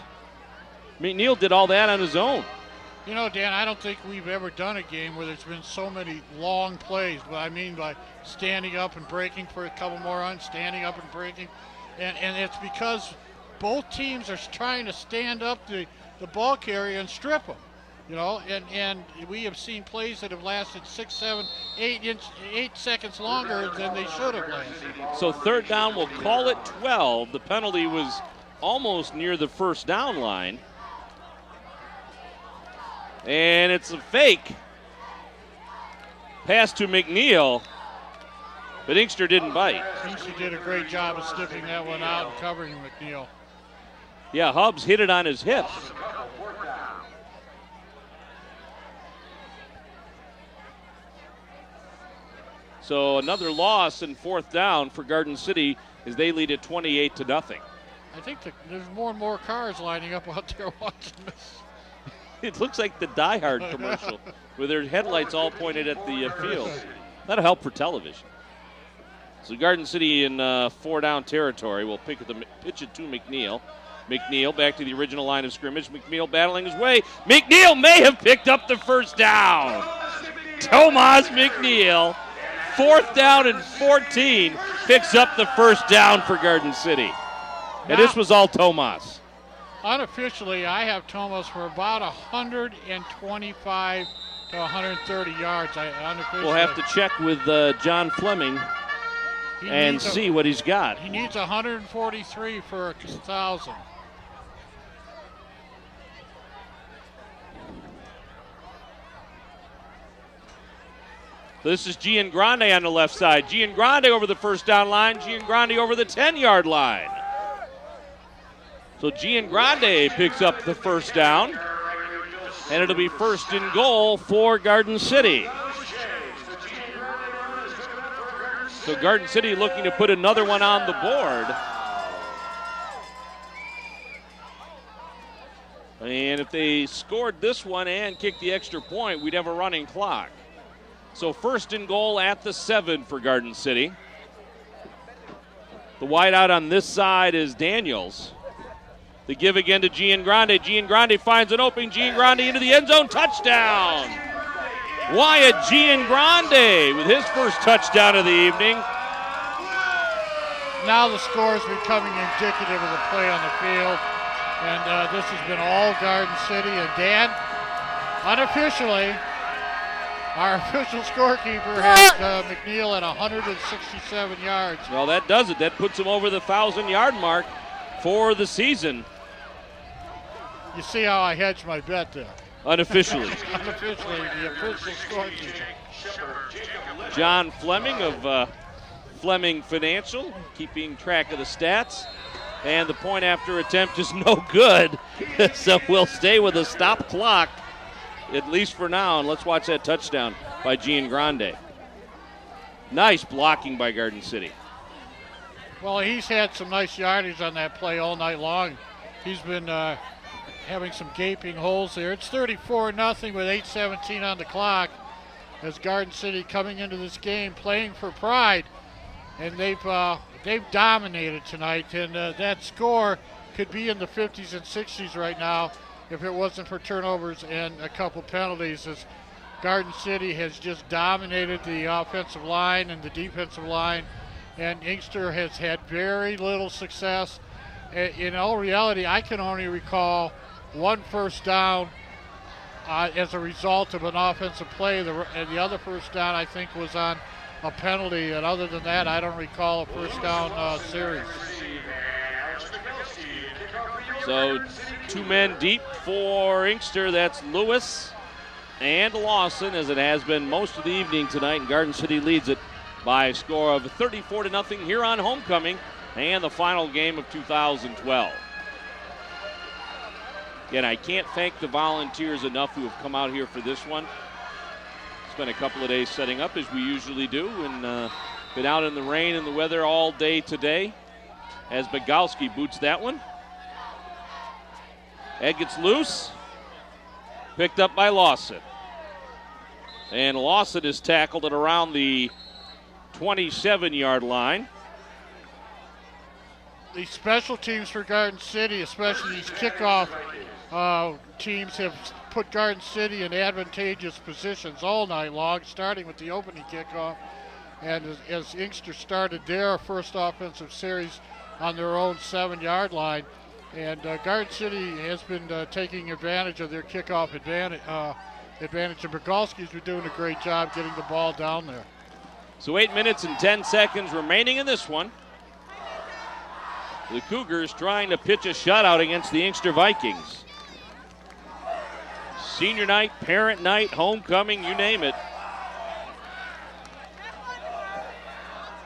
McNeel did all that on his own. You know, Dan, I don't think we've ever done a game where there's been so many long plays. What I mean by standing up and breaking for a couple more runs, standing up and breaking. And it's because both teams are trying to stand up the ball carrier and strip him. You know, and we have seen plays that have lasted 6, 7, 8 seconds longer than they should have lasted. So third down, we'll call it 12. The penalty was almost near the first down line. And it's a fake. Pass to McNeel, but Inkster didn't bite. Inkster did a great job of sniffing that one out and covering McNeel. Yeah, Hubbs hit it on his hip. So another loss in fourth down for Garden City as they lead it 28-0. I think there's more and more cars lining up out there watching this. It looks like the Die Hard commercial with their headlights all pointed at the field. That'll help for television. So Garden City in 4-down territory will pitch it to McNeel. McNeel back to the original line of scrimmage. McNeel battling his way. McNeel may have picked up the first down. Tomas McNeel, 4th down and 14, picks up the first down for Garden City. And this was all Tomas. Unofficially, I have Tomas for about 125 to 130 yards. We'll have to check with John Fleming and see what he's got. He needs 143 for 1,000. This is Giangrande on the left side. Giangrande over the first down line. Giangrande over the 10-yard line. So Giangrande picks up the first down, and it'll be first and goal for Garden City. So Garden City looking to put another one on the board. And if they scored this one and kicked the extra point, we'd have a running clock. So first and goal at the 7 for Garden City. The wideout on this side is Daniels. The give again to Giangrande. Giangrande finds an opening. Giangrande into the end zone. Touchdown! Wyatt Giangrande with his first touchdown of the evening. Now the score is becoming indicative of the play on the field. And this has been all Garden City. And Dan, unofficially, our official scorekeeper has McNeel at 167 yards. Well, that does it. That puts him over the 1,000-yard mark for the season. You see how I hedged my bet there. Unofficially. Unofficially, the official scorekeeper. John Fleming of Fleming Financial, keeping track of the stats. And the point after attempt is no good. So we'll stay with a stop clock, at least for now. And let's watch that touchdown by Giangrande. Nice blocking by Garden City. Well, he's had some nice yardage on that play all night long. He's been having some gaping holes there. It's 34-0 with 8:17 on the clock as Garden City coming into this game playing for pride. And they've dominated tonight. And that score could be in the 50s and 60s right now if it wasn't for turnovers and a couple penalties, as Garden City has just dominated the offensive line and the defensive line. And Inkster has had very little success. In all reality, I can only recall one first down as a result of an offensive play. The other first down, I think, was on a penalty. And other than that, I don't recall a first down series. So 2 men deep for Inkster. That's Lewis and Lawson, as it has been most of the evening tonight. And Garden City leads it by a score of 34-0 here on homecoming and the final game of 2012. Again, I can't thank the volunteers enough who have come out here for this one. Spent a couple of days setting up, as we usually do, and been out in the rain and the weather all day today as Bogowski boots that one. Ed gets loose, picked up by Lawson. And Lawson is tackled at around the 27-yard line. The special teams for Garden City, especially these kickoff teams, have put Garden City in advantageous positions all night long, starting with the opening kickoff. And as Inkster started their first offensive series on their own 7-yard line, And Garden City has been taking advantage of their kickoff advantage. And Bogolski's been doing a great job getting the ball down there. So 8 minutes and 10 seconds remaining in this one. The Cougars trying to pitch a shutout against the Inkster Vikings. Senior night, parent night, homecoming, you name it.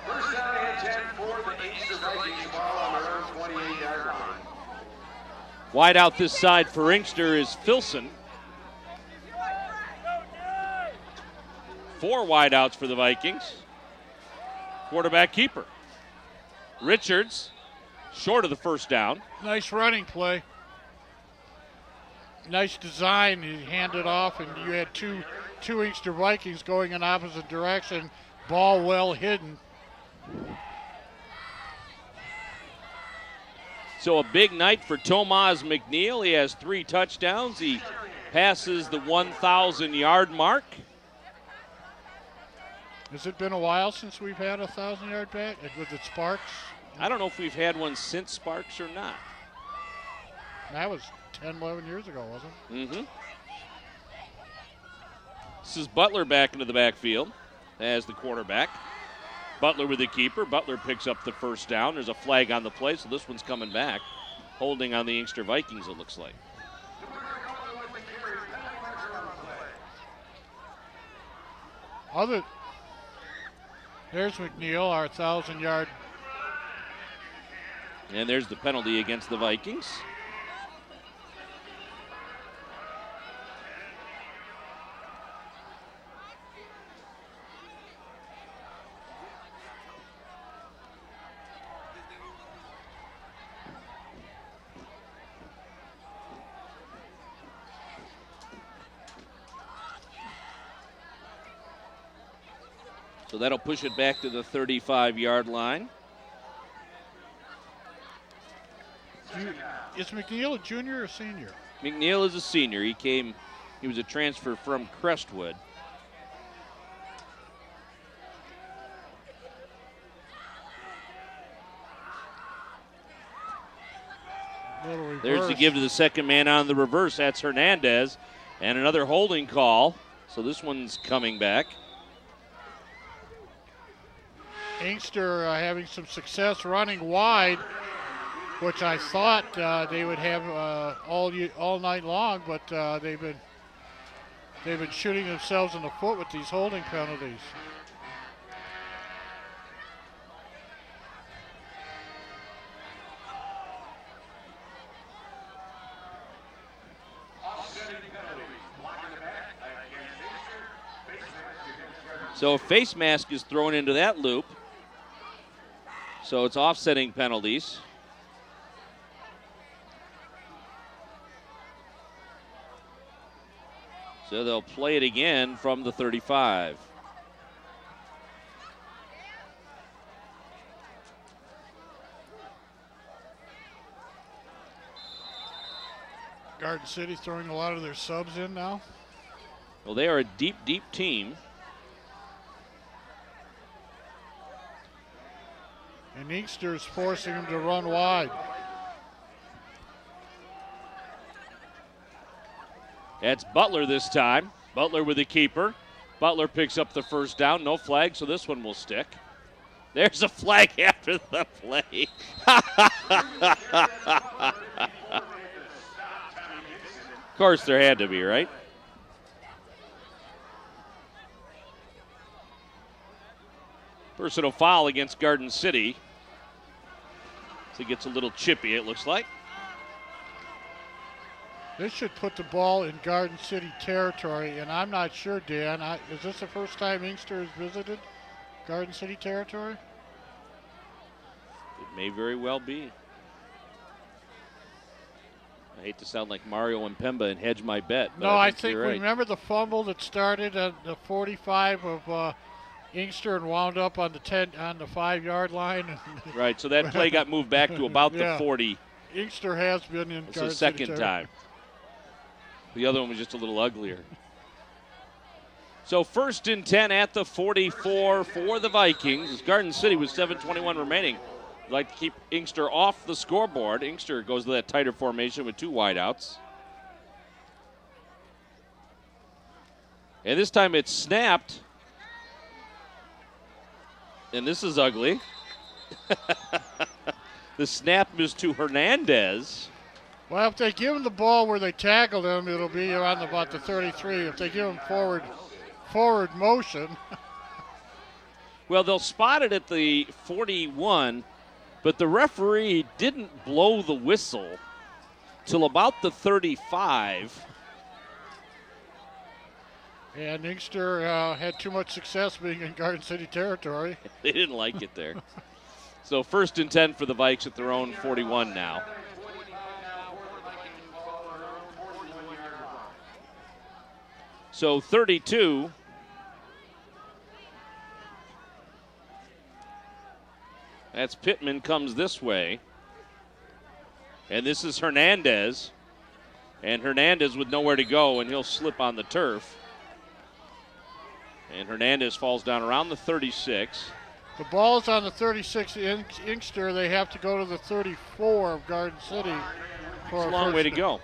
First down and 10 for the Inkster Vikings, ball on their own 28-yard line. Wide out this side for Inkster is Filson. 4 wideouts for the Vikings. Quarterback keeper. Richards, short of the first down. Nice running play. Nice design. He handed off, and you had two Inkster Vikings going in opposite direction. Ball well hidden. So a big night for Tomas McNeel. He has 3 touchdowns. He passes the 1,000-yard mark. Has it been a while since we've had a 1,000-yard back? Was it Sparks? I don't know if we've had one since Sparks or not. That was 10, 11 years ago, wasn't it? Mm-hmm. This is Butler back into the backfield as the quarterback. Butler with the keeper. Butler picks up the first down. There's a flag on the play, so this one's coming back. Holding on the Inkster Vikings, it looks like. There's McNeel, our 1,000-yard. And there's the penalty against the Vikings. So that'll push it back to the 35-yard line. Is McNeel a junior or senior? McNeel is a senior. He was a transfer from Crestwood. There's the give to the second man on the reverse. That's Hernandez. And another holding call. So this one's coming back. Inkster having some success running wide, which I thought they would have all night long, but they've been shooting themselves in the foot with these holding penalties. So a face mask is thrown into that loop. So it's offsetting penalties. So they'll play it again from the 35. Garden City throwing a lot of their subs in now. Well, they are a deep, deep team. And Inkster's forcing them to run wide. That's Butler this time. Butler with the keeper. Butler picks up the first down. No flag, so this one will stick. There's a flag after the play. Of course, there had to be, right? Personal foul against Garden City. So it gets a little chippy, it looks like. This should put the ball in Garden City territory, and I'm not sure, Dan. Is this the first time Inkster has visited Garden City territory? It may very well be. I hate to sound like Mario and Pemba and hedge my bet. But No, I think you're right. remember the fumble that started at the 45 of Inkster and wound up on the 5-yard line. Right, so that play got moved back to about Yeah. the 40. Inkster has been in It's Garden the City second territory. time. The other one was just a little uglier. So 1st and 10 at the 44 for the Vikings. Garden City with 7:21 remaining like to keep Inkster off the scoreboard. Inkster goes to that tighter formation with 2 wideouts. And this time it's snapped. And this is ugly. The snap is to Hernandez. Well, if they give him the ball where they tackled him, it'll be around about the 33. If they give him forward motion. Well, they'll spot it at the 41, but the referee didn't blow the whistle till about the 35. And Inkster had too much success being in Garden City territory. They didn't like it there. So 1st and 10 for the Vikes at their own 41 now. So 32. That's Pittman comes this way. And this is Hernandez. And Hernandez with nowhere to go, and he'll slip on the turf. And Hernandez falls down around the 36. The ball's on the 36 Inkster. They have to go to the 34 of Garden City. For It's a long way to go.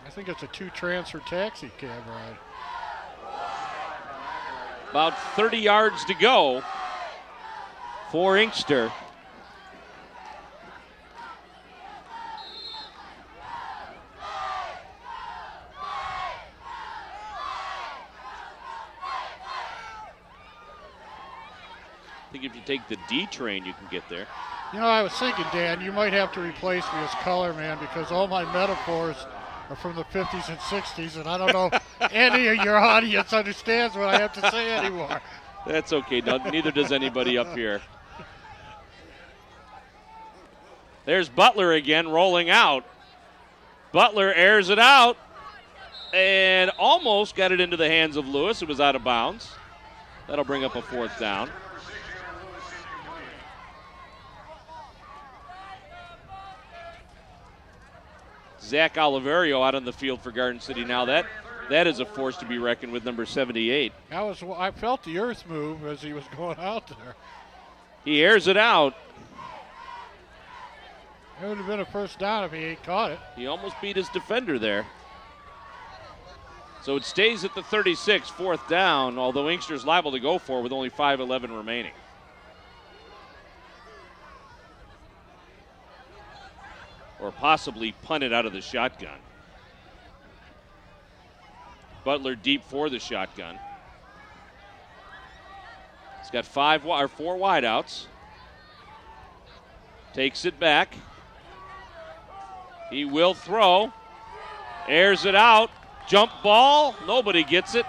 I think it's a 2-transfer taxi cab ride. About 30 yards to go for Inkster. I think if you take the D train, you can get there. You know, I was thinking, Dan, you might have to replace me as color man because all my metaphors are from the 50s and 60s, and I don't know any of your audience understands what I have to say anymore. That's okay, Doug. Neither does anybody up here. There's Butler again rolling out. Butler airs it out and almost got it into the hands of Lewis. It was out of bounds. That'll bring up a 4th down. Zach Oliverio out on the field for Garden City now. That is a force to be reckoned with, number 78. I felt the earth move as he was going out there. He airs it out. It would have been a 1st down if he ain't caught it. He almost beat his defender there. So it stays at the 36, 4th down, although Inkster's liable to go for with only 5:11 remaining. Or possibly punt it out of the shotgun. Butler deep for the shotgun. He's got 4 wideouts. Takes it back. He will throw. Airs it out. Jump ball. Nobody gets it.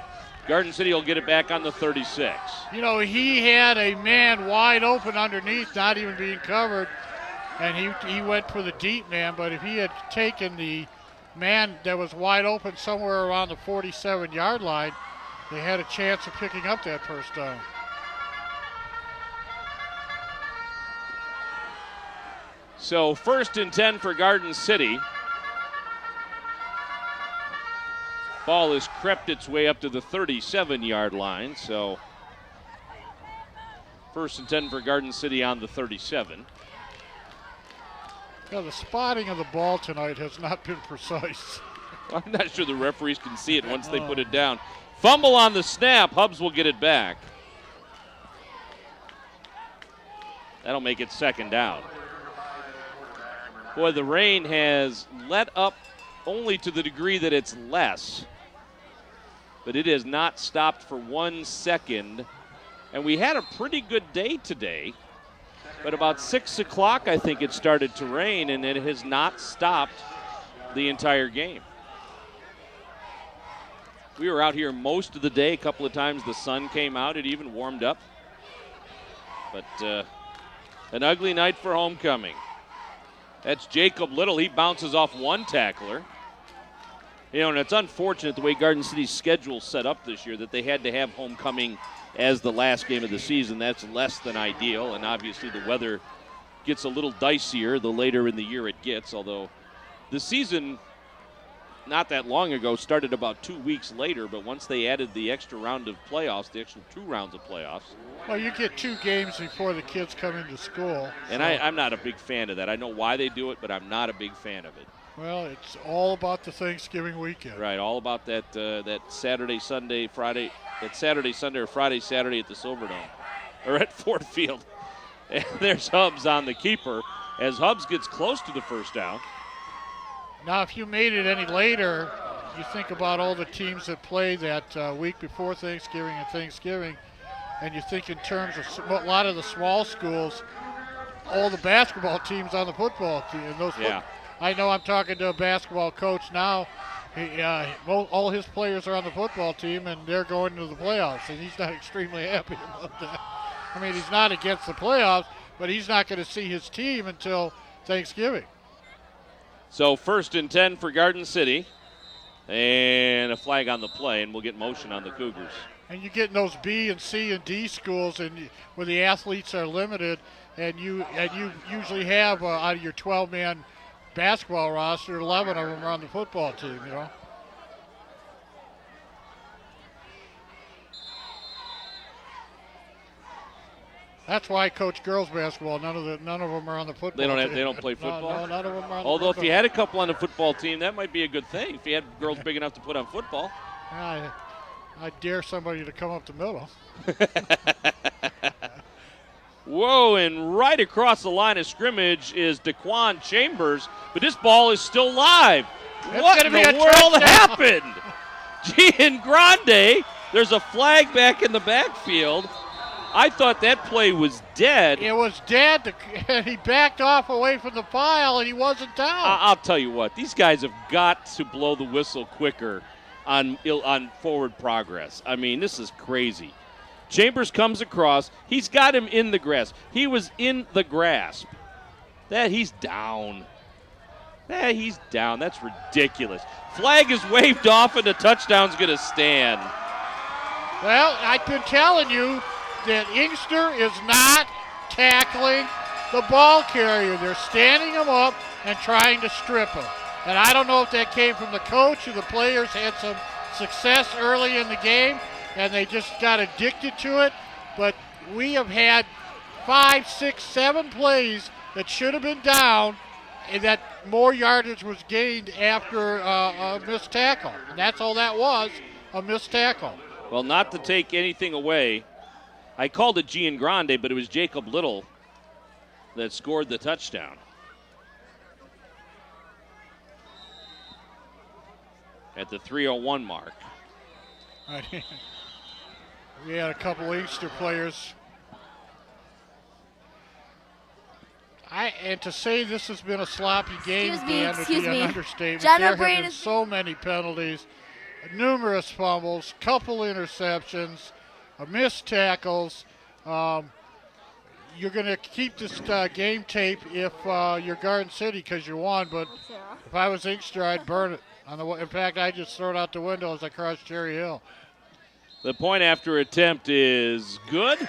Garden City will get it back on the 36. You know, he had a man wide open underneath, not even being covered. And he went for the deep man, but if he had taken the man that was wide open somewhere around the 47-yard line, they had a chance of picking up that 1st down. So 1st and 10 for Garden City. Ball has crept its way up to the 37-yard line, so 1st and 10 for Garden City on the 37. Yeah, the spotting of the ball tonight has not been precise. I'm not sure the referees can see it once they put it down. Fumble on the snap. Hubbs will get it back. That'll make it 2nd down. Boy, the rain has let up only to the degree that it's less. But it has not stopped for 1 second. And we had a pretty good day today. But about 6 o'clock, I think it started to rain, and it has not stopped the entire game. We were out here most of the day. A couple of times the sun came out. It even warmed up. But an ugly night for homecoming. That's Jacob Little. He bounces off 1 tackler. You know, and it's unfortunate the way Garden City's schedule set up this year that they had to have homecoming as the last game of the season. That's less than ideal, and obviously the weather gets a little dicier the later in the year it gets, although the season not that long ago, started about 2 weeks later, but once they added the extra round of playoffs, the extra 2 rounds of playoffs. Well, you get 2 games before the kids come into school. And I'm not a big fan of that. I know why they do it, but I'm not a big fan of it. Well, it's all about the Thanksgiving weekend. Right, all about that Saturday, Sunday, Friday, that Saturday, Sunday, or Friday, Saturday at the Silverdome, or at Ford Field. And there's Hubbs on the keeper as Hubbs gets close to the first down. Now, if you made it any later, you think about all the teams that play that week before Thanksgiving and Thanksgiving, and you think in terms of a lot of the small schools, all the basketball teams on the football team. And those I know I'm talking to a basketball coach now. All his players are on the football team, and they're going to the playoffs, and he's not extremely happy about that. I mean, he's not against the playoffs, but he's not going to see his team until Thanksgiving. So 1st and 10 for Garden City, and a flag on the play, and we'll get motion on the Cougars. And you get in those B and C and D schools, and where the athletes are limited, and you usually have out of your 12-man basketball roster, 11 of them are on the football team. You know. That's why I coach girls basketball. None of them are on the football team. They don't play football? No, none of them are on Although the if you had a couple on the football team, that might be a good thing. If you had girls big enough to put on football. I dare somebody to come up the middle. Whoa, and right across the line of scrimmage is Daquan Chambers, but this ball is still live. What in the world happened? Gian Grande, there's a flag back in the backfield. I thought that play was dead. It was dead. He backed off away from the pile, and he wasn't down. I'll tell you what, these guys have got to blow the whistle quicker on forward progress. I mean, this is crazy. Chambers comes across. He's got him in the grasp. He was in the grasp. He's down. He's down. That's ridiculous. Flag is waved off, and the touchdown's going to stand. Well, I've been telling you that Inkster is not tackling the ball carrier. They're standing him up and trying to strip him. And I don't know if that came from the coach or the players had some success early in the game and they just got addicted to it. But we have had 5, 6, 7 plays that should have been down and that more yardage was gained after a missed tackle. And that's all that was, a missed tackle. Well, not to take anything away, I called it Gian Grande, but it was Jacob Little that scored the touchdown. At the 3:01 mark. We had a couple Inkster players. And to say this has been a sloppy game, Dan, would be an understatement. There have been so many penalties, numerous fumbles, couple interceptions, missed tackles. You're going to keep this game tape if you're Garden City because you won, but if I was Inkster, I'd burn it. In fact, I'd just throw it out the window as I cross Cherry Hill. The point after attempt is good,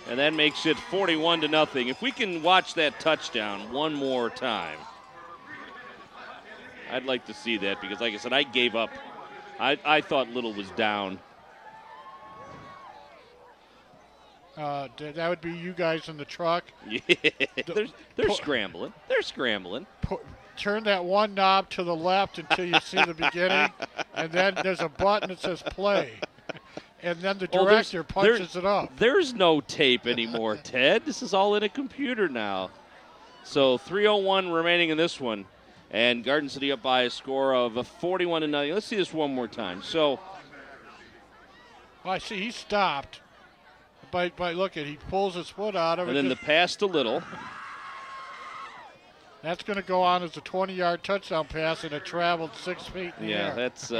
and that makes it 41-0. If we can watch that touchdown one more time, I'd like to see that because, like I said, I gave up. I thought Little was down. That would be you guys in the truck. Yeah, they're scrambling. They're scrambling. Turn that one knob to the left until you see the beginning, and then there's a button that says play. And then the director punches it up. There's no tape anymore, Ted. This is all in a computer now. So 3:01 remaining in this one, and Garden City up by a score of 41-0. Let's see this one more time. So, I see he stopped. By look at, he pulls his foot out of it. And then the pass to Little. That's going to go on as a 20-yard touchdown pass, and it traveled 6 feet in the air. Yeah, that's.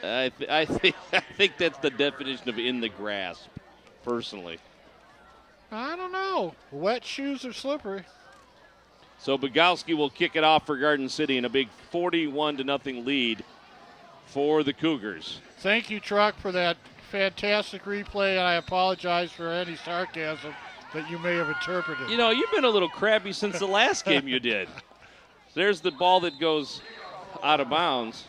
I think that's the definition of in the grasp, personally. I don't know. Wet shoes are slippery. So Bogowski will kick it off for Garden City in a big 41-0 lead for the Cougars. Thank you, Truck, for that fantastic replay, and I apologize for any sarcasm that you may have interpreted. You know, you've been a little crabby since the last game you did. There's the ball that goes out of bounds.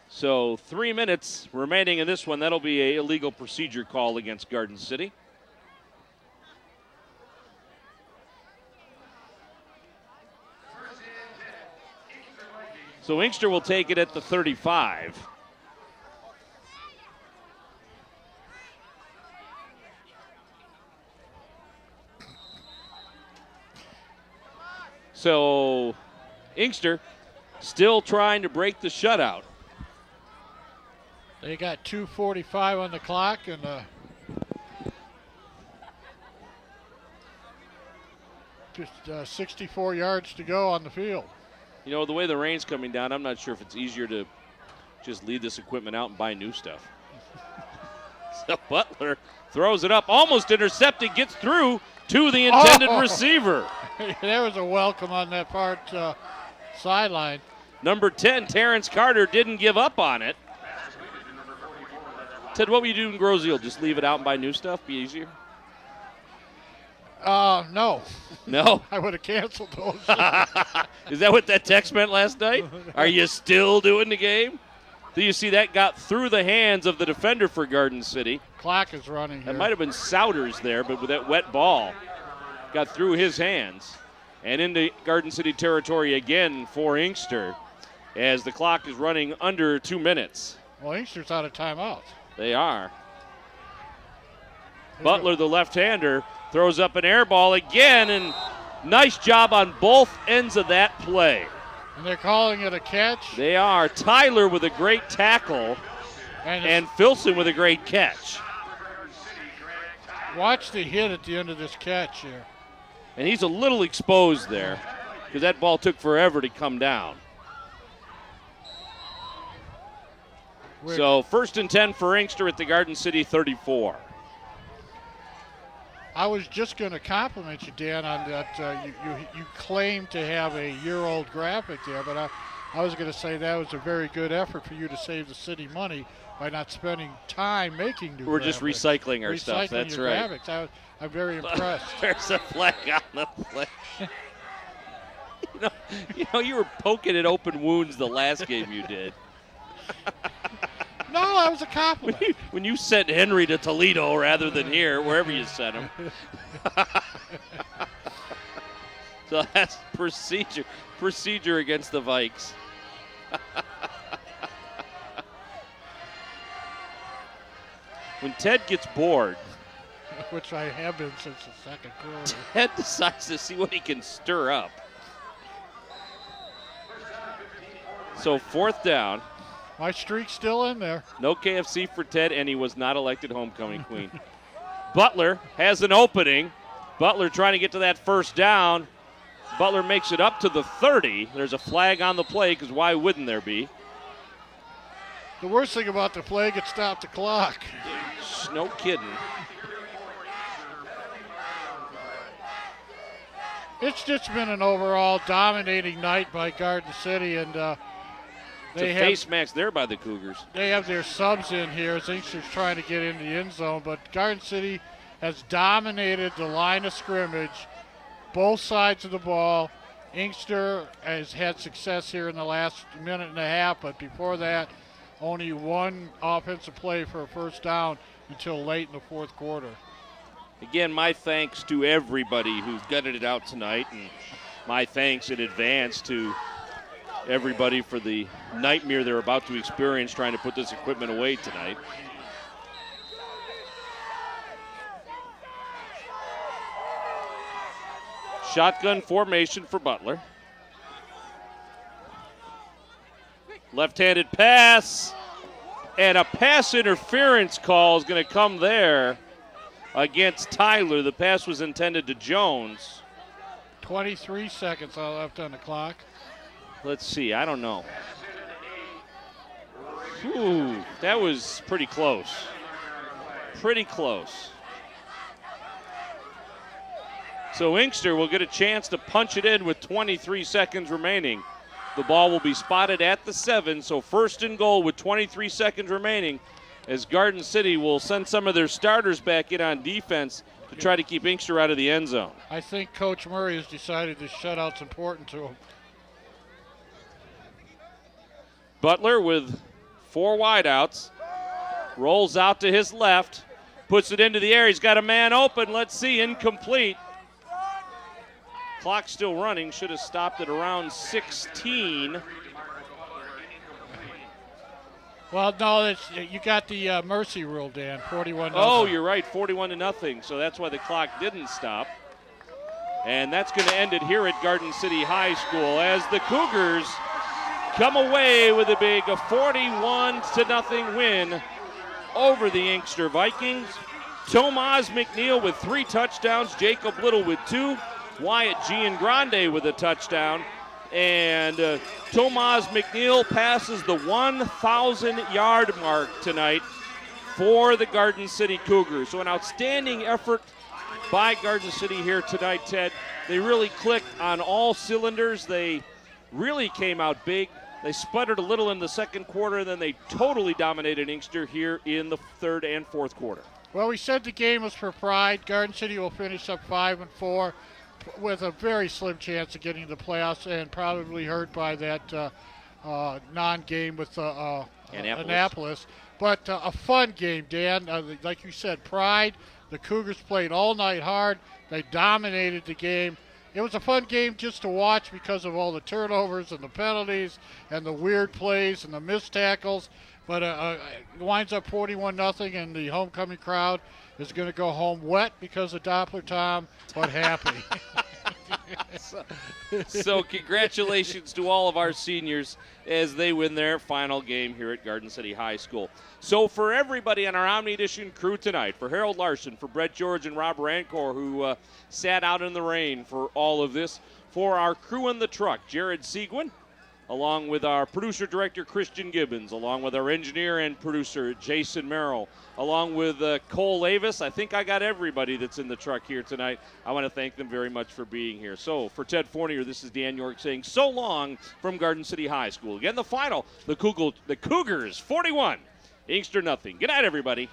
So 3 minutes remaining in this one. That'll be a illegal procedure call against Garden City. So Inkster will take it at the 35. So Inkster still trying to break the shutout. They got 2:45 on the clock and just 64 yards to go on the field. You know, the way the rain's coming down, I'm not sure if it's easier to just leave this equipment out and buy new stuff. So Butler throws it up, almost intercepted, gets through to the intended receiver. There was a welcome on that part sideline. Number 10, Terrence Carter, didn't give up on it. Ted, what would you do in Groseal? Just leave it out and buy new stuff? Be easier? No. No? I would have canceled those. Is that what that text meant last night? Are you still doing the game? Do you see that got through the hands of the defender for Garden City? Clock is running here. That might have been Souders there, but with that wet ball, got through his hands. And into Garden City territory again for Inkster as the clock is running under 2 minutes. Well, Inkster's out of timeouts. They are. Butler, the left-hander, throws up an air ball again, and nice job on both ends of that play. And they're calling it a catch. They are. Tyler with a great tackle, and Filson with a great catch. Watch the hit at the end of this catch here. And he's a little exposed there because that ball took forever to come down. So 1st and 10 for Inkster at the Garden City 34. I was just going to compliment you, Dan, on that. You claim to have a year-old graphic there, but I was going to say that was a very good effort for you to save the city money by not spending time making new graphics. We're just recycling our stuff. That's your right. Graphics. I'm very impressed. There's a flag on the play. You were poking at open wounds the last game you did. No, that was a compliment. When you sent Henry to Toledo rather than here, wherever you sent him. So that's procedure against the Vikes. When Ted gets bored, which I have been since the second quarter, Ted decides to see what he can stir up. So 4th down. My streak's still in there. No KFC for Ted, and he was not elected homecoming queen. Butler has an opening. Butler trying to get to that 1st down. Butler makes it up to the 30. There's a flag on the play, because why wouldn't there be? The worst thing about the flag, it stopped the clock. No kidding. It's just been an overall dominating night by Garden City, and They have face mask there by the Cougars. They have their subs in here. Inkster's trying to get in the end zone, but Garden City has dominated the line of scrimmage, both sides of the ball. Inkster has had success here in the last minute and a half, but before that, only one offensive play for a 1st down until late in the 4th quarter. Again, my thanks to everybody who gutted it out tonight, and my thanks in advance to everybody for the nightmare they're about to experience trying to put this equipment away tonight. Shotgun formation for Butler. Left-handed pass, and a pass interference call is going to come there against Tyler. The pass was intended to Jones. 23 seconds left on the clock. Let's see, I don't know. Ooh, that was pretty close. Pretty close. So Inkster will get a chance to punch it in with 23 seconds remaining. The ball will be spotted at the 7, so 1st and goal with 23 seconds remaining. as Garden City will send some of their starters back in on defense to try to keep Inkster out of the end zone. I think Coach Murray has decided this shutout's important to him. Butler with 4 wideouts. Rolls out to his left. Puts it into the air. He's got a man open. Let's see. Incomplete. Clock still running. Should have stopped at around 16. Well, no, you got the mercy rule, Dan. 41-0. Oh, you're right. 41-0. So that's why the clock didn't stop. And that's going to end it here at Garden City High School as the Cougars come away with a big 41-0 win over the Inkster Vikings. Tomas McNeel with 3 touchdowns, Jacob Little with 2, Wyatt Giangrande with a touchdown, and Tomas McNeel passes the 1,000-yard mark tonight for the Garden City Cougars. So an outstanding effort by Garden City here tonight, Ted. They really clicked on all cylinders. They really came out big. They sputtered a little in the second quarter, and then they totally dominated Inkster here in the third and fourth quarter. Well, we said the game was for pride. Garden City will finish up 5-4 with a very slim chance of getting the playoffs, and probably hurt by that non-game with Annapolis. But a fun game, Dan. Like you said, pride. The Cougars played all night hard. They dominated the game. It was a fun game just to watch because of all the turnovers and the penalties and the weird plays and the missed tackles. But it winds up 41-0, and the homecoming crowd is going to go home wet because of Doppler Tom, but happy. So congratulations to all of our seniors as they win their final game here at Garden City High School. So for everybody on our Omni Edition crew tonight, for Harold Larson, for Brett George and Rob Rancor, who sat out in the rain for all of this, for our crew in the truck, Jared Seguin, along with our producer-director, Christian Gibbons, along with our engineer and producer, Jason Merrill, along with Cole Avis. I think I got everybody that's in the truck here tonight. I want to thank them very much for being here. So for Ted Fournier, this is Dan York saying so long from Garden City High School. Again, the final, the Cougars 41, Inkster 0. Good night, everybody.